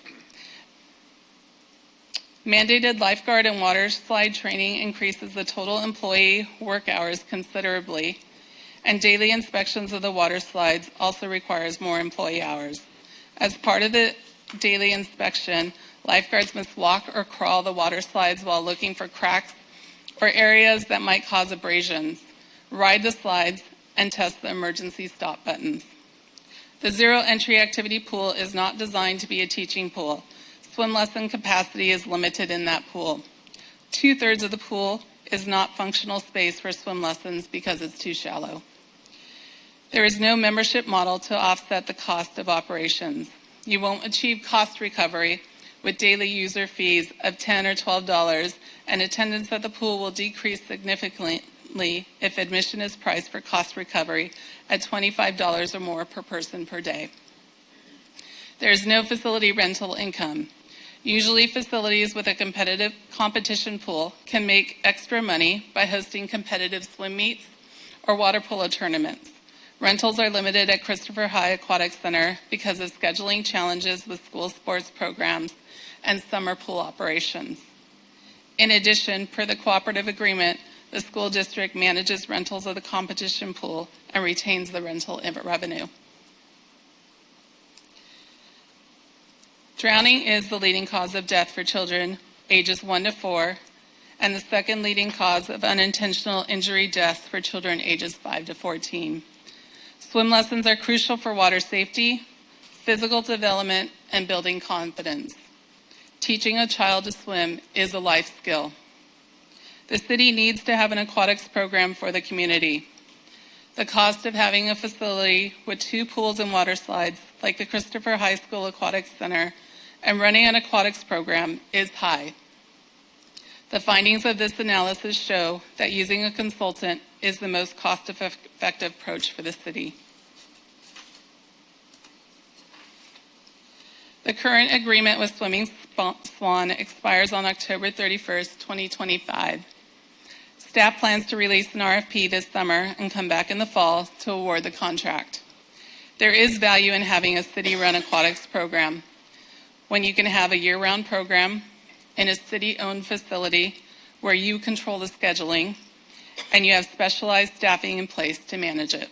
Mandated lifeguard and water slide training increases the total employee work hours considerably, and daily inspections of the water slides also requires more employee hours. As part of the daily inspection, lifeguards must walk or crawl the water slides while looking for cracks or areas that might cause abrasions, ride the slides, and test the emergency stop buttons. The zero entry activity pool is not designed to be a teaching pool. Swim lesson capacity is limited in that pool. 2/3 of the pool is not functional space for swim lessons because it's too shallow. There is no membership model to offset the cost of operations. You won't achieve cost recovery with daily user fees of $10 or $12, and attendance at the pool will decrease significantly if admission is priced for cost recovery at $25 or more per person per day. There is no facility rental income. Usually facilities with a competitive competition pool can make extra money by hosting competitive swim meets or water polo tournaments. Rentals are limited at Christopher High Aquatic Center because of scheduling challenges with school sports programs and summer pool operations. In addition, per the cooperative agreement, the school district manages rentals of the competition pool and retains the rental revenue. Drowning is the leading cause of death for children ages 1 to 4, and the second leading cause of unintentional injury deaths for children ages 5 to 14. Swim lessons are crucial for water safety, physical development, and building confidence. Teaching a child to swim is a life skill. The city needs to have an aquatics program for the community. The cost of having a facility with 2 pools and water slides, like the Christopher High School Aquatics Center, and running an aquatics program is high. The findings of this analysis show that using a consultant is the most cost-effective approach for the city. The current agreement with Swimming Swan expires on October 31st, 2025. Staff plans to release an RFP this summer and come back in the fall to award the contract. There is value in having a city-run aquatics program. When you can have a year-round program in a city-owned facility where you control the scheduling and you have specialized staffing in place to manage it.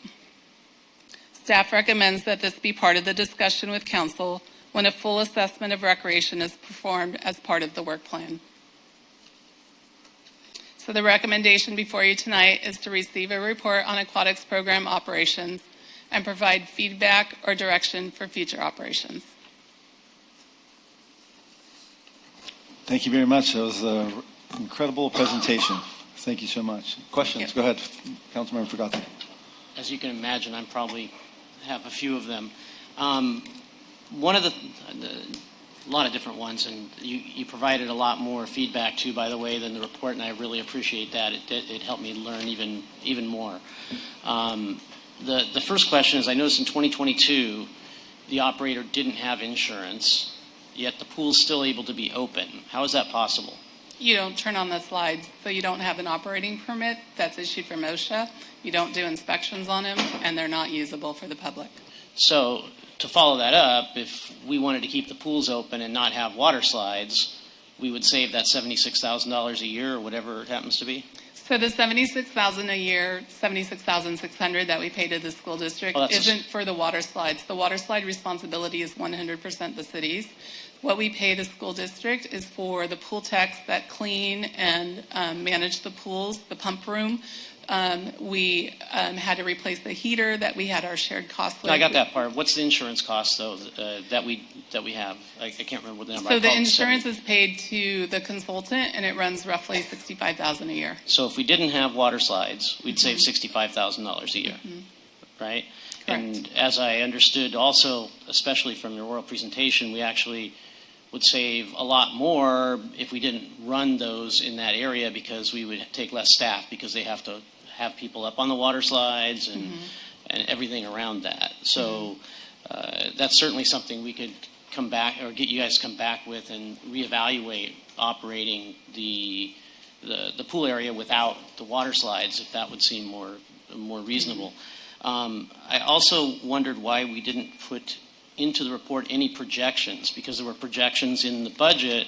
Staff recommends that this be part of the discussion with council when a full assessment of recreation is performed as part of the work plan. So the recommendation before you tonight is to receive a report on aquatics program operations and provide feedback or direction for future operations. Thank you very much. That was an incredible presentation. Thank you so much. Questions? Go ahead, Councilmember Fugate. As you can imagine, I probably have a few of them. One of a lot of different ones, and you provided a lot more feedback too, by the way, than the report, and I really appreciate that. It helped me learn even more. The first question is, I noticed in 2022, the operator didn't have insurance, yet the pool's still able to be open. How is that possible? You don't turn on the slides, so you don't have an operating permit that's issued from OSHA. You don't do inspections on them, and they're not usable for the public. So to follow that up, if we wanted to keep the pools open and not have water slides, we would save that $76,000 a year or whatever it happens to be? So the $76,000 a year, $76,600 that we pay to the school district isn't for the water slides. The water slide responsibility is 100% the city's. What we pay the school district is for the pool techs that clean and manage the pools, the pump room. We had to replace the heater that we had our shared cost with. I got that part. What's the insurance cost though that we have? I can't remember what the number. So the insurance is paid to the consultant, and it runs roughly $65,000 a year. So if we didn't have water slides, we'd save $65,000 a year, right? Correct. And as I understood, also, especially from your oral presentation, we actually would save a lot more if we didn't run those in that area because we would take less staff because they have to have people up on the water slides and everything around that. So that's certainly something we could come back or get you guys to come back with and reevaluate operating the pool area without the water slides, if that would seem more reasonable. I also wondered why we didn't put into the report any projections, because there were projections in the budget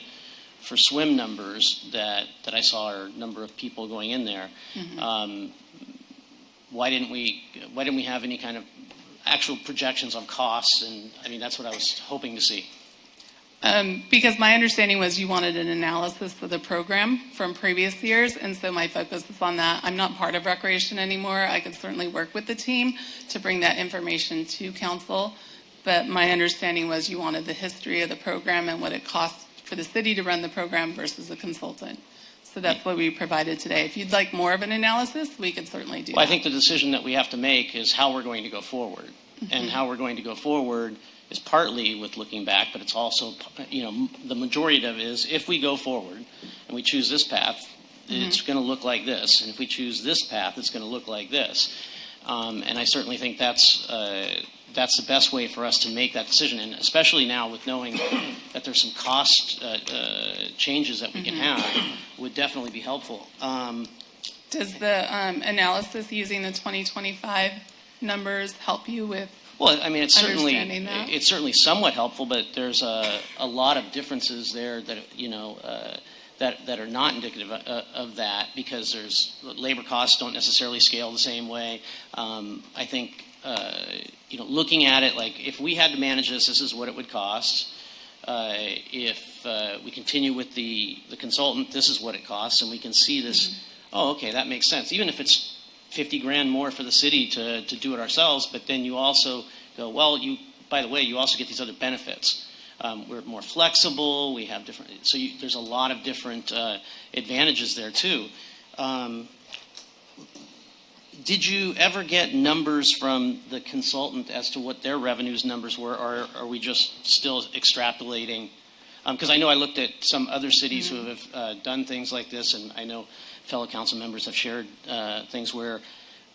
for swim numbers that I saw, or number of people going in there. Why didn't we have any kind of actual projections on costs? And I mean, that's what I was hoping to see. Because my understanding was you wanted an analysis of the program from previous years, and so my focus is on that. I'm not part of Recreation anymore. I could certainly work with the team to bring that information to council, but my understanding was you wanted the history of the program and what it costs for the city to run the program versus a consultant. So that's what we provided today. If you'd like more of an analysis, we could certainly do that. I think the decision that we have to make is how we're going to go forward. And how we're going to go forward is partly with looking back, but it's also, the majority of it is if we go forward and we choose this path, it's going to look like this. And if we choose this path, it's going to look like this. And I certainly think that's the best way for us to make that decision. And especially now with knowing that there's some cost changes that we can have would definitely be helpful. Does the analysis using the 2025 numbers help you with it's understanding that? it's certainly somewhat helpful, but there's a lot of differences there that that are not indicative of that, because there's labor costs don't necessarily scale the same way. I think looking at it, like if we had to manage this is what it would cost. If we continue with the consultant, this is what it costs, and we can see this. Oh, okay, that makes sense. Even if it's $50,000 more for the city to do it ourselves, but then you also go, well, by the way, you also get these other benefits. We're more flexible. We have different. So there's a lot of different advantages there too. Did you ever get numbers from the consultant as to what their revenues numbers were, or are we just still extrapolating? Because I know I looked at some other cities who have done things like this, and I know fellow council members have shared things where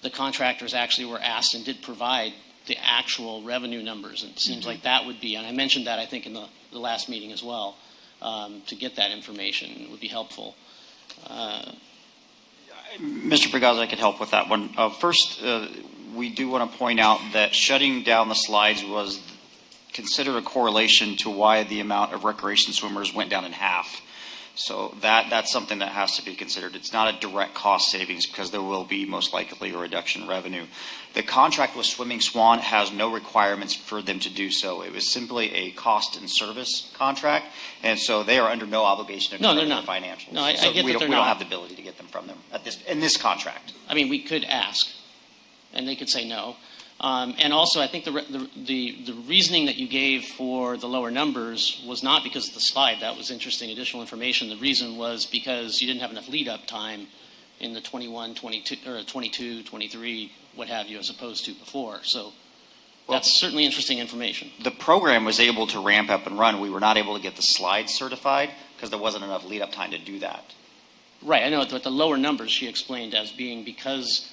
the contractors actually were asked and did provide the actual revenue numbers. And it seems like that would be, and I mentioned that I think in the last meeting as well, to get that information would be helpful. Mr. Brigaz, I could help with that one. First, we do want to point out that shutting down the slides was considered a correlation to why the amount of recreation swimmers went down in half. So that's something that has to be considered. It's not a direct cost savings, because there will be most likely a reduction in revenue. The contract with Swimming Swan has no requirements for them to do so. It was simply a cost and service contract, and so they are under no obligation to cover their financials. No, I so get we that don't have the ability to get them from them in this contract. I mean, we could ask, and they could say no. And also, I think the reasoning that you gave for the lower numbers was not because of the slide. That was interesting additional information. The reason was because you didn't have enough lead-up time in the 21, 22, or 22, 23, what have you, as opposed to before. So that's certainly interesting information. The program was able to ramp up and run. We were not able to get the slides certified because there wasn't enough lead-up time to do that. Right, I know, but the lower numbers she explained as being because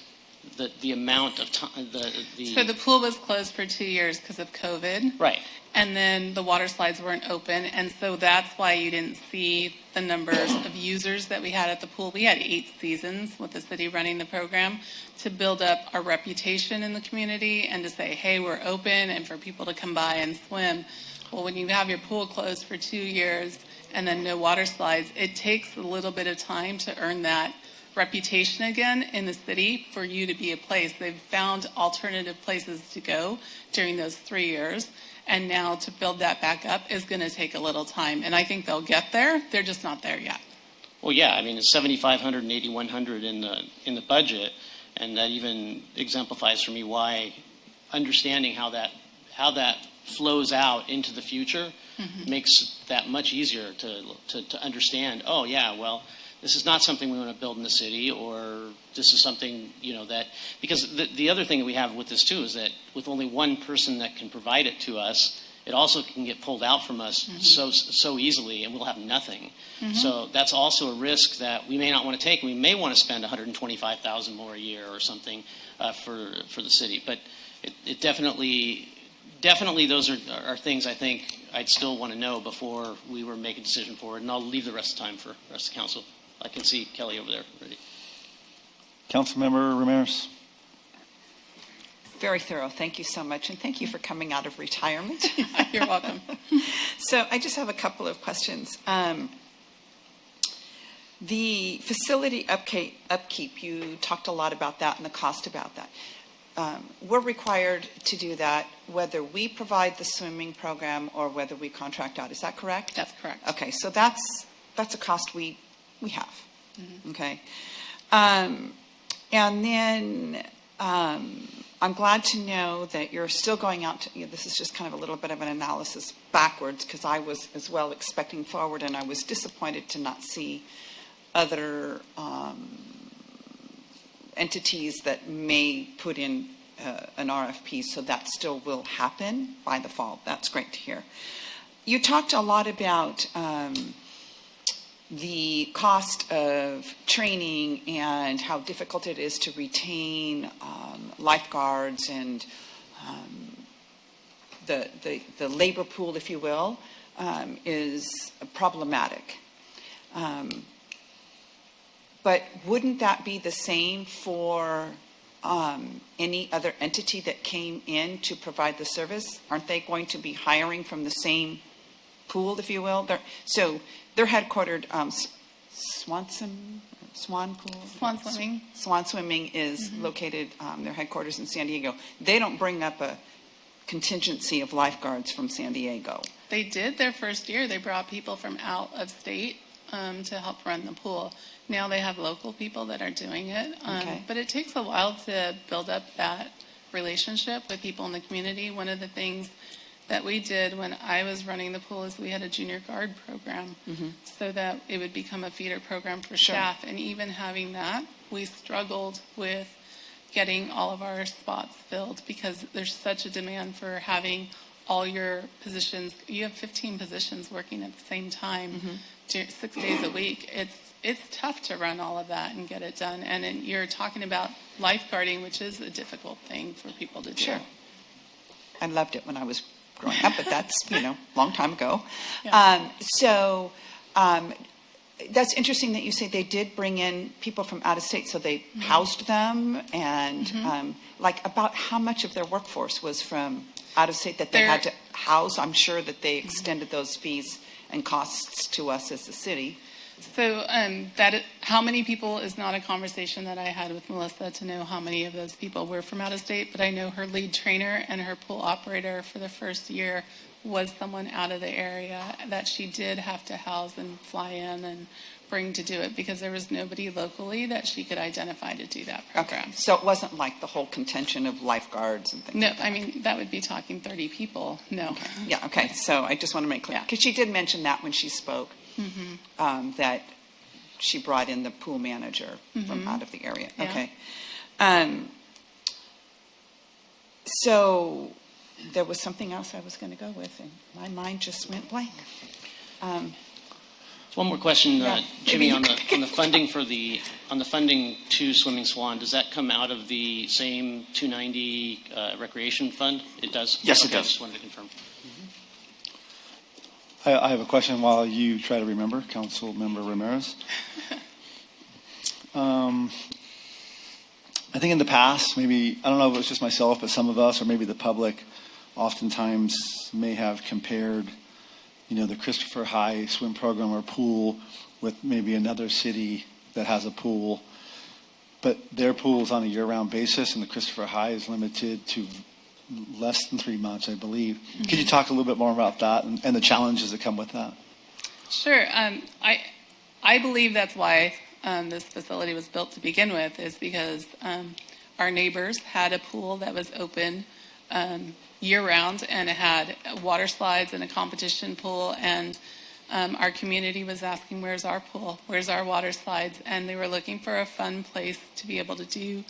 the amount of time, So the pool was closed for 2 years because of COVID. Right. And then the water slides weren't open. And so that's why you didn't see the numbers of users that we had at the pool. We had 8 seasons with the city running the program to build up our reputation in the community and to say, hey, we're open, and for people to come by and swim. Well, when you have your pool closed for 2 years and then no water slides, it takes a little bit of time to earn that reputation again in the city for you to be a place. They've found alternative places to go during those 3 years, and now to build that back up is going to take a little time, and I think they'll get there. They're just not there yet. Well, yeah, I mean, it's 7,500 and 8,100 in the budget, and that even exemplifies for me why understanding how that flows out into the future makes that much easier to understand. Oh, yeah, well, this is not something we want to build in the city, or this is something, that, because the other thing that we have with this too is that with only one person that can provide it to us, it also can get pulled out from us so easily, and we'll have nothing. So that's also a risk that we may not want to take. We may want to spend $125,000 more a year or something for the city, but it definitely definitely those are things I think I'd still want to know before we were making a decision for it, and I'll leave the rest of the time for the rest of the council. I can see Kelly over there already. Councilmember Ramirez. Very thorough. Thank you so much. And thank you for coming out of retirement. You're welcome. So I just have a couple of questions. The facility upkeep, you talked a lot about that and the cost about that. We're required to do that whether we provide the swimming program or whether we contract out. Is that correct? That's correct. Okay, so that's a cost we have. Mm-hmm. Okay. And then I'm glad to know that you're still going out to, this is just kind of a little bit of an analysis backwards, because I was as well expecting forward, and I was disappointed to not see other entities that may put in an RFP, so that still will happen by the fall. That's great to hear. You talked a lot about the cost of training and how difficult it is to retain lifeguards and the labor pool, if you will, is problematic. But wouldn't that be the same for any other entity that came in to provide the service? Aren't they going to be hiring from the same pool, if you will? They're headquartered, Swan Pool? Swan Swimming. Swan Swimming is located, their headquarters in San Diego. They don't bring up a contingency of lifeguards from San Diego. They did their first year. They brought people from out of state to help run the pool. Now they have local people that are doing it. Okay. But it takes a while to build up that relationship with people in the community. One of the things that we did when I was running the pool is we had a junior guard program so that it would become a feeder program for staff. And even having that, we struggled with getting all of our spots filled because there's such a demand for having all your positions. You have 15 positions working at the same time, 6 days a week. It's tough to run all of that and get it done. And then you're talking about lifeguarding, which is a difficult thing for people to do. Sure. I loved it when I was growing up, but that's, long time ago. Yeah. That's interesting that you say they did bring in people from out of state, so they housed them, and about how much of their workforce was from out of state that they had to house? I'm sure that they extended those fees and costs to us as a city. So how many people is not a conversation that I had with Melissa to know how many of those people were from out of state, but I know her lead trainer and her pool operator for the first year was someone out of the area that she did have to house and fly in and bring to do it because there was nobody locally that she could identify to do that program. Okay, so it wasn't like the whole contention of lifeguards and things No, like that. I mean, that would be talking 30 people. No. Okay. Yeah, okay, so I just want to make clear, because she did mention that when she spoke, that she brought in the pool manager from out of the area. Yeah. Okay. So there was something else I was going to go with, and my mind just went blank. One more question, Yeah. Jimmy, on the funding funding to Swimming Swan. Does that come out of the same 290 recreation fund? It does. Yes, it Okay, does. Just wanted to confirm. I have a question while you try to remember, Councilmember Ramirez. I think in the past, maybe, I don't know if it was just myself, but some of us, or maybe the public, oftentimes may have compared, the Christopher High swim program or pool with maybe another city that has a pool. But their pool is on a year-round basis, and the Christopher High is limited to less than 3 months, I believe. Could you talk a little bit more about that and the challenges that come with that? Sure. I believe that's why this facility was built to begin with, is because our neighbors had a pool that was open year-round, and it had water slides and a competition pool, and our community was asking, where's our pool? Where's our water slides? And they were looking for a fun place to be able to do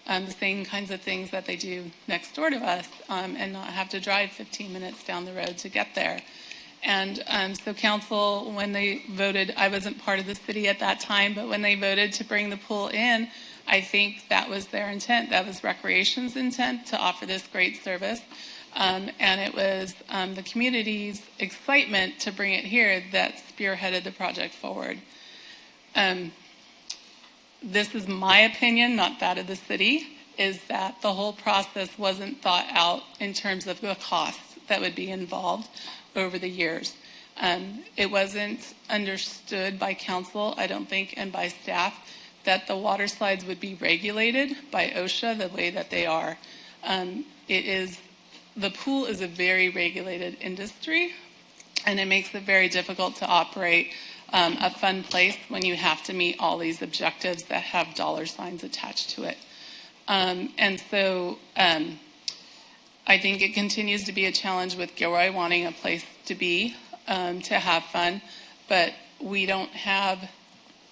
the same kinds of things that they do next door to us, and not have to drive 15 minutes down the road to get there. And so council, when they voted, I wasn't part of the city at that time, but when they voted to bring the pool in, I think that was their intent. That was Recreation's intent, to offer this great service. And it was the community's excitement to bring it here that spearheaded the project forward. This is my opinion, not that of the city, is that the whole process wasn't thought out in terms of the costs that would be involved over the years. It wasn't understood by council, I don't think, and by staff, that the water slides would be regulated by OSHA the way that they are. The pool is a very regulated industry, and it makes it very difficult to operate a fun place when you have to meet all these objectives that have dollar signs attached to it. And so I think it continues to be a challenge with Gilroy wanting a place to be, to have fun, but we don't have,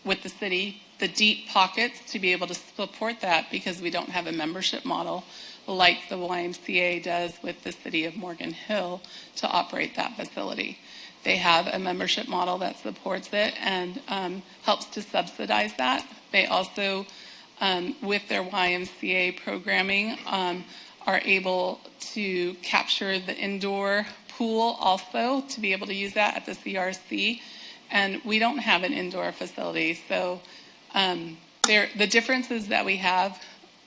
with the city, the deep pockets to be able to support that because we don't have a membership model like the YMCA does with the city of Morgan Hill to operate that facility. They have a membership model that supports it and helps to subsidize that. They also, with their YMCA programming, are able to capture the indoor pool also to be able to use that at the CRC. And we don't have an indoor facility. So the differences that we have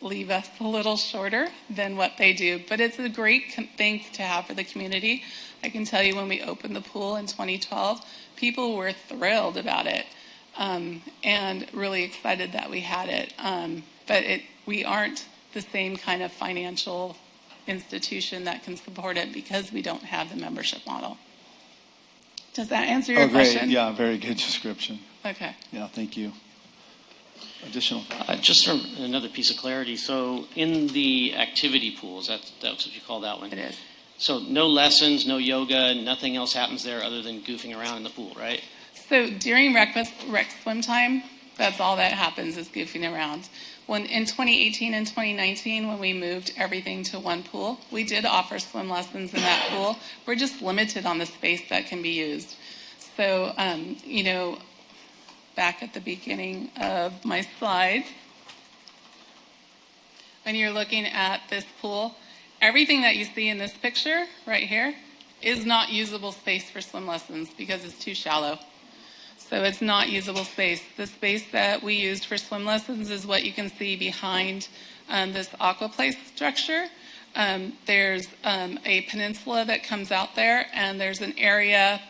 leave us a little shorter than what they do. But it's a great thing to have for the community. I can tell you when we opened the pool in 2012, people were thrilled about it and really excited that we had it. But we aren't the same kind of financial institution that can support it because we don't have the membership model. Does that answer your question? Great. Yeah, very good description. Okay. Yeah, thank you. Additional? Just for another piece of clarity, so in the activity pools, that's what you call that one? It is. So no lessons, no yoga, nothing else happens there other than goofing around in the pool, right? So during rec swim time, that's all that happens is goofing around. When in 2018 and 2019, when we moved everything to one pool, we did offer swim lessons in that pool. We're just limited on the space that can be used. So, back at the beginning of my slides, when you're looking at this pool, everything that you see in this picture right here is not usable space for swim lessons because it's too shallow. So it's not usable space. The space that we used for swim lessons is what you can see behind this aquaplace structure. There's a peninsula that comes out there, and there's an area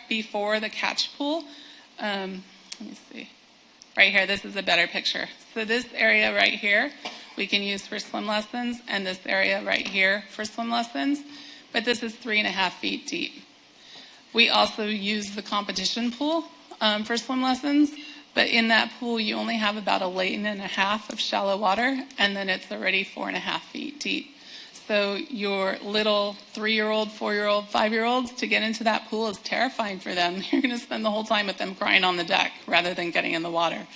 before the catch pool. Let me see. Right here, this is a better picture. So this area right here, we can use for swim lessons, and this area right here for swim lessons. But this is 3.5 feet deep. We also use the competition pool for swim lessons, but in that pool you only have about 1.5 lanes of shallow water, and then it's already 4.5 feet deep. So your little 3-year-old, 4-year-old, 5-year-olds, to get into that pool is terrifying for them. You're going to spend the whole time with them crying on the deck rather than getting in the water.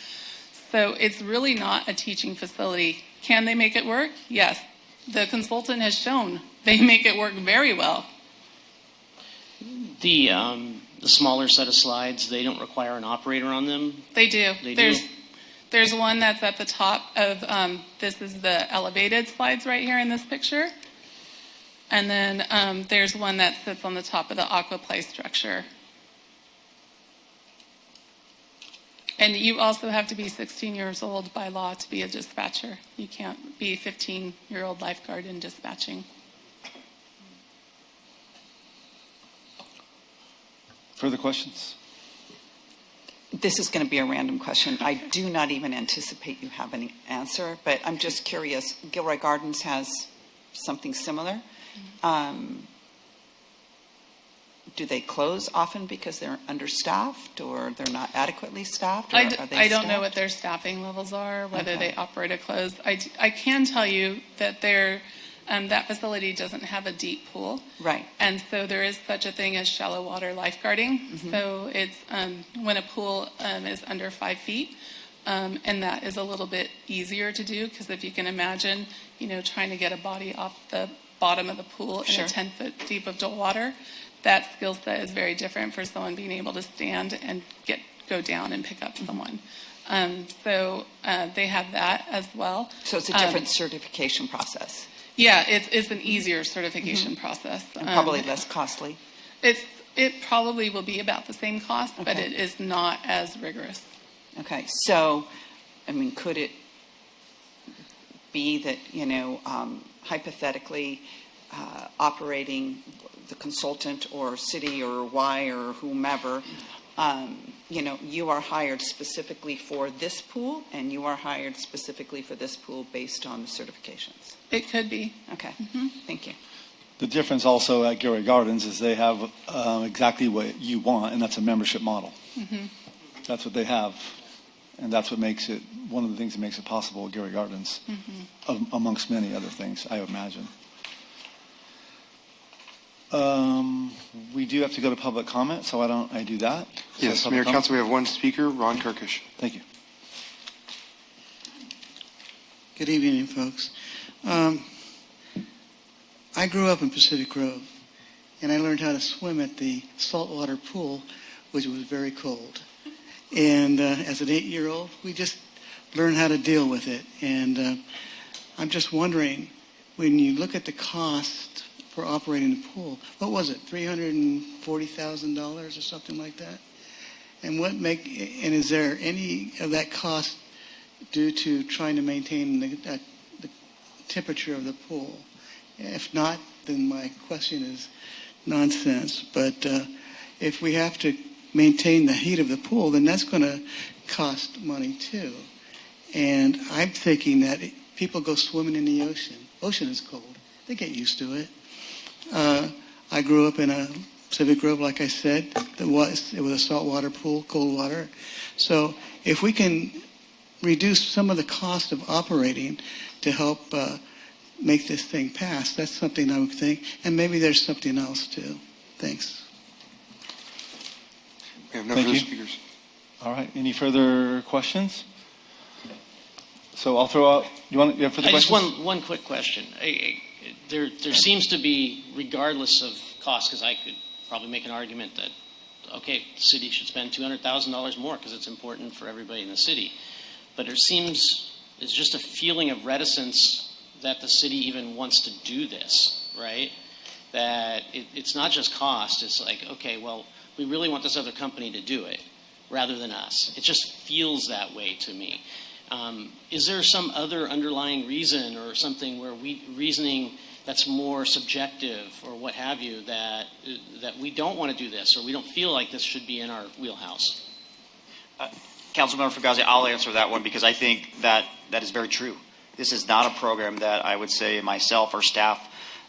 So it's really not a teaching facility. Can they make it work? Yes. The consultant has shown they make it work very well. The smaller set of slides, they don't require an operator on them? They do. They do? There's one that's at the top of, this is the elevated slides right here in this picture. And then there's one that sits on the top of the aquaplace structure. And you also have to be 16 years old by law to be a dispatcher. You can't be a 15-year-old lifeguard in dispatching. Further questions? This is going to be a random question. I do not even anticipate you have any answer, but I'm just curious. Gilroy Gardens has something similar. Do they close often because they're understaffed or they're not adequately staffed? Or I don't know what their staffing levels are, whether they operate or close. I can tell you that that facility doesn't have a deep pool. Right. And so there is such a thing as shallow water lifeguarding. Mm-hmm. So it's when a pool is under 5 feet, and that is a little bit easier to do because if you can imagine, trying to get a body off the bottom of the pool in a 10-foot deep of water, that skill set is very different for someone being able to stand and go down and pick up someone. So they have that as well. So it's a different certification process. Yeah, it's an easier certification process. And probably less costly. It probably will be about the same cost, but Okay. it is not as rigorous. Okay, so, I mean, could it be that, hypothetically, operating the consultant or city or Y or whomever, you are hired specifically for this pool and you are hired specifically for this pool based on the certifications? It could be. Okay, thank you. The difference also at Gilroy Gardens is they have exactly what you want, and that's a membership model. That's what they have, and that's what makes it one of the things that makes it possible at Gilroy Gardens, amongst many other things, I imagine. We do have to go to public comment, so why don't I do that? Yes, So Mayor, public Council, we have one speaker, Ron Kirkish. Thank you. Good evening, folks. I grew up in Pacific Grove, and I learned how to swim at the saltwater pool, which was very cold. And as an 8-year-old, we just learned how to deal with it. And I'm just wondering, when you look at the cost for operating the pool, what was it, $340,000 or something like that? And is there any of that cost due to trying to maintain the temperature of the pool? If not, then my question is nonsense. But if we have to maintain the heat of the pool, then that's going to cost money too. And I'm thinking that people go swimming in the ocean. Ocean is cold. They get used to it. I grew up in a Pacific Grove, like I said. It was a saltwater pool, cold water. So if we can reduce some of the cost of operating to help make this thing pass, that's something I would think. And maybe there's something else too. Thanks. We have no Thank further you. speakers. All right. Any further questions? So I'll throw out. You have further Just questions? one quick question. There seems to be, regardless of cost, because I could probably make an argument that, okay, the city should spend $200,000 more because it's important for everybody in the city. But it's just a feeling of reticence that the city even wants to do this, right? That it's not just cost. It's like, okay, well, we really want this other company to do it rather than us. It just feels that way to me. Is there some other underlying reason or something where reasoning that's more subjective or what have you that we don't want to do this or we don't feel like this should be in our wheelhouse? Councilmember Fugazi, I'll answer that one because I think that is very true. This is not a program that I would say myself or staff,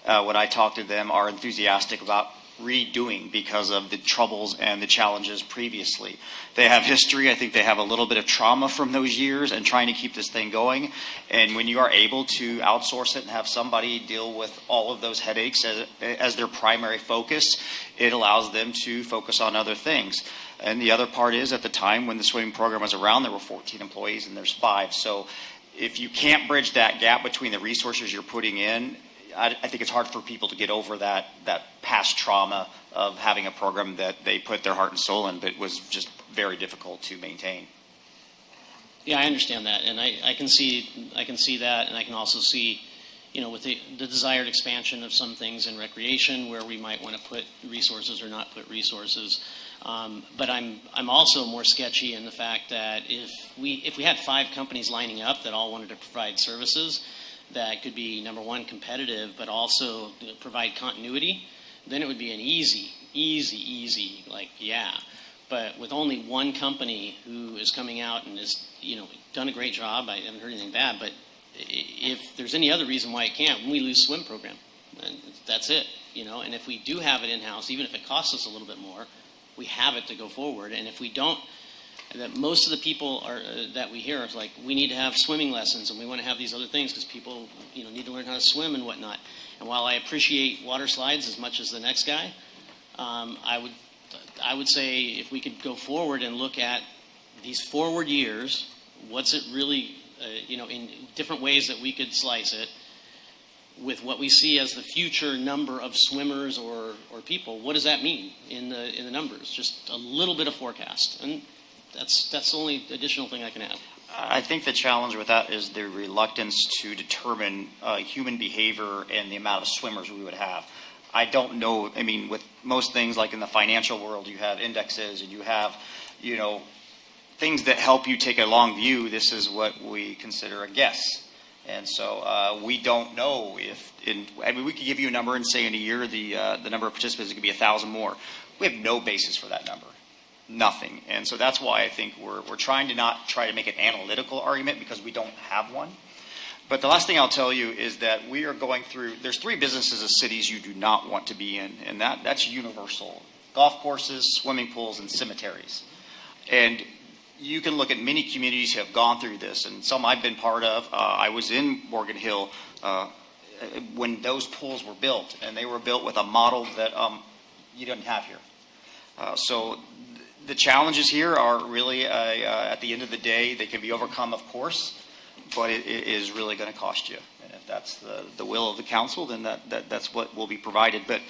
when I talk to them, are enthusiastic about redoing because of the troubles and the challenges previously. They have history. I think they have a little bit of trauma from those years and trying to keep this thing going. And when you are able to outsource it and have somebody deal with all of those headaches as their primary focus, it allows them to focus on other things. And the other part is, at the time when the swimming program was around, there were 14 employees and there's 5. So if you can't bridge that gap between the resources you're putting in, I think it's hard for people to get over that past trauma of having a program that they put their heart and soul in, but was just very difficult to maintain. Yeah, I understand that, and I can see that, and I can also see, with the desired expansion of some things in recreation where we might want to put resources or not put resources. But I'm also more sketchy in the fact that if we had 5 companies lining up that all wanted to provide services that could be, number one, competitive, but also provide continuity, then it would be an easy, like, yeah. But with only one company who is coming out and has, done a great job, I haven't heard anything bad, but if there's any other reason why it can't, we lose swim program. And that's it, and if we do have it in-house, even if it costs us a little bit more, we have it to go forward. And if we don't, that most of the people that we hear is like, we need to have swimming lessons and we want to have these other things because people need to learn how to swim and whatnot. And while I appreciate water slides as much as the next guy, I would say if we could go forward and look at these forward years, what's it really, in different ways that we could slice it with what we see as the future number of swimmers or people. What does that mean in the numbers? Just a little bit of forecast. And That's the only additional thing I can add. I think the challenge with that is the reluctance to determine human behavior and the amount of swimmers we would have. I don't know. I mean, with most things, like in the financial world, you have indexes and you have, things that help you take a long view. This is what we consider a guess. And so we don't know if, we could give you a number and say in a year the number of participants could be 1,000 more. We have no basis for that number. Nothing. And so that's why I think we're trying to not try to make an analytical argument, because we don't have one. But the last thing I'll tell you is that we are going through, there's 3 businesses of cities you do not want to be in, and that's universal. Golf courses, swimming pools, and cemeteries. And you can look at many communities who have gone through this, and some I've been part of. I was in Morgan Hill when those pools were built, and they were built with a model that you didn't have here. So the challenges here are really, at the end of the day, they can be overcome, of course, but it is really going to cost you. And if that's the will of the council, then that's what will be provided. But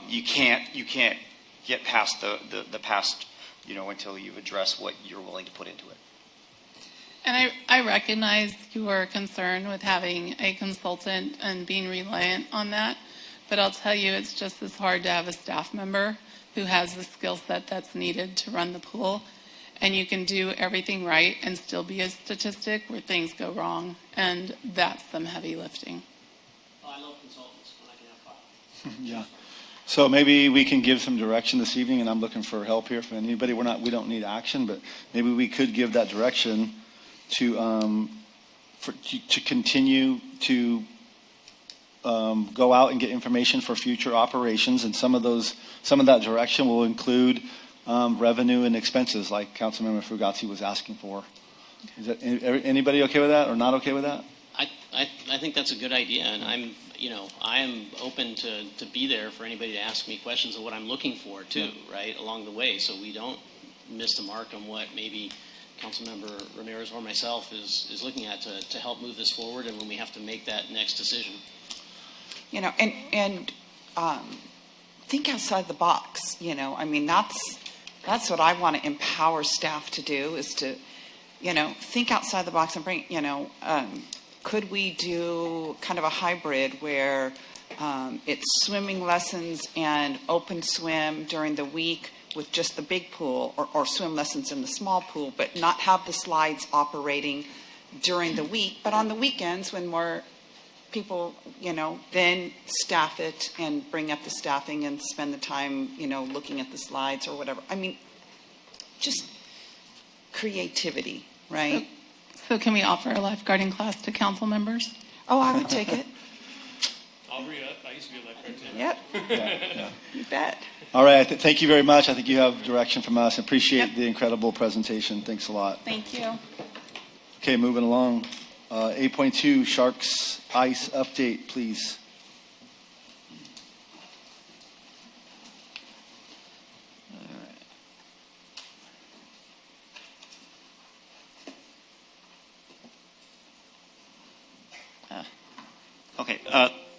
you can't get past the past, until you address what you're willing to put into it. And I recognize your concern with having a consultant and being reliant on that, but I'll tell you, it's just as hard to have a staff member who has the skill set that's needed to run the pool. And you can do everything right and still be a statistic where things go wrong. And that's some heavy lifting. I love consultants when I can have fun. Yeah. So maybe we can give some direction this evening, and I'm looking for help here from anybody. We don't need action, but maybe we could give that direction to continue to go out and get information for future operations, and some of that direction will include revenue and expenses, like Councilmember Fugazzi was asking for. Is that anybody okay with that or not okay with that? I think that's a good idea, and I am open to be there for anybody to ask me questions of what I'm looking for too, right, along the way, so we don't miss the mark on what maybe Councilmember Ramirez or myself is looking at to help move this forward, and when we have to make that next decision. And think outside the box. That's what I want to empower staff to do, is to, think outside the box and bring, could we do kind of a hybrid where it's swimming lessons and open swim during the week with just the big pool, or swim lessons in the small pool, but not have the slides operating during the week, but on the weekends when more people, then staff it and bring up the staffing and spend the time, looking at the slides or whatever. Just creativity, right? So can we offer a lifeguarding class to council members? Oh, I would take it. I'll re-up. I used to be a lifeguard too. Yep. Yeah. You bet. All right. Thank you very much. I think you have direction from us. Appreciate the incredible presentation. Thanks a lot. Thank you. Okay, moving along. 8.2, Sharks Ice update, please. Okay.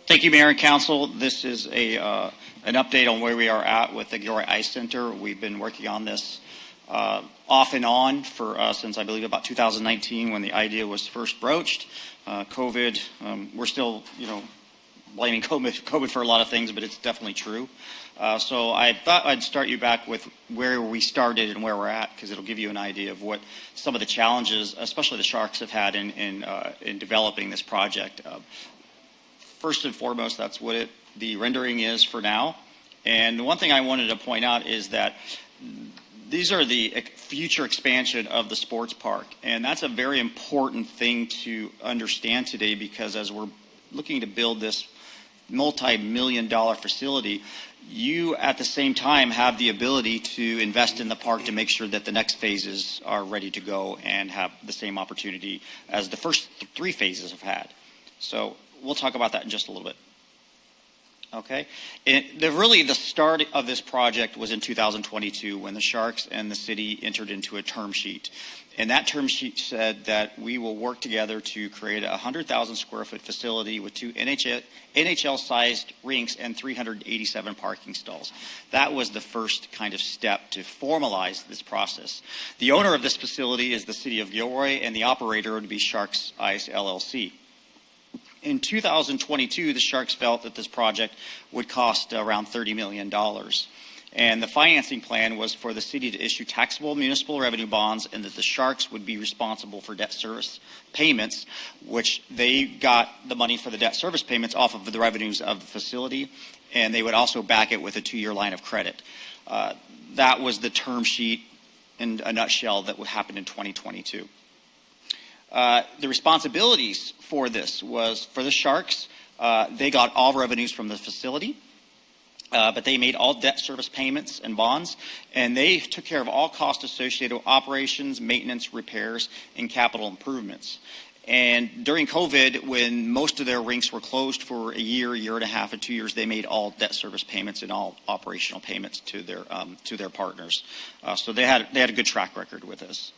Thank you, Mayor and Council. This is an update on where we are at with the Gilroy Ice Center. We've been working on this off and on for since I believe about 2019, when the idea was first broached. COVID, we're still, blaming COVID for a lot of things, but it's definitely true. So I thought I'd start you back with where we started and where we're at, because it'll give you an idea of what some of the challenges, especially the Sharks, have had in developing this project. First and foremost, that's what the rendering is for now. And the one thing I wanted to point out is that these are the future expansion of the sports park. And that's a very important thing to understand today, because as we're looking to build this multi-million-dollar facility, you at the same time have the ability to invest in the park to make sure that the next phases are ready to go and have the same opportunity as the first 3 phases have had. So we'll talk about that in just a little bit. Okay, really the start of this project was in 2022 when the Sharks and the city entered into a term sheet. And that term sheet said that we will work together to create a 100,000 square foot facility with 2 NHL-sized rinks and 387 parking stalls. That was the first kind of step to formalize this process. The owner of this facility is the city of Gilroy, and the operator would be Sharks Ice LLC. In 2022, the Sharks felt that this project would cost around $30 million. And the financing plan was for the city to issue taxable municipal revenue bonds, and that the Sharks would be responsible for debt service payments, which they got the money for the debt service payments off of the revenues of the facility, and they would also back it with a 2-year line of credit. That was the term sheet in a nutshell that would happen in 2022. The responsibilities for this was for the Sharks. They got all revenues from the facility. But they made all debt service payments and bonds, and they took care of all costs associated with operations, maintenance, repairs, and capital improvements. And during COVID, when most of their rinks were closed for a year and a half, and 2 years, they made all debt service payments and all operational payments to their partners. So they had a good track record with this.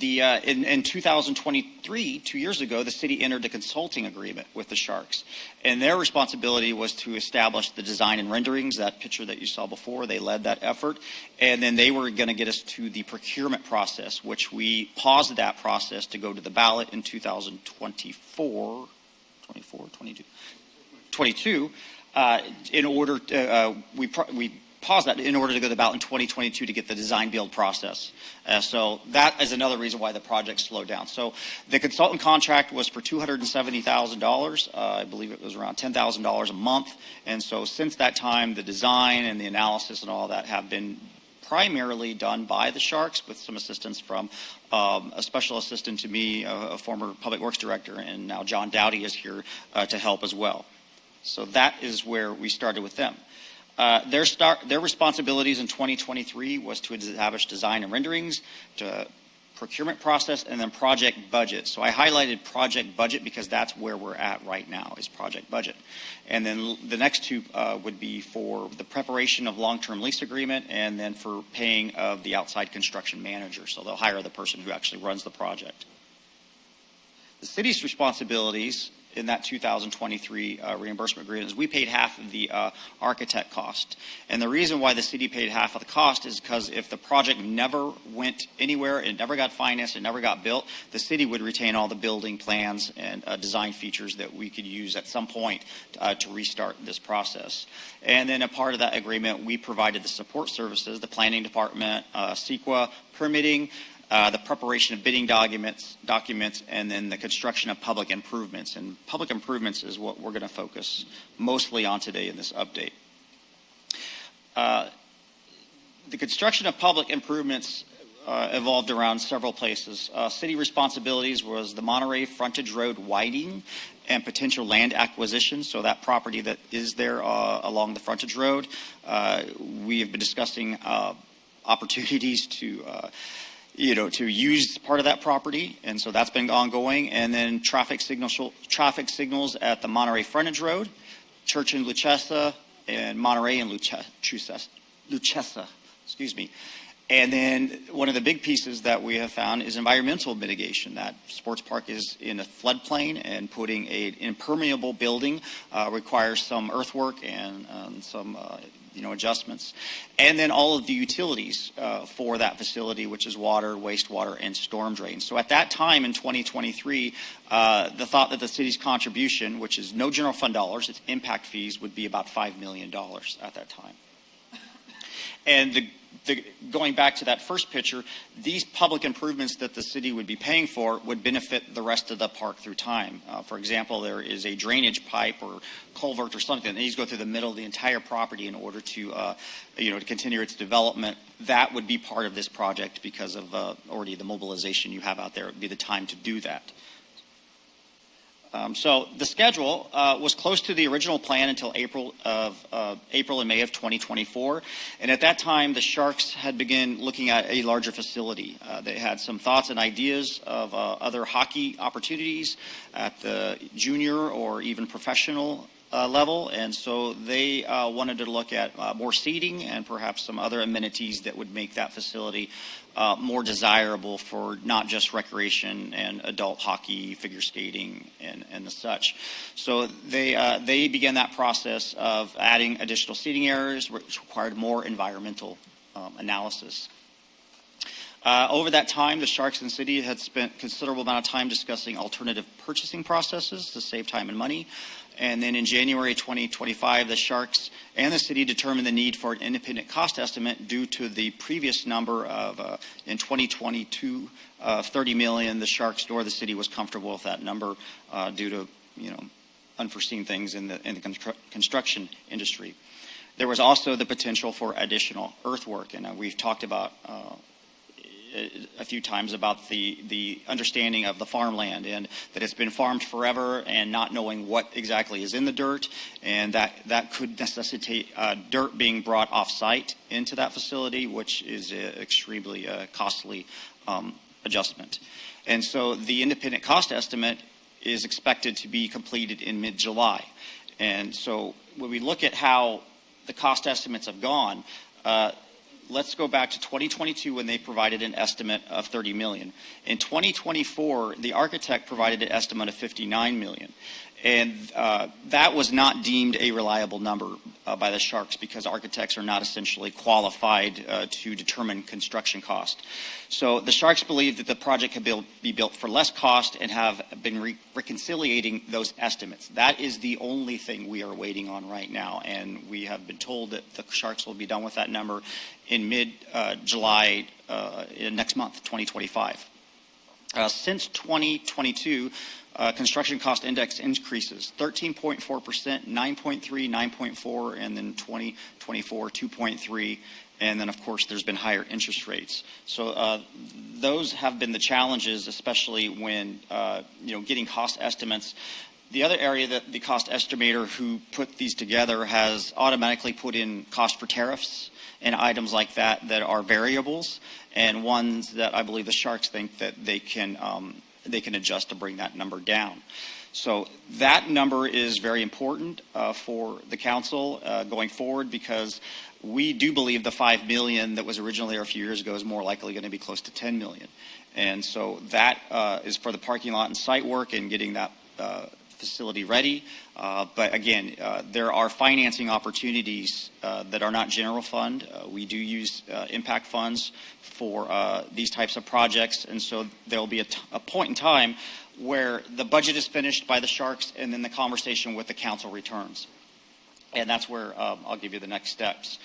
In 2023, 2 years ago, the city entered a consulting agreement with the Sharks, and their responsibility was to establish the design and renderings. That picture that you saw before, they led that effort, and then they were going to get us to the procurement process, which we paused that process to go to the ballot in 2022. In order to, we paused that in order to go to the ballot in 2022 to get the design build process. So that is another reason why the project slowed down. So the consultant contract was for $270,000. I believe it was around $10,000 a month. And so since that time, the design and the analysis and all that have been primarily done by the Sharks with some assistance from a special assistant to me, a former public works director, and now John Dowdy is here to help as well. So that is where we started with them. Their responsibilities in 2023 was to establish design and renderings, to procurement process, and then project budget. So I highlighted project budget because that's where we're at right now, is project budget. And then the next two would be for the preparation of long-term lease agreement, and then for paying of the outside construction manager. So they'll hire the person who actually runs the project. The city's responsibilities in that 2023 reimbursement agreement is we paid half of the architect cost. And the reason why the city paid half of the cost is because if the project never went anywhere, it never got financed, it never got built, the city would retain all the building plans and design features that we could use at some point to restart this process. And then a part of that agreement, we provided the support services, the planning department, CEQA, permitting, the preparation of bidding documents, and then the construction of public improvements. And public improvements is what we're going to focus mostly on today in this update. The construction of public improvements evolved around several places. City responsibilities was the Monterey Frontage Road widening and potential land acquisition. So that property that is there along the frontage road, we have been discussing opportunities to use part of that property, and so that's been ongoing. And then traffic signals at the Monterey Frontage Road, Church in Luchessa, and Monterey and Luchessa, excuse me. And then one of the big pieces that we have found is environmental mitigation. That sports park is in a floodplain, and putting an impermeable building requires some earthwork and some adjustments. And then all of the utilities for that facility, which is water, wastewater, and storm drains. So at that time in 2023, the thought that the city's contribution, which is no general fund dollars, its impact fees, would be about $5 million at that time. And going back to that first picture, these public improvements that the city would be paying for would benefit the rest of the park through time. For example, there is a drainage pipe or culvert or something that needs to go through the middle of the entire property in order to, to continue its development. That would be part of this project because of already the mobilization you have out there. It would be the time to do that. So the schedule was close to the original plan until April and May of 2024. And at that time, the Sharks had begun looking at a larger facility. They had some thoughts and ideas of other hockey opportunities at the junior or even professional level. And so they wanted to look at more seating and perhaps some other amenities that would make that facility more desirable for not just recreation and adult hockey, figure skating, and the such. So they began that process of adding additional seating areas, which required more environmental analysis. Over that time, the Sharks and City had spent considerable amount of time discussing alternative purchasing processes to save time and money. And then in January 2025, the Sharks and the City determined the need for an independent cost estimate due to the previous number of, in 2022, $30 million. The Sharks nor the City was comfortable with that number due to, unforeseen things in the construction industry. There was also the potential for additional earthwork, and we've talked about a few times about the understanding of the farmland and that it's been farmed forever and not knowing what exactly is in the dirt, and that could necessitate dirt being brought off-site into that facility, which is an extremely costly adjustment. And so the independent cost estimate is expected to be completed in mid-July. And so when we look at how the cost estimates have gone, let's go back to 2022 when they provided an estimate of $30 million. In 2024, the architect provided an estimate of $59 million. And that was not deemed a reliable number by the Sharks because architects are not essentially qualified to determine construction cost. So the Sharks believe that the project could be built for less cost and have been reconciliating those estimates. That is the only thing we are waiting on right now. And we have been told that the Sharks will be done with that number in mid-July next month, 2025. Since 2022, construction cost index increases 13.4%, 9.3, 9.4, and then 2024, 2.3. And then, of course, there's been higher interest rates. So those have been the challenges, especially when, getting cost estimates. The other area that the cost estimator who put these together has automatically put in cost for tariffs and items like that that are variables and ones that I believe the Sharks think that they can adjust to bring that number down. So that number is very important for the council going forward because we do believe the $5 million that was originally there a few years ago is more likely going to be close to $10 million. And so that is for the parking lot and site work and getting that facility ready. But again, there are financing opportunities that are not general fund. We do use impact funds for these types of projects. And so there'll be a point in time where the budget is finished by the Sharks and then the conversation with the council returns. And that's where I'll give you the next steps.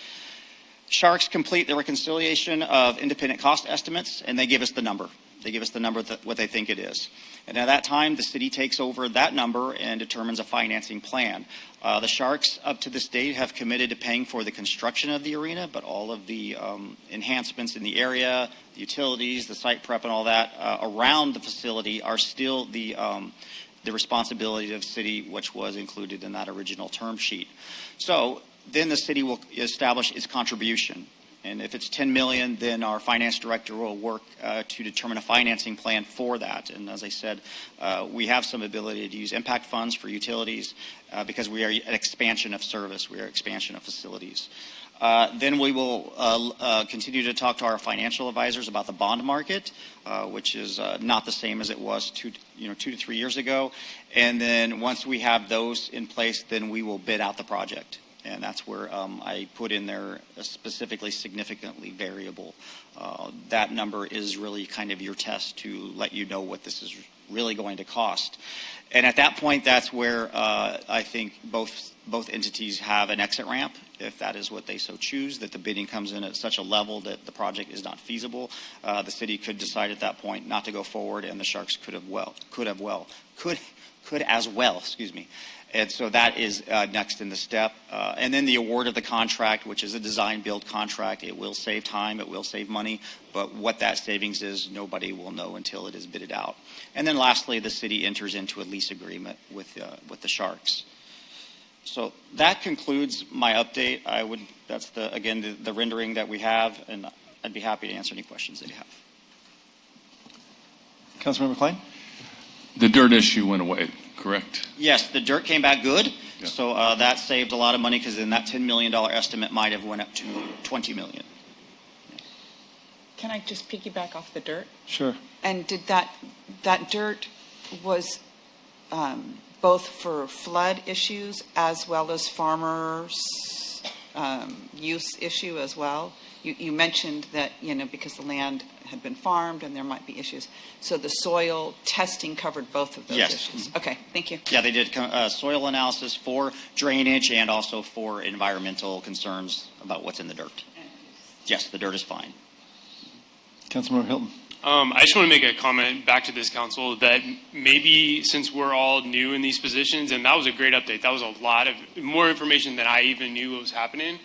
Sharks complete the reconciliation of independent cost estimates and they give us the number. They give us the number what they think it is. And at that time, the city takes over that number and determines a financing plan. The Sharks, up to this date, have committed to paying for the construction of the arena, but all of the enhancements in the area, the utilities, the site prep, and all that around the facility are still the responsibility of the city, which was included in that original term sheet. So then the city will establish its contribution. And if it's $10 million, then our finance director will work to determine a financing plan for that. And as I said, we have some ability to use impact funds for utilities because we are an expansion of service. We are expansion of facilities. Then we will continue to talk to our financial advisors about the bond market, which is not the same as it was 2 to 3 years ago. And then once we have those in place, then we will bid out the project. And that's where I put in there specifically significantly variable. That number is really kind of your test to let you know what this is really going to cost. And at that point, that's where I think both entities have an exit ramp, if that is what they so choose, that the bidding comes in at such a level that the project is not feasible. The city could decide at that point not to go forward, and the Sharks could as well. And so that is next in the step. And then the award of the contract, which is a design-build contract. It will save time, it will save money, but what that savings is, nobody will know until it is bidded out. And then lastly, the city enters into a lease agreement with the Sharks. So that concludes my update. That's the rendering that we have, and I'd be happy to answer any questions that you have. Councilmember Klein? The dirt issue went away, correct? Yes, the dirt came back good, Yeah. so that saved a lot of money because then that $10 million estimate might have went up to $20 million. Can I just piggyback off the dirt? Sure. And did that dirt was both for flood issues as well as farmers' use issue as well? You mentioned that, because the land had been farmed and there might be issues. So the soil testing covered both of those Yes. issues? Okay, thank you. Yeah, they did soil analysis for drainage and also for environmental concerns about what's in the dirt. Yes, the dirt is fine. Councilmember Hilton? I just want to make a comment back to this council that maybe since we're all new in these positions, and that was a great update, that was a lot of more information than I even knew was happening,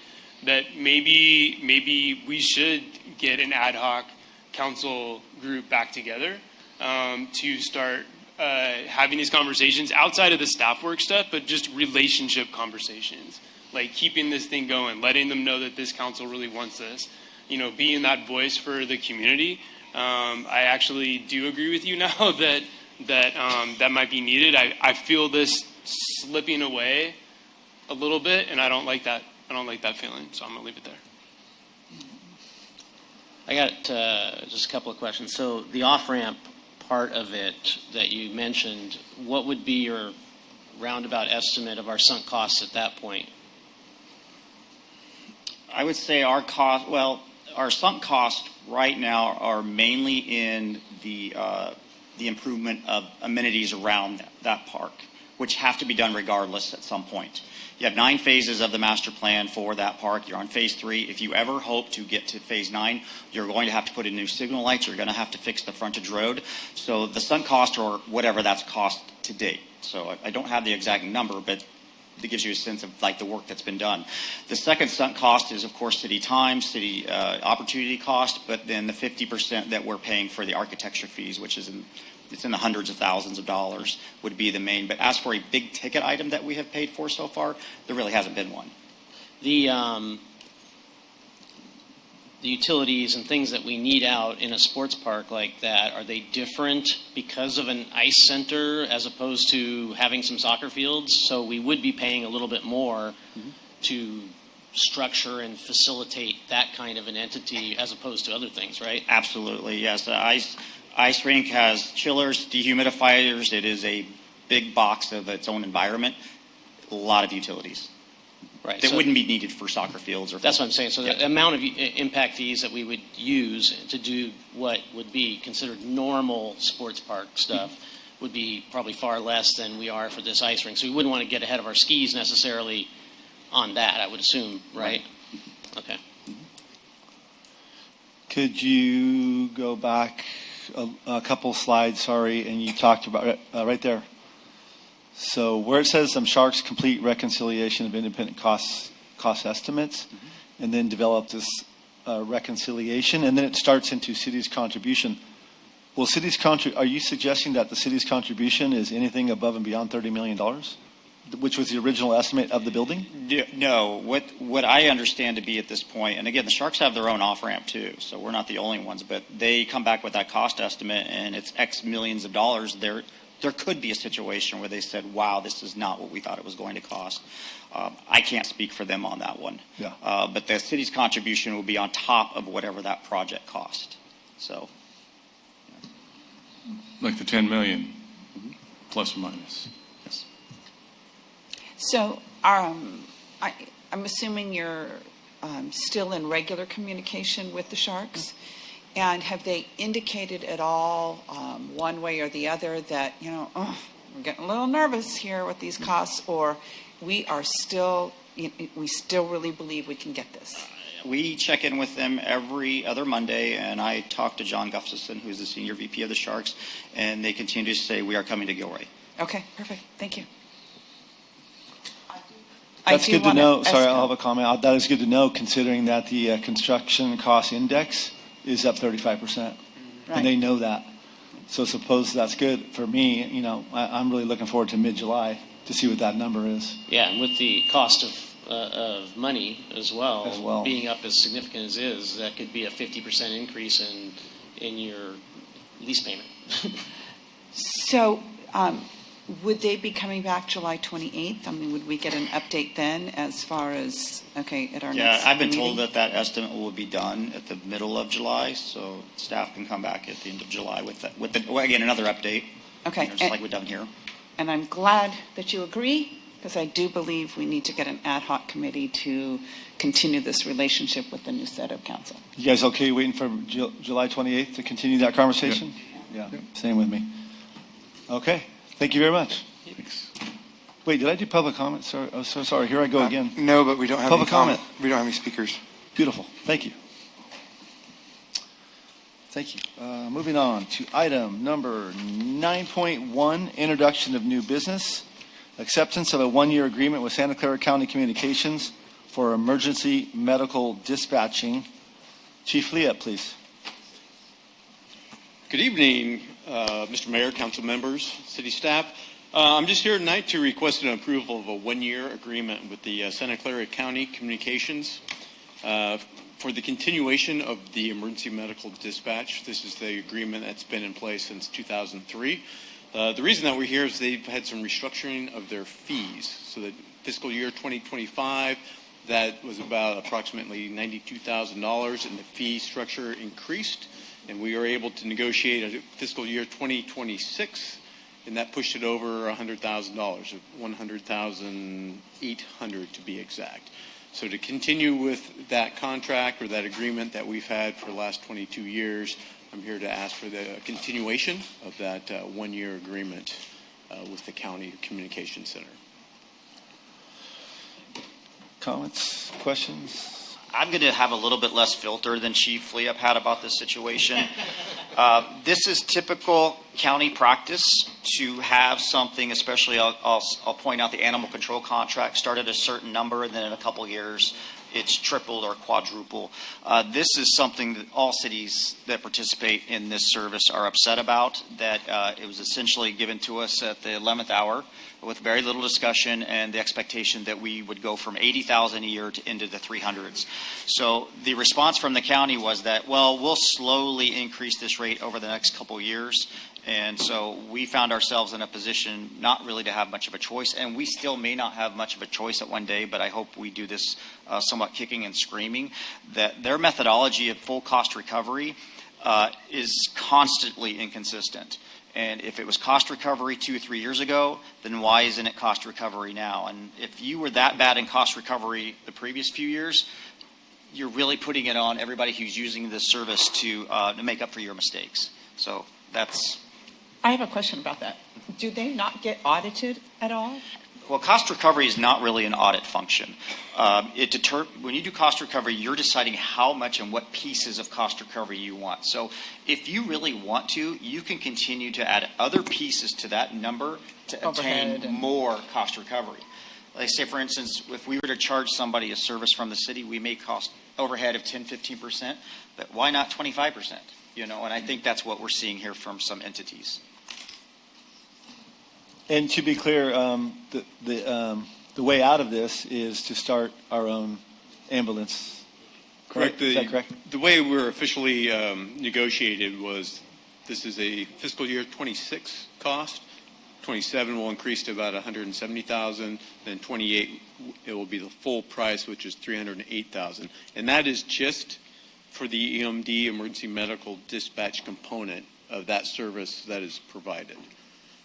that maybe we should get an ad hoc council group back together to start having these conversations outside of the staff work stuff, but just relationship conversations, like keeping this thing going, letting them know that this council really wants this, being that voice for the community. I actually do agree with you now that might be needed. I feel this slipping away a little bit, and I don't like that. I don't like that feeling, so I'm gonna leave it there. I got just a couple of questions. So the off-ramp part of it that you mentioned, what would be your roundabout estimate of our sunk costs at that point? I would say our sunk costs right now are mainly in the improvement of amenities around that park, which have to be done regardless at some point. You have 9 phases of the master plan for that park. You're on phase 3. If you ever hope to get to phase 9, you're going to have to put in new signal lights. You're going to have to fix the frontage road. So the sunk cost, or whatever that's cost to date. So I don't have the exact number, but it gives you a sense of like the work that's been done. The second sunk cost is, of course, city time, city opportunity cost, but then the 50% that we're paying for the architecture fees, which is it's in the hundreds of thousands of dollars, would be the main. But as for a big ticket item that we have paid for so far, there really hasn't been one. The utilities and things that we need out in a sports park like that, are they different because of an ice center as opposed to having some soccer fields? So we would be paying a little bit more to structure and facilitate that kind of an entity as opposed to other things, right? Absolutely, yes. Ice rink has chillers, dehumidifiers. It is a big box of its own environment. A lot of utilities. Right. That So wouldn't be needed for soccer fields or. that's what I'm saying. So the amount of impact fees that we would use to do what would be considered normal sports park stuff would be probably far less than we are for this ice rink. So we wouldn't want to get ahead of our skis necessarily on that, I would assume, right? Okay. Could you go back a couple slides, sorry, and you talked about it right there. So where it says Sharks complete reconciliation of independent cost estimates, and then develop this reconciliation, and then it starts into city's contribution. Well, are you suggesting that the city's contribution is anything above and beyond $30 million, which was the original estimate of the building? No, what I understand to be at this point, and again, the Sharks have their own off-ramp too, so we're not the only ones, but they come back with that cost estimate and it's X millions of dollars. There could be a situation where they said, wow, this is not what we thought it was going to cost. I can't speak for them on that one. Yeah. But the city's contribution will be on top of whatever that project cost. So. Like the 10 million, plus or minus. Yes. So I'm assuming you're still in regular communication with the Sharks? And have they indicated at all, one way or the other, that, we're getting a little nervous here with these costs, or we still really believe we can get this? We check in with them every other Monday, and I talk to John Gustafson, who's the senior VP of the Sharks, and they continue to say we are coming to Gilroy. Okay, perfect. Thank you. That's do good to wanna know. Sorry, ask- I'll have a comment. That is good to know, considering that the construction cost index is up 35%. Right. And they know that. So suppose that's good for me, I'm really looking forward to mid-July to see what that number is. Yeah, and with the cost of money as well, As well. being up as significant as it is, that could be a 50% increase in your lease payment. So, would they be coming back July 28th? I mean, would we get an update then as far as, okay, at our next Yeah, I've been meeting? told that estimate will be done at the middle of July, so staff can come back at the end of July with again, another update. Okay. Just like we've done here. And I'm glad that you agree, because I do believe we need to get an ad hoc committee to continue this relationship with the new set of council. You guys okay waiting for July 28th to continue that conversation? Yeah, same with me. Okay, thank you very much. Wait, did I do public comment? Sorry, oh, so sorry. Here I go again. No, but we don't have Public any comment. We don't have any speakers. Beautiful. Thank you. Thank you. Moving on to item number 9.1, introduction of new business, acceptance of a one-year agreement with Santa Clara County Communications for emergency medical dispatching. Chief Liat, please. Good evening, Mr. Mayor, council members, city staff. I'm just here tonight to request an approval of a one-year agreement with the Santa Clara County Communications for the continuation of the emergency medical dispatch. This is the agreement that's been in place since 2003. The reason that we're here is they've had some restructuring of their fees. So the fiscal year 2025, that was about approximately $92,000, and the fee structure increased. And we were able to negotiate a fiscal year 2026, and that pushed it over $100,000, $100,800 to be exact. So to continue with that contract or that agreement that we've had for the last 22 years, I'm here to ask for the continuation of that one-year agreement with the County Communications Center. Comments, questions? I'm going to have a little bit less filter than Chief Liap had about this situation. This is typical county practice to have something, especially I'll point out the animal control contract started a certain number, and then in a couple of years it's tripled or quadruple. This is something that all cities that participate in this service are upset about, that it was essentially given to us at the 11th hour with very little discussion and the expectation that we would go from $80,000 a year to into the 300s. So the response from the county was that, well, we'll slowly increase this rate over the next couple of years. And so we found ourselves in a position not really to have much of a choice, and we still may not have much of a choice at one day, but I hope we do this somewhat kicking and screaming, that their methodology of full cost recovery is constantly inconsistent. And if it was cost recovery 2 or 3 years ago, then why isn't it cost recovery now? And if you were that bad in cost recovery the previous few years, you're really putting it on everybody who's using this service to make up for your mistakes. So that's... I have a question about that. Do they not get audited at all? Well, cost recovery is not really an audit function. When you do cost recovery, you're deciding how much and what pieces of cost recovery you want. So if you really want to, you can continue to add other pieces to that number to obtain more cost recovery. Like say, for instance, if we were to charge somebody a service from the city, we may cost overhead of 10-15%, but why not 25%? And I think that's what we're seeing here from some entities. And to be clear, the way out of this is to start our own ambulance. Correct. Is that correct? The way we're officially negotiated was this is a fiscal year 26 cost. 27 will increase to about $170,000. Then 28, it will be the full price, which is $308,000. And that is just for the EMD, emergency medical dispatch component of that service that is provided.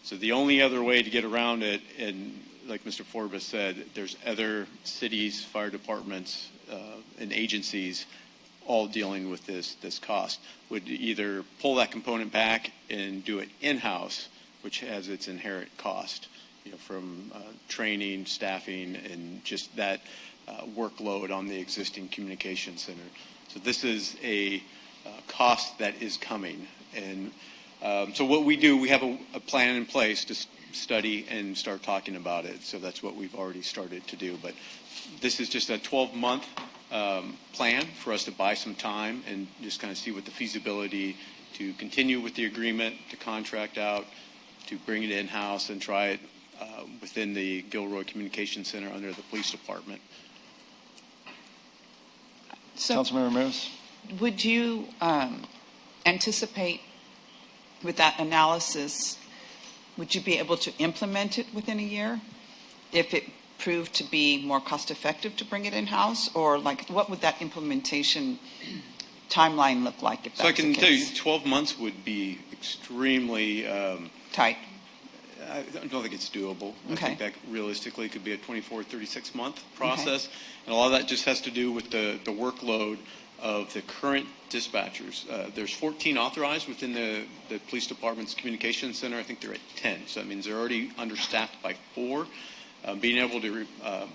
So the only other way to get around it, and like Mr. Forbes said, there's other cities, fire departments, and agencies all dealing with this cost, would either pull that component back and do it in-house, which has its inherent cost, from training, staffing, and just that workload on the existing communication center. So this is a cost that is coming. And so what we do, we have a plan in place study and start talking about it. So that's what we've already started to do. But this is just a 12-month plan for us to buy some time and just kind of see what the feasibility to continue with the agreement, to contract out, to bring it in-house and try it within the Gilroy Communication Center under the police department. So Councilmember Ramirez? would you anticipate with that analysis, would you be able to implement it within a year if it proved to be more cost effective to bring it in-house? Or like, what would that implementation timeline look like if So that's I can the tell you, case? 12 months would be extremely tight. I don't think it's doable. I Okay. think that realistically could be a 24, 36-month process. And a lot of that just has to do with the workload of the current dispatchers. There's 14 authorized within the police department's communications center. I think they're at 10. So that means they're already understaffed by 4. Being able to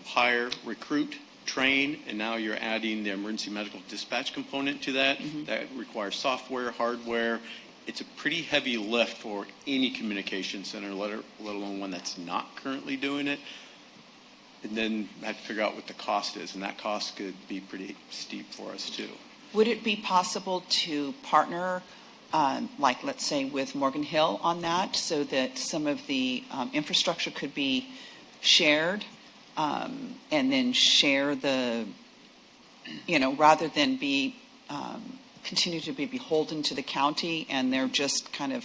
hire, recruit, train, and now you're adding the emergency medical dispatch component to that. That requires software, hardware. It's a pretty heavy lift for any communication center, let alone one that's not currently doing it. And then have to figure out what the cost is, and that cost could be pretty steep for us too. Would it be possible to partner, like let's say with Morgan Hill on that, so that some of the infrastructure could be shared, and then share the, rather than be continue to be beholden to the county and they're just kind of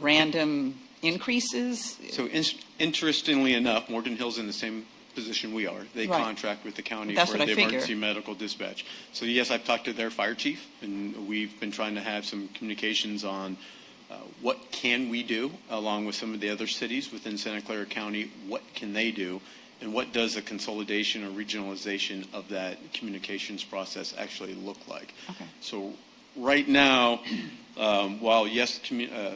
random increases? So interestingly enough, Morgan Hill's in the same position we are. They Right. contract with the county That's for what I the figure. emergency medical dispatch. So yes, I've talked to their fire chief, and we've been trying to have some communications on what can we do, along with some of the other cities within Santa Clara County. What can they do, and what does a consolidation or regionalization of that communications process actually look like? Okay. So right now, while yes,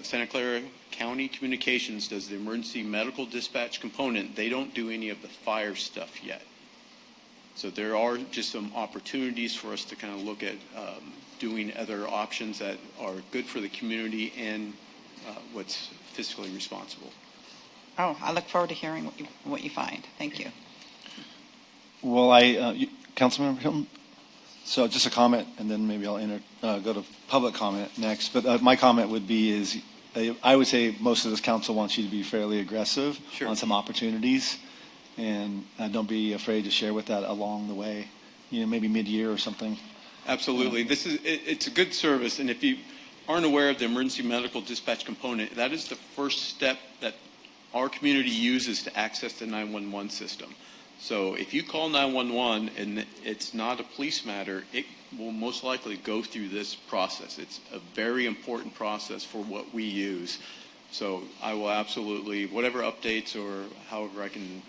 Santa Clara County Communications does the emergency medical dispatch component, they don't do any of the fire stuff yet. So there are just some opportunities for us to kind of look at doing other options that are good for the community and what's fiscally responsible. Oh, I look forward to hearing what you find. Thank you. Well, Councilmember Hilton? So just a comment, and then maybe I'll go to public comment next. But my comment would be I would say most of this council wants you to be fairly aggressive on some opportunities, and don't be afraid to share with that along the way, maybe mid-year or something. Absolutely. It's a good service, and if you aren't aware of the emergency medical dispatch component, that is the first step that our community uses to access the 911 system. So if you call 911 and it's not a police matter, it will most likely go through this process. It's a very important process for what we use. So I will absolutely, whatever updates or however I can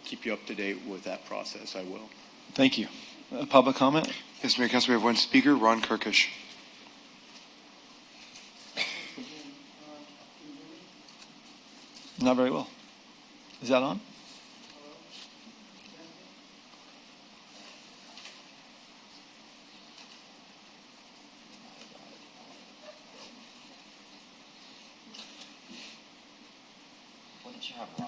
keep you up to date with that process, I will. Thank you. Public comment? Yes, Mayor Council, we have one speaker, Ron Kirkish. Not very well. Is that on? What did you have, Ron?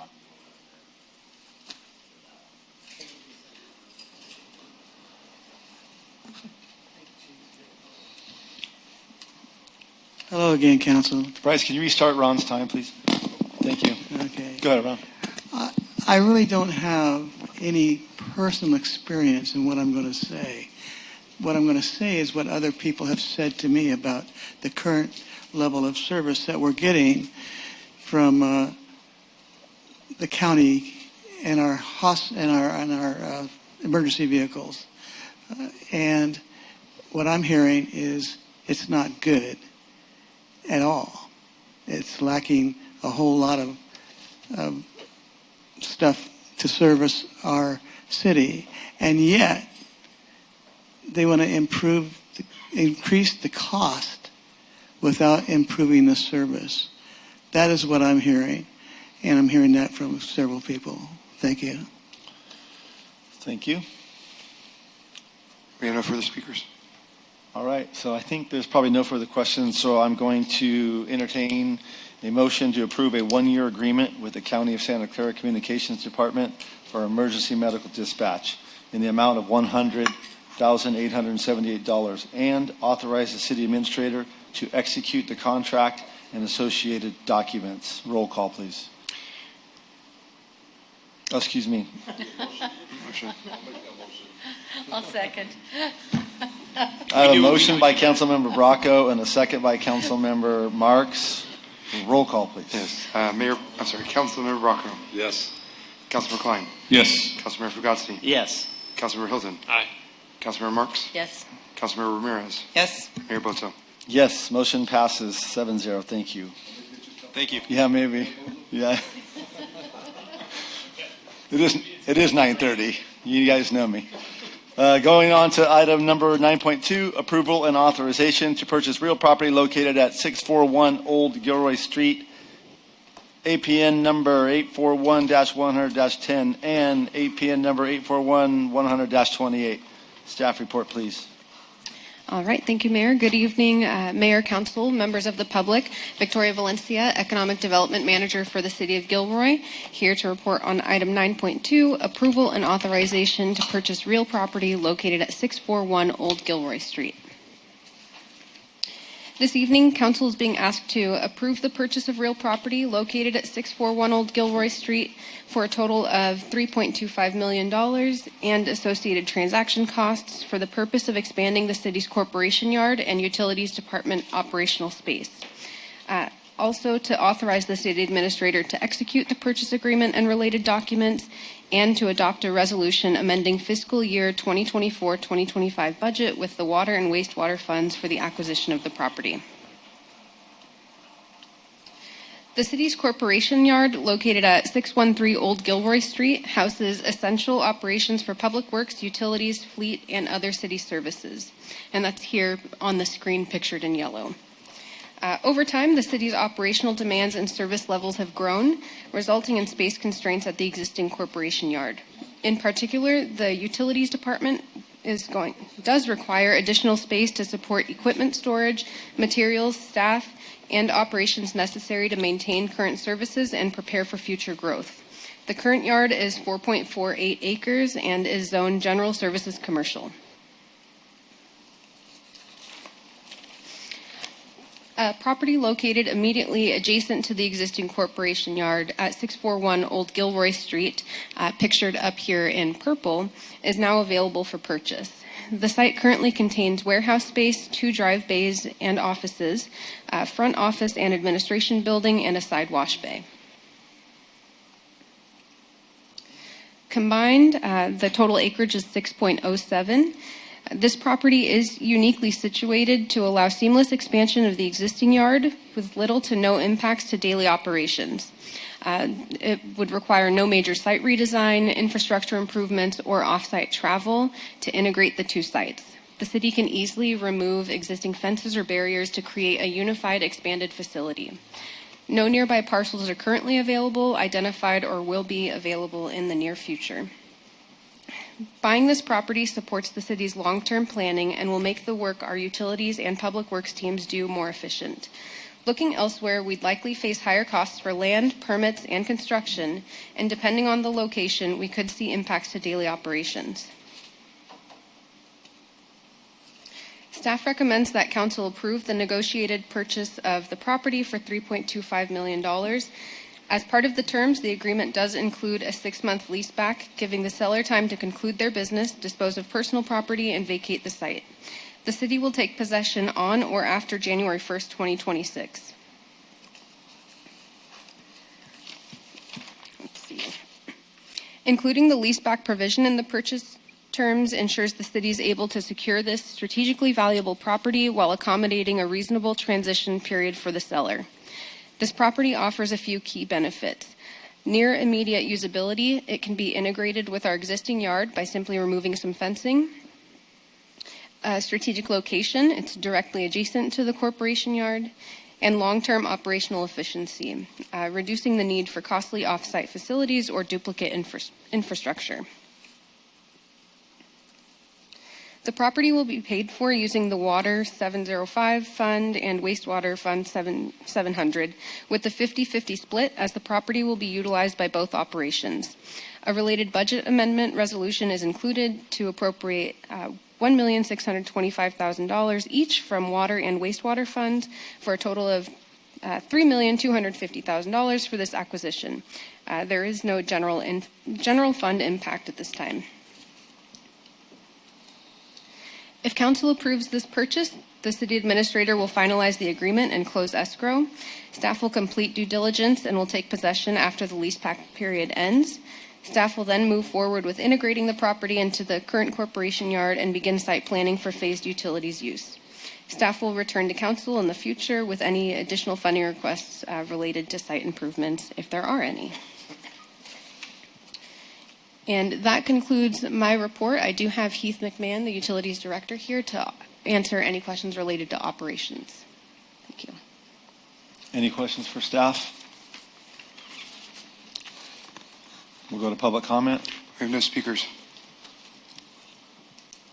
Hello again, Council. Bryce, can you restart Ron's time, please? Thank you. Okay. Go ahead, Ron. I really don't have any personal experience in what I'm going to say. What I'm going to say is what other people have said to me about the current level of service that we're getting from the county and our emergency vehicles. And what I'm hearing is it's not good at all. It's lacking a whole lot of stuff to service our city, and yet they want to increase the cost without improving the service. That is what I'm hearing, and I'm hearing that from several people. Thank you. Thank you. We have no further speakers. All right, so I think there's probably no further questions, so I'm going to entertain A motion to approve a one-year agreement with the County of Santa Clara Communications Department for emergency medical dispatch in the amount of $100,878 and authorize the city administrator to execute the contract and associated documents. Roll call, please. Oh, excuse me. I'll second. I have a motion by Councilmember Bracco and a second by Councilmember Marks. Roll call, please. Yes. Councilmember Bracco. Yes. Councilmember Klein. Yes. Councilmember Fugazi. Yes. Councilmember Hilton. Aye. Councilmember Marks. Yes. Councilmember Ramirez. Yes. Mayor Boto. Yes, motion passes 7-0. Thank you. Thank you. Yeah, maybe. Yeah. It is 9:30. You guys know me. Going on to item number 9.2, approval and authorization to purchase real property located at 641 Old Gilroy Street, APN number 841-100-10 and APN number 841-100-28. Staff report, please. All right. Thank you, Mayor. Good evening, Mayor, Council, members of the public. Victoria Valencia, Economic Development Manager for the City of Gilroy, here to report on item 9.2, approval and authorization to purchase real property located at 641 Old Gilroy Street. This evening, Council is being asked to approve the purchase of real property located at 641 Old Gilroy Street for a total of $3.25 million and associated transaction costs for the purpose of expanding the city's corporation yard and utilities department operational space. Also, to authorize the city administrator to execute the purchase agreement and related documents, and to adopt a resolution amending fiscal year 2024-2025 budget with the water and wastewater funds for the acquisition of the property. The city's corporation yard, located at 613 Old Gilroy Street, houses essential operations for public works, utilities, fleet, and other city services. And that's here on the screen pictured in yellow. Over time, the city's operational demands and service levels have grown, resulting in space constraints at the existing corporation yard. In particular, the utilities department does require additional space to support equipment storage, materials, staff, and operations necessary to maintain current services and prepare for future growth. The current yard is 4.48 acres and is zoned general services commercial. A property located immediately adjacent to the existing corporation yard at 641 Old Gilroy Street, pictured up here in purple, is now available for purchase. The site currently contains warehouse space, 2 drive bays and offices, front office and administration building, and a side wash bay. Combined, the total acreage is 6.07. This property is uniquely situated to allow seamless expansion of the existing yard with little to no impacts to daily operations. It would require no major site redesign, infrastructure improvements, or off-site travel to integrate the 2 sites. The city can easily remove existing fences or barriers to create a unified, expanded facility. No nearby parcels are currently available, identified, or will be available in the near future. Buying this property supports the city's long-term planning and will make the work our utilities and public works teams do more efficient. Looking elsewhere, we'd likely face higher costs for land, permits, and construction, and depending on the location, we could see impacts to daily operations. Staff recommends that Council approve the negotiated purchase of the property for $3.25 million. As part of the terms, the agreement does include a 6-month leaseback, giving the seller time to conclude their business, dispose of personal property, and vacate the site. The city will take possession on or after January 1st, 2026. Let's see. Including the leaseback provision in the purchase terms ensures the city is able to secure this strategically valuable property while accommodating a reasonable transition period for the seller. This property offers a few key benefits. Near immediate usability, it can be integrated with our existing yard by simply removing some fencing. A strategic location, it's directly adjacent to the corporation yard. And long-term operational efficiency, reducing the need for costly off-site facilities or duplicate infrastructure. The property will be paid for using the Water 705 Fund and Wastewater Fund 700, with the 50-50 split, as the property will be utilized by both operations. A related budget amendment resolution is included to appropriate $1,625,000 each from Water and Wastewater Funds for a total of $3,250,000 for this acquisition. There is no general fund impact at this time. If council approves this purchase, the city administrator will finalize the agreement and close escrow. Staff will complete due diligence and will take possession after the lease period ends. Staff will then move forward with integrating the property into the current corporation yard and begin site planning for phased utilities use. Staff will return to council in the future with any additional funding requests related to site improvements, if there are any. And that concludes my report. I do have Heath McMahon, the Utilities Director, here to answer any questions related to operations. Thank you. Any questions for staff? We'll go to public comment. We have no speakers.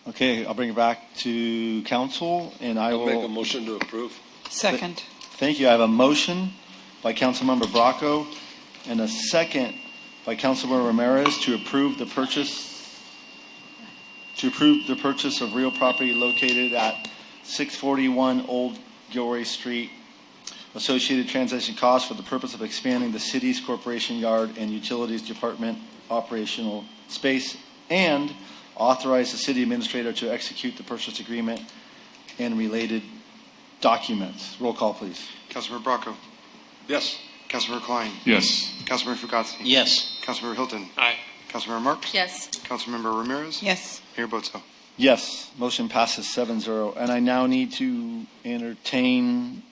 Okay, I'll bring it back to council, and I will make a motion to approve. Second. Thank you. I have a motion by Councilmember Bracco and a second by Councilmember Ramirez to approve the purchase of real property located at 641 Old Gilroy Street, associated transaction costs for the purpose of expanding the city's corporation yard and utilities department operational space, and authorize the city administrator to execute the purchase agreement and related documents. Roll call, please. Councilmember Bracco. Yes. Councilmember Klein. Yes. Councilmember Fugazi. Yes. Councilmember Hilton. Aye. Councilmember Marks. Yes. Councilmember Ramirez. Yes. Mayor Bozo. Yes, motion passes 7-0. And I now need to entertain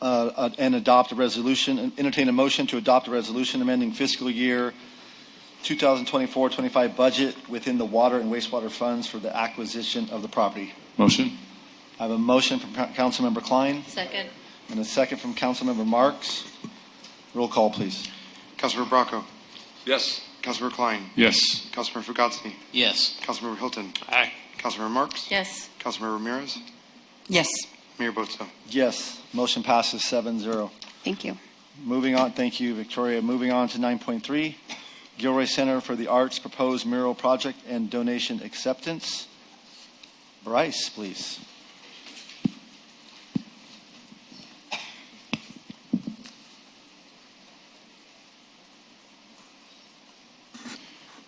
and adopt a resolution, entertain a motion to adopt a resolution amending fiscal year 2024-25 budget within the water and wastewater funds for the acquisition of the property. Motion? I have a motion from Councilmember Klein Second. and a second from Councilmember Marks. Roll call, please. Councilmember Bracco. Yes. Councilmember Klein. Yes. Councilmember Fugazi. Yes. Councilmember Hilton. Aye. Councilmember Marks. Yes. Councilmember Ramirez. Yes. Mayor Bozo. Yes, motion passes 7-0. Thank you. Moving on, thank you, Victoria. Moving on to 9.3, Gilroy Center for the Arts proposed mural project and donation acceptance. Bryce, please.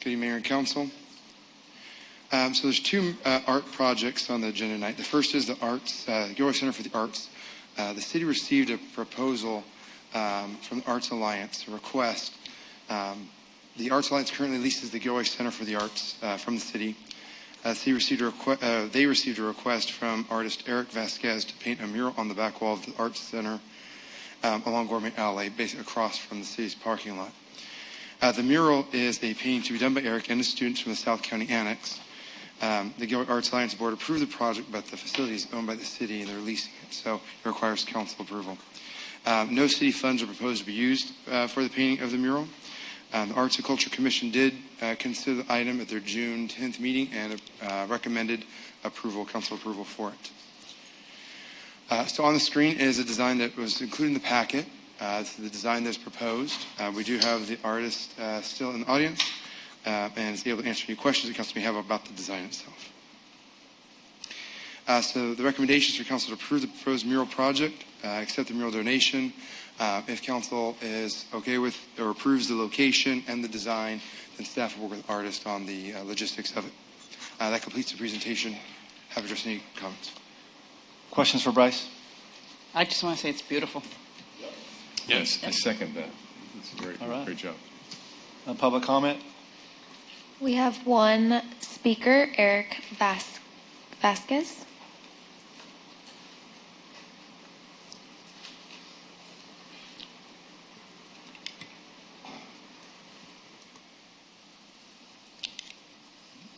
Good evening, Mayor and Council. So there's two art projects on the agenda tonight. The first is the Arts, Gilroy Center for the Arts. The city received a proposal from the Arts Alliance, a request. The Arts Alliance currently leases the Gilroy Center for the Arts from the city. They received a request from artist Eric Vasquez to paint a mural on the back wall of the Arts Center along Gourmet Alley, basically across from the city's parking lot. The mural is a painting to be done by Eric and his students from the South County Annex. The Gilroy Arts Alliance Board approved the project, but the facility is owned by the city and they're leasing it, so it requires council approval. No city funds are proposed to be used for the painting of the mural. The Arts and Culture Commission did consider the item at their June 10th meeting and recommended council approval for it. So on the screen is a design that was included in the packet. It's the design that's proposed. We do have the artist still in the audience and is able to answer any questions the council may have about the design itself. So the recommendations for council to approve the proposed mural project, accept the mural donation. If council is okay with or approves the location and the design, then staff will work with the artist on the logistics of it. That completes the presentation. Have addressed any comments? Questions for Bryce? I just want to say it's beautiful. Yes, I second that. That's great. All right. Great job. Public comment? We have one speaker, Eric Vasquez.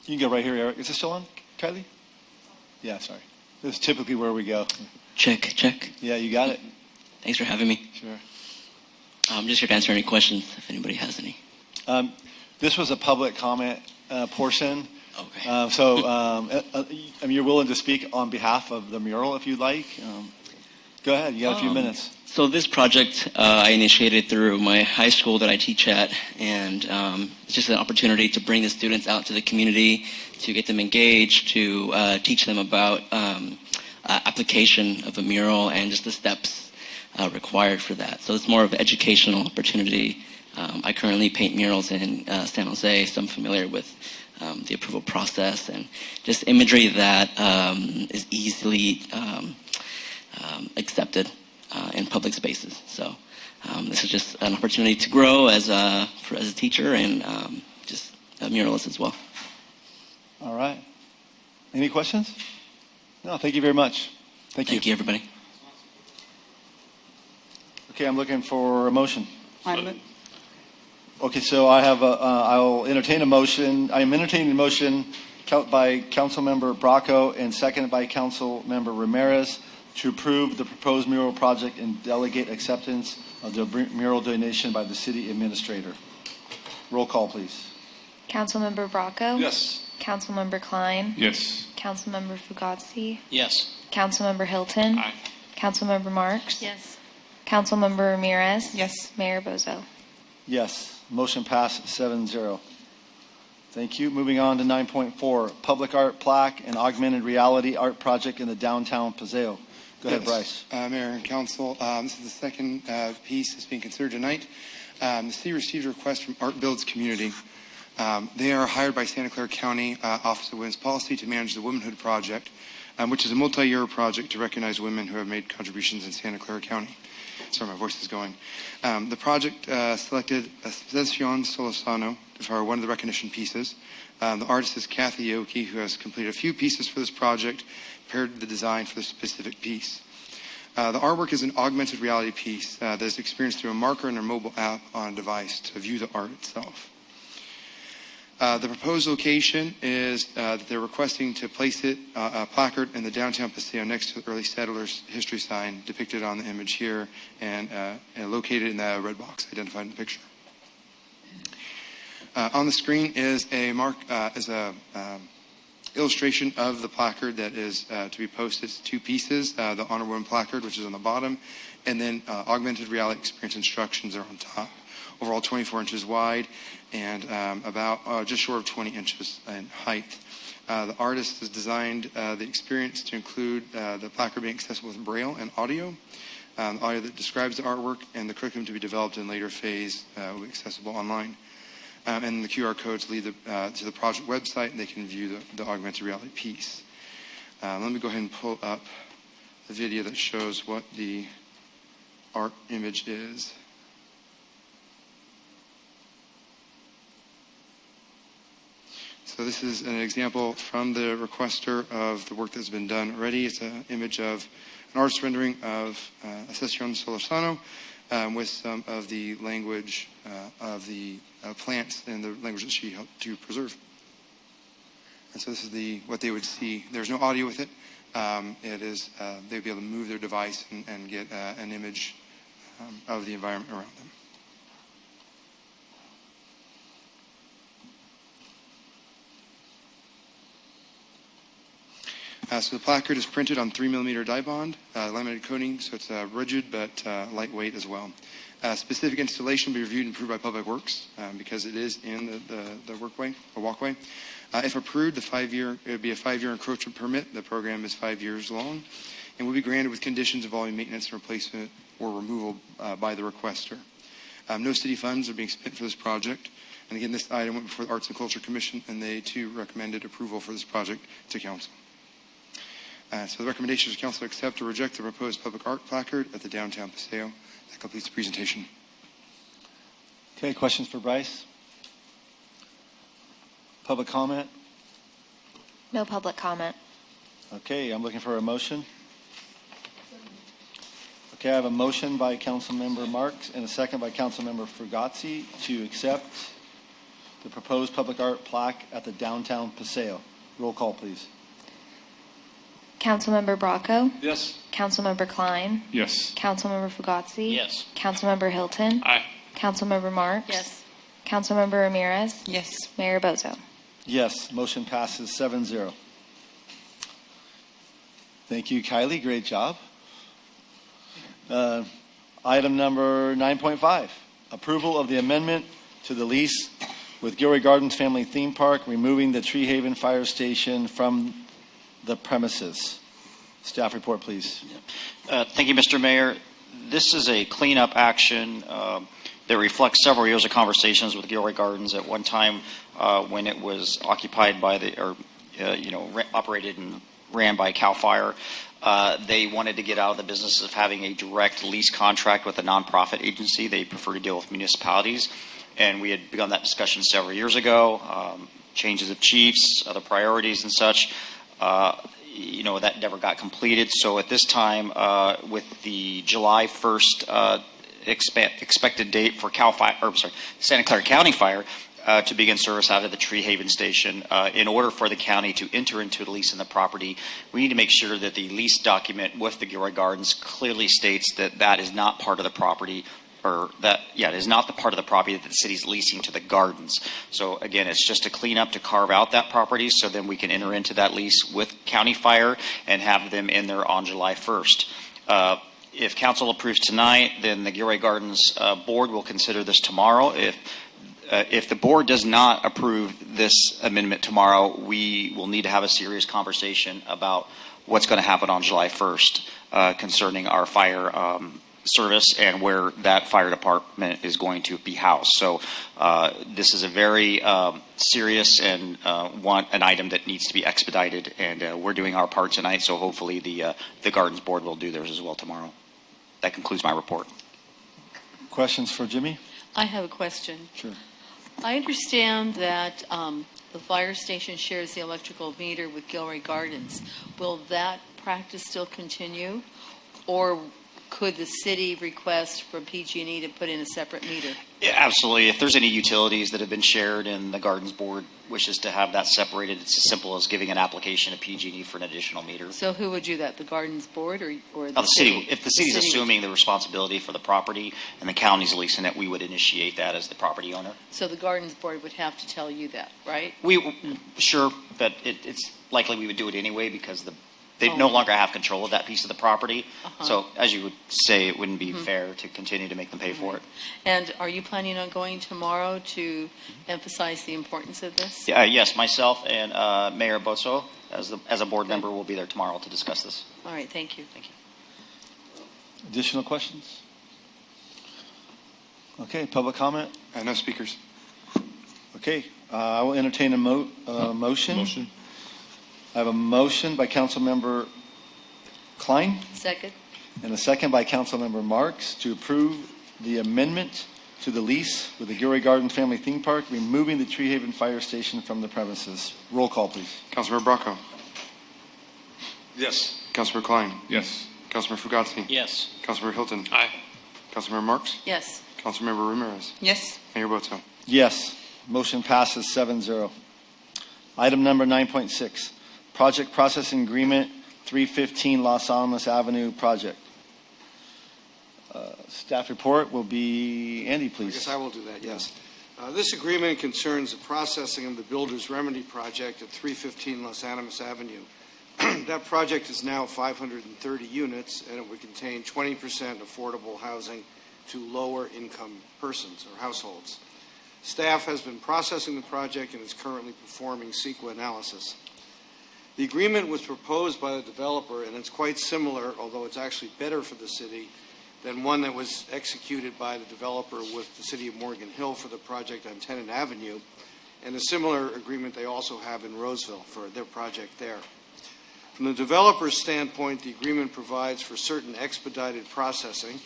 You can go right here, Eric. Is this still on, Kylie? Yeah, sorry. This is typically where we go. Check. Yeah, you got it. Thanks for having me. Sure. I'm just here to answer any questions if anybody has any. This was a public comment portion. Okay. You're willing to speak on behalf of the mural if you'd like. Go ahead. You got a few minutes. So this project I initiated through my high school that I teach at, and it's just an opportunity to bring the students out to the community, to get them engaged, to teach them about application of a mural and just the steps required for that. So it's more of an educational opportunity. I currently paint murals in San Jose, so I'm familiar with the approval process and just imagery that is easily accepted in public spaces. So this is just an opportunity to grow as a teacher and just a muralist as well. All right. Any questions? No, thank you very much. Thank you. Thank you, everybody. Okay, I'm looking for a motion. Okay, so I'll entertain a motion. I am entertaining a motion by Councilmember Bracco and seconded by Councilmember Ramirez to approve the proposed mural project and delegate acceptance of the mural donation by the city administrator. Roll call, please. Councilmember Bracco? Yes. Councilmember Klein? Yes. Councilmember Fugazi? Yes. Councilmember Hilton? Aye. Councilmember Marks? Yes. Councilmember Ramirez? Yes. Mayor Bozo? Yes. Motion passed 7-0. Thank you. Moving on to 9.4, public art plaque and augmented reality art project in the downtown Paseo. Go ahead, Bryce. Mayor and Council, this is the second piece that's being considered tonight. The city received a request from Art Builds Community. They are hired by Santa Clara County Office of Women's Policy to manage the Womanhood Project, which is a multi-year project to recognize women who have made contributions in Santa Clara County. Sorry, my voice is going. The project selected Ascension Solosano for one of the recognition pieces. The artist is Kathy Yoki, who has completed a few pieces for this project, prepared the design for the specific piece. The artwork is an augmented reality piece that is experienced through a marker and a mobile app on a device to view the art itself. The proposed location is that they're requesting to place it, a placard in the downtown Paseo next to the early settlers history sign depicted on the image here and located in the red box identified in the picture. On the screen is a illustration of the placard that is to be posted. It's two pieces, the Honor Woman placard, which is on the bottom, and then augmented reality experience instructions are on top. Overall 24 inches wide and about just short of 20 inches in height. The artist has designed the experience to include the placard being accessible with Braille and audio. The audio that describes the artwork and the curriculum to be developed in later phase will be accessible online. And the QR codes lead to the project website, and they can view the augmented reality piece. Let me go ahead and pull up the video that shows what the art image is. So this is an example from the requester of the work that's been done already. It's an image of an artist rendering of Ascension Solosano with some of the language of the plants and the language that she helped to preserve. And so this is what they would see. There's no audio with it. They'd be able to move their device and get an image of the environment around them. So the placard is printed on 3mm dye bond, laminated coating, so it's rigid but lightweight as well. Specific installation will be reviewed and approved by Public Works because it is in the walkway. If approved, it would be a 5-year encroachment permit. The program is 5 years long and will be granted with conditions involving maintenance and replacement or removal by the requester. No city funds are being spent for this project. And again, this item went before the Arts and Culture Commission, and they too recommended approval for this project to council. So the recommendation is council to accept or reject the proposed public art placard at the downtown Paseo. That completes the presentation. Okay, questions for Bryce? Public comment? No public comment. Okay, I'm looking for a motion. Okay, I have a motion by Councilmember Marks and a second by Councilmember Fugazi to accept the proposed public art plaque at the downtown Paseo. Roll call, please. Councilmember Bracco? Yes. Councilmember Klein? Yes. Councilmember Fugazi? Yes. Councilmember Hilton? Aye. Councilmember Marks? Yes. Councilmember Ramirez? Yes. Mayor Bozo? Yes, motion passes 7-0. Thank you, Kylie. Great job. Item number 9.5, approval of the amendment to the lease with Gilroy Gardens Family Theme Park, removing the Tree Haven Fire Station from the premises. Staff report, please. Thank you, Mr. Mayor. This is a cleanup action that reflects several years of conversations with Gilroy Gardens. At one time, when it was occupied by operated and ran by CAL FIRE, they wanted to get out of the business of having a direct lease contract with a nonprofit agency. They prefer to deal with municipalities, and we had begun that discussion several years ago. Changes of chiefs, other priorities, and such. That never got completed. So at this time, with the July 1st expected date for Santa Clara County Fire to begin service out of the Tree Haven Station, in order for the county to enter into the lease in the property, we need to make sure that the lease document with the Gilroy Gardens clearly states that that is not part of the property, it is not the part of the property that the city's leasing to the gardens. So again, it's just a cleanup to carve out that property so then we can enter into that lease with County Fire and have them in there on July 1st. If council approves tonight, then the Gilroy Gardens board will consider this tomorrow. If the board does not approve this amendment tomorrow, we will need to have a serious conversation about what's going to happen on July 1st concerning our fire service and where that fire department is going to be housed. So this is a very serious and an item that needs to be expedited, and we're doing our part tonight, so hopefully the Gardens Board will do theirs as well tomorrow. That concludes my report. Questions for Jimmy? I have a question. Sure. I understand that the fire station shares the electrical meter with Gilroy Gardens. Will that practice still continue, or could the city request for PG&E to put in a separate meter? Yeah, absolutely. If there's any utilities that have been shared and the Gardens Board wishes to have that separated, it's as simple as giving an application to PG&E for an additional meter. So who would do that, the Gardens Board or the city? If the city's assuming the responsibility for the property and the county's leasing it, we would initiate that as the property owner. So the Gardens Board would have to tell you that, right? Sure, but it's likely we would do it anyway because they no longer have control of that piece of the property. So, as you would say, it wouldn't be fair to continue to make them pay for it. And are you planning on going tomorrow to emphasize the importance of this? Yes, myself and Mayor Bozo, as a board member, will be there tomorrow to discuss this. All right, thank you. Thank you. Additional questions? Okay, public comment? No speakers. Okay, I will entertain a motion. I have a motion by Councilmember Klein Second. and a second by Councilmember Marks to approve the amendment to the lease with the Gilroy Gardens Family Theme Park, removing the Tree Haven Fire Station from the premises. Roll call, please. Councilmember Bracco. Yes. Councilmember Klein. Yes. Councilmember Fugazi. Yes. Councilmember Hilton. Aye. Councilmember Marks. Yes. Councilmember Ramirez. Yes. Mayor Bozo. Yes. Motion passes 7-0. Item number 9.6, Project Processing Agreement 315 Los Alamos Avenue Project. Staff report will be Andy, please. I guess I will do that, yes. This agreement concerns the processing of the Builder's Remedy Project at 315 Los Animas Avenue. That project is now 530 units, and it would contain 20% affordable housing to lower-income persons or households. Staff has been processing the project and is currently performing CEQA analysis. The agreement was proposed by the developer, and it's quite similar, although it's actually better for the city, than one that was executed by the developer with the city of Morgan Hill for the project on Tennant Avenue, and a similar agreement they also have in Roseville for their project there. From the developer's standpoint, the agreement provides for certain expedited processing.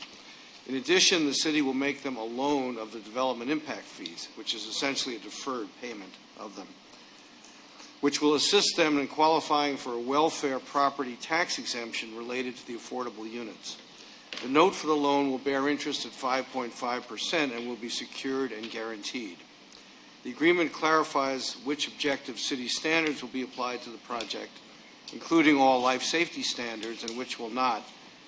In addition, the city will make them a loan of the development impact fees, which is essentially a deferred payment of them, which will assist them in qualifying for a welfare property tax exemption related to the affordable units. The note for the loan will bear interest at 5.5% and will be secured and guaranteed. The agreement clarifies which objective city standards will be applied to the project, including all life safety standards, and which will not,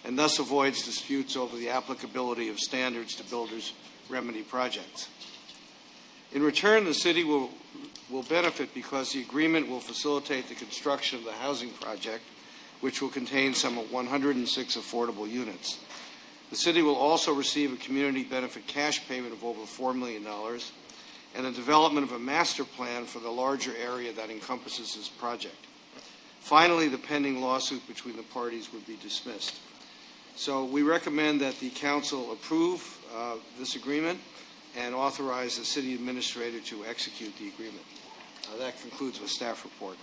and thus avoids disputes over the applicability of standards to builders' remedy projects. In return, the city will will benefit because the agreement will facilitate the construction of the housing project, which will contain some 106 affordable units. The city will also receive a community benefit cash payment of over $4 million and the development of a master plan for the larger area that encompasses this project. Finally, the pending lawsuit between the parties would be dismissed. So we recommend that the council approve this agreement and authorize the city administrator to execute the agreement. That concludes my staff report.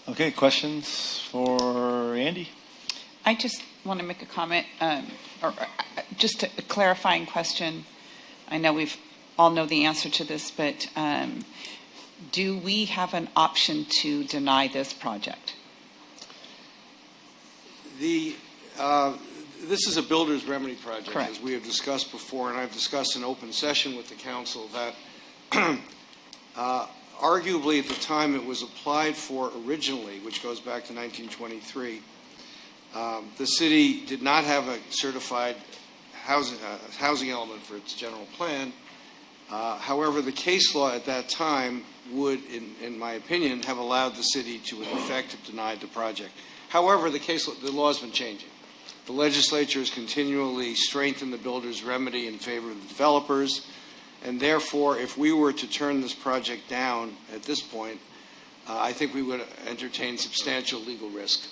Okay, questions for Andy? I just want to make a comment, or just a clarifying question. I know we've all know the answer to this, but do we have an option to deny this project? This is a builder's remedy project, Correct. as we have discussed before, and I've discussed in open session with the council that arguably at the time it was applied for originally, which goes back to 1923, the city did not have a certified housing element for its general plan. However, the case law at that time would, in my opinion, have allowed the city to, in effect, have denied the project. However, the law has been changing. The legislature has continually strengthened the builder's remedy in favor of the developers, and therefore, if we were to turn this project down at this point, I think we would entertain substantial legal risk.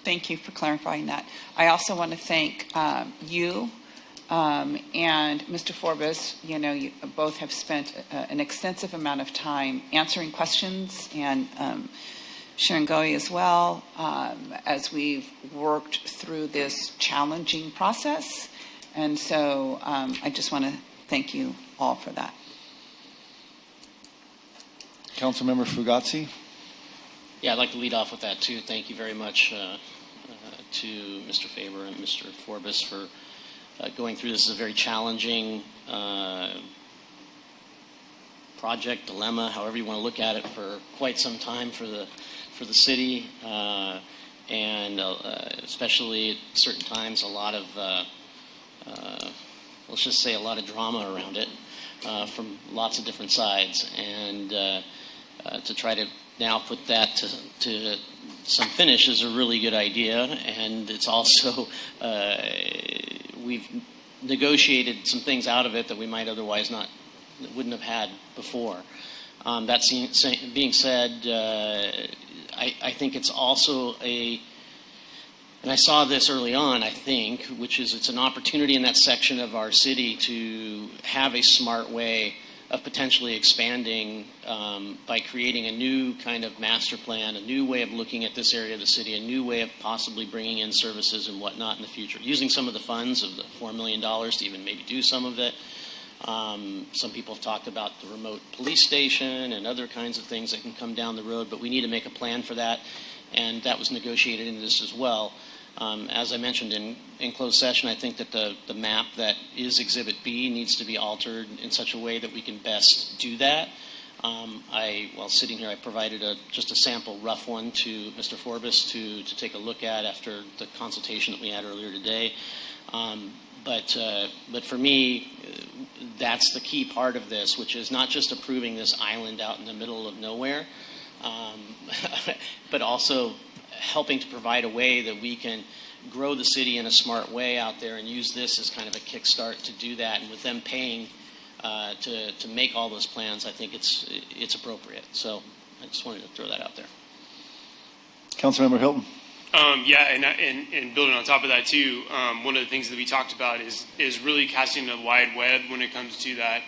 Thank you for clarifying that. I also want to thank you and Mr. Forbes. You know, you both have spent an extensive amount of time answering questions, and Sharon Goey as well, as we've worked through this challenging process. And so I just want to thank you all for that. Councilmember Fugazi? Yeah, I'd like to lead off with that too. Thank you very much to Mr. Faber and Mr. Forbes for going through this. Is a very challenging project, dilemma, however you want to look at it, for quite some time for the city, and especially at certain times, a lot of let's just say a lot of drama around it from lots of different sides, and to try to now put that to some finish is a really good idea. And it's also we've negotiated some things out of it that we might otherwise wouldn't have had before. That being said, I think it's also and I saw this early on, I think, which is it's an opportunity in that section of our city to have a smart way of potentially expanding by creating a new kind of master plan, a new way of looking at this area of the city, a new way of possibly bringing in services and whatnot in the future, using some of the funds of the $4 million to even maybe do some of it. Some people have talked about the remote police station and other kinds of things that can come down the road, but we need to make a plan for that, and that was negotiated in this as well. As I mentioned in closed session, I think that the map that is Exhibit B needs to be altered in such a way that we can best do that. While sitting here, I provided just a sample rough one to Mr. Forbes to take a look at after the consultation that we had earlier today. But for me, that's the key part of this, which is not just approving this island out in the middle of nowhere, but also helping to provide a way that we can grow the city in a smart way out there and use this as kind of a kickstart to do that. And with them paying to make all those plans, I think it's appropriate. So I just wanted to throw that out there. Councilmember Hilton. Yeah, and building on top of that too, one of the things that we talked about is really casting a wide web when it comes to that,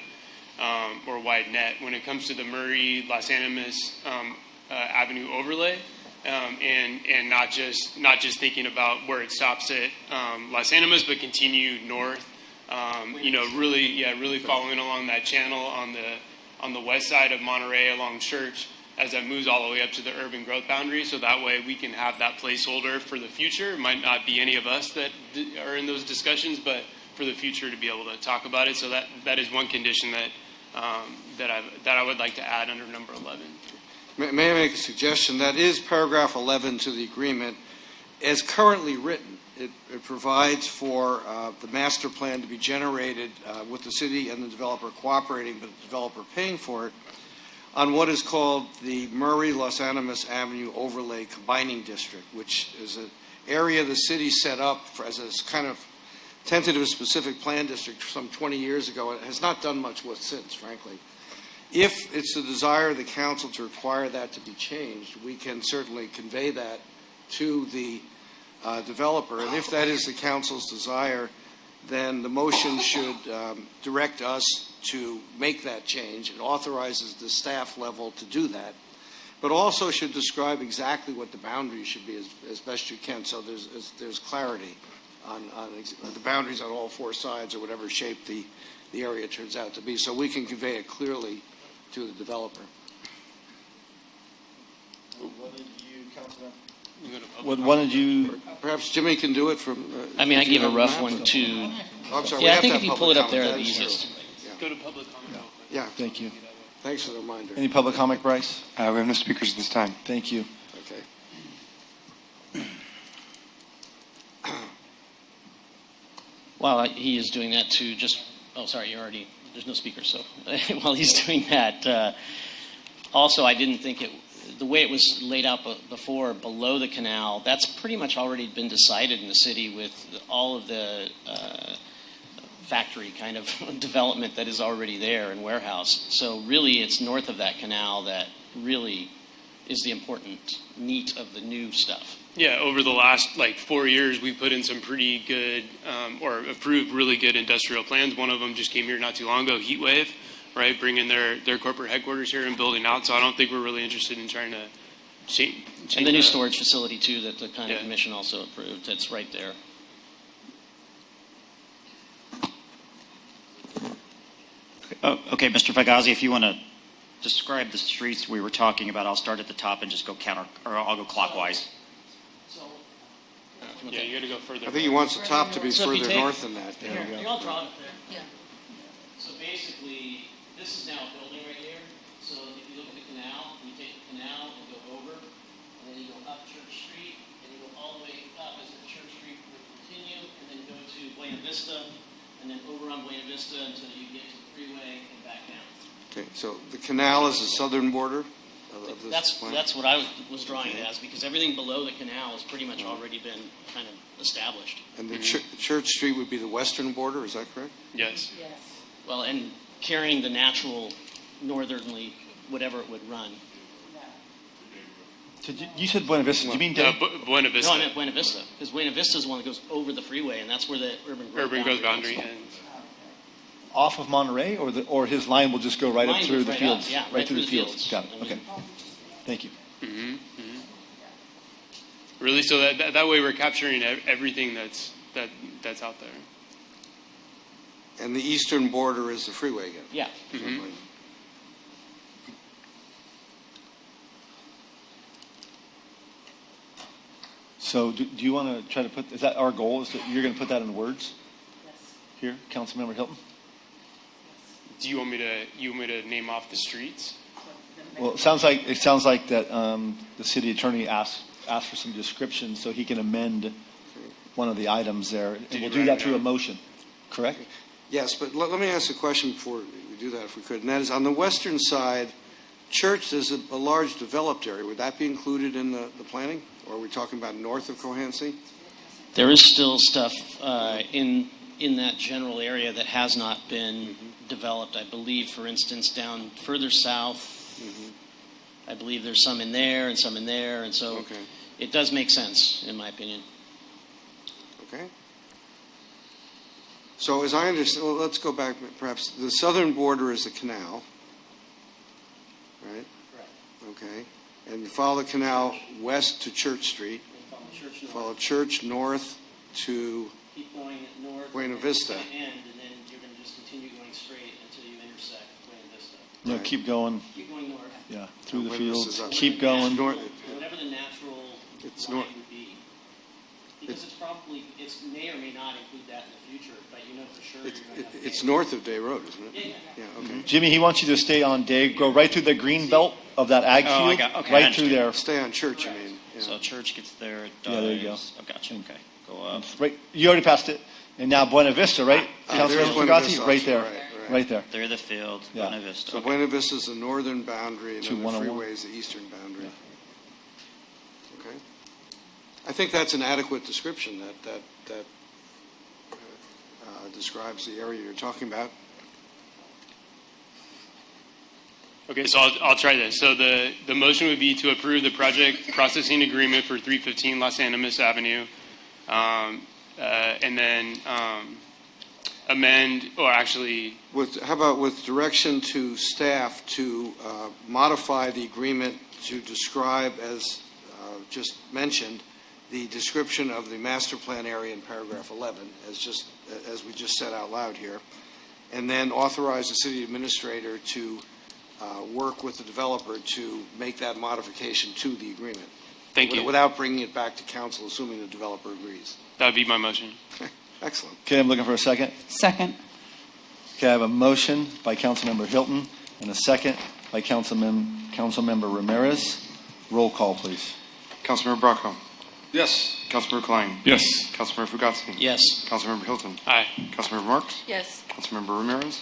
or wide net when it comes to the Murray Los Animas Avenue overlay, and not just thinking about where it stops at Los Animas, but continue north. Really following along that channel on the west side of Monterey along Church, as that moves all the way up to the urban growth boundary, so that way we can have that placeholder for the future. It might not be any of us that are in those discussions, but for the future to be able to talk about it. So that is one condition that I would like to add under number 11. May I make a suggestion? That is paragraph 11 to the agreement. As currently written, it provides for the master plan to be generated with the city and the developer cooperating, but the developer paying for it. on what is called the Murray-Los Animas Avenue Overlay Combining District, which is an area the city set up as a kind of tentative specific plan district some 20 years ago. It has not done much with since, frankly. If it's the desire of the council to require that to be changed, we can certainly convey that to the developer. And if that is the council's desire, then the motion should direct us to make that change. It authorizes the staff level to do that, but also should describe exactly what the boundaries should be as best you can, so there's clarity on the boundaries on all four sides or whatever shape the area turns out to be, so we can convey it clearly to the developer. What did you? Perhaps Jimmy can do it from. I mean, I gave a rough one too. Oh, I'm sorry. Yeah, I think if you pull it up there, the easiest. Go to public comment. Yeah. Thank you. Thanks for the reminder. Any public comment, Bryce? We have no speakers at this time. Thank you. Okay. While he is doing that too, there's no speakers, so while he's doing that, also I didn't think the way it was laid out before, below the canal, that's pretty much already been decided in the city with all of the factory kind of development that is already there and warehouse. So really it's north of that canal that really is the important meat of the new stuff. Yeah, over the last 4 years, we put in some pretty good or approved really good industrial plans. One of them just came here not too long ago, Heatwave, right? Bringing their corporate headquarters here and building out. So I don't think we're really interested in trying to change And the new that. storage facility too that the kind of commission also approved. That's right there. Okay, Mr. Fagazi, if you want to describe the streets we were talking about, I'll start at the top and just go I'll go clockwise. Yeah, you got to go further. I think he wants the top to be So if you further take- north than that. Here, I'll draw it there. Yeah. So basically, this is now a building right here. So if you look at the canal, you take the canal and go over, and then you go up Church Street, and you go all the way up as if Church Street would continue, and then go to Buena Vista, and then over on Buena Vista until you get to the freeway and back down. Okay, so the canal is the southern border of this plan? That's what I was drawing it as, because everything below the canal has pretty much already been kind of established. And the Church Street would be the western border, is that correct? Yes. Well, and carrying the natural northernly, whatever it would run. So you said Buena Vista. Do you mean Dave? Buena Vista. No, I meant Buena Vista, because Buena Vista is the one that goes over the freeway, and that's where the urban growth boundary ends. ends. Off of Monterey, or his line will just go right up Mine through goes the right fields? up, yeah, Right through the fields. fields. Got it. Okay. Thank you. Mm-hmm. Really, so that way we're capturing everything that's out there. And the eastern border is the freeway again? Yeah. Mm-hmm. So do you want to try to put, is that our goal, is that you're going to put that in words? Yes. Here, Councilmember Hilton? Do you want me to name off the streets? Well, it sounds like that the city attorney asked for some description so he can amend one of the items there. And we'll do that through a motion, correct? Yes, but let me ask a question before we do that, if we could. And that is, on the western side, Church is a large developed area. Would that be included in the planning? Or are we talking about north of Cohansey? There is still stuff in that general area that has not been developed. I believe, for instance, down further south, I believe there's some in there and some in there, and so it does make sense, in my opinion. Okay. So as I understand, well, let's go back, perhaps. The southern border is the canal, right? Correct. Okay. And you follow the canal west to Church Street. Follow Church north to Keep going north. Buena Vista. And then you're going to just continue going straight until you intersect Buena Vista. No, keep going. Keep going north. Yeah, through the Buena Vista's fields. up. Keep going. Whatever the natural It's line north. would be. Because it may or may not include that in the future, but you know for sure you're going to have It's north of Day Road, isn't it? Yeah. Okay. Jimmy, he wants you to stay on Day, go right through the green belt of that ag Oh, I field, got- okay, I right through understand. there. Stay on Church, you mean? Yeah. So Church gets there. It Yeah, there you go. Oh, gotcha. Okay. Go up. Right, you already passed it. And now Buena Vista, right? there's Councilmember Buena Fugazzi, Vista right also, there. Right there. They're the field, Yeah. Buena Vista. So Okay. Buena Vista is the northern boundary, and To then the 101. freeway is the eastern boundary. Okay. I think that's an adequate description that describes the area you're talking about. Okay, so I'll try this. So the motion would be to approve the project processing agreement for 315 Los Animas Avenue, and then amend, or actually, How about with direction to staff to modify the agreement to describe, as just mentioned, the description of the master plan area in paragraph 11, as we just said out loud here, and then authorize the city administrator to work with the developer to make that modification to the agreement. Thank you. Without bringing it back to council, assuming the developer agrees. that would be my motion. Excellent. Okay, I'm looking for a second. Second. Okay, I have a motion by Councilmember Hilton and a second by Councilmember Ramirez. Roll call, please. Councilmember Bracco. Yes. Councilmember Klein. Yes. Councilmember Fugazi. Yes. Councilmember Hilton. Aye. Councilmember Marks. Yes. Councilmember Ramirez.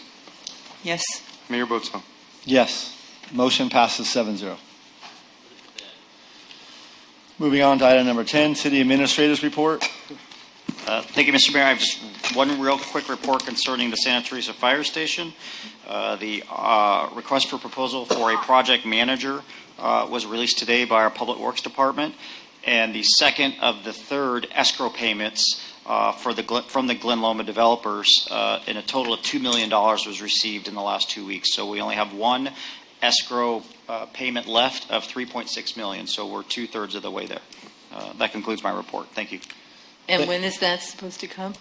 Yes. Mayor Bozo. Yes. Motion passes 7-0. Moving on to item number 10, City Administrator's Report. Thank you, Mr. Mayor. I have just one real quick report concerning the Santa Teresa Fire Station. The request for proposal for a project manager was released today by our Public Works Department, and the second of the third escrow payments from the Glen Loma developers in a total of $2 million was received in the last 2 weeks. So we only have one escrow payment left of $3.6 million, so we're 2/3 of the way there. That concludes my report. Thank you. And when is that supposed to come?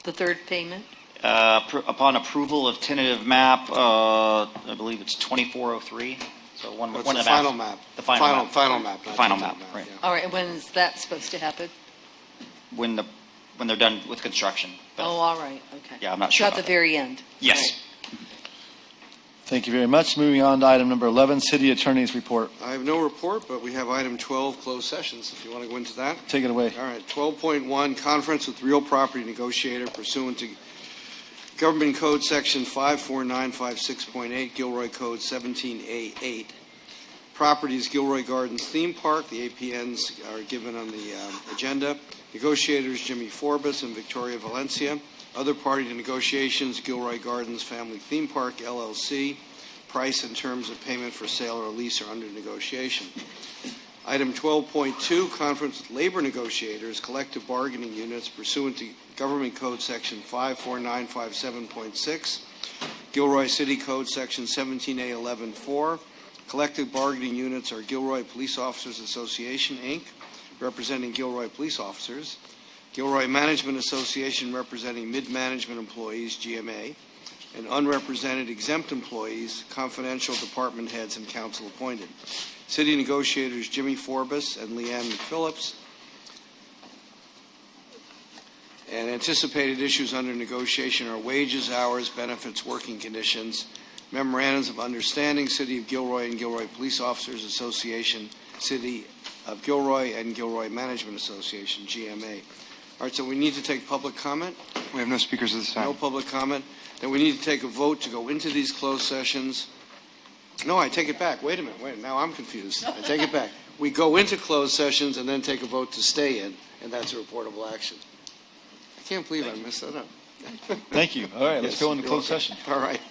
The third payment? Upon approval of tentative map, I believe it's 2403. So one It's of the the final map. The final map. Final map. The not final tentative map, right. yeah. All right, and when is that supposed to happen? When they're done with construction. But, Oh, all right, okay. Yeah, I'm not So sure at the about very end? yes. Thank you very much. Moving on to item number 11, City Attorney's Report. I have no report, but we have item 12, closed sessions, if you want to go into that. Take it away. All right, 12.1, conference with real property negotiator pursuant to Government Code Section 54956.8, Gilroy Code 17A8. Properties Gilroy Gardens Theme Park, the APNs are given on the agenda. Negotiators Jimmy Forbes and Victoria Valencia. Other party to negotiations, Gilroy Gardens Family Theme Park, LLC. Price and terms of payment for sale or lease are under negotiation. Item 12.2, conference with labor negotiators, collective bargaining units pursuant to Government Code Section 54957.6, Gilroy City Code Section 17A11.4. Collective bargaining units are Gilroy Police Officers Association, Inc., representing Gilroy police officers, Gilroy Management Association representing mid-management employees, GMA, and unrepresented exempt employees, confidential department heads, and council appointed. City negotiators Jimmy Forbes and Leanne McPhillips. And anticipated issues under negotiation are wages, hours, benefits, working conditions, memorandums of understanding, City of Gilroy and Gilroy Police Officers Association, City of Gilroy and Gilroy Management Association, GMA. All right, so we need to take public comment. We have no speakers at this time. No public comment. Then we need to take a vote to go into these closed sessions. No, I take it back. Wait a minute. Now I'm confused. I take it back. We go into closed sessions and then take a vote to stay in, and that's a reportable action. I can't believe I messed that up. Thank you. All right, let's Yes, go into you're closed welcome. session. All right.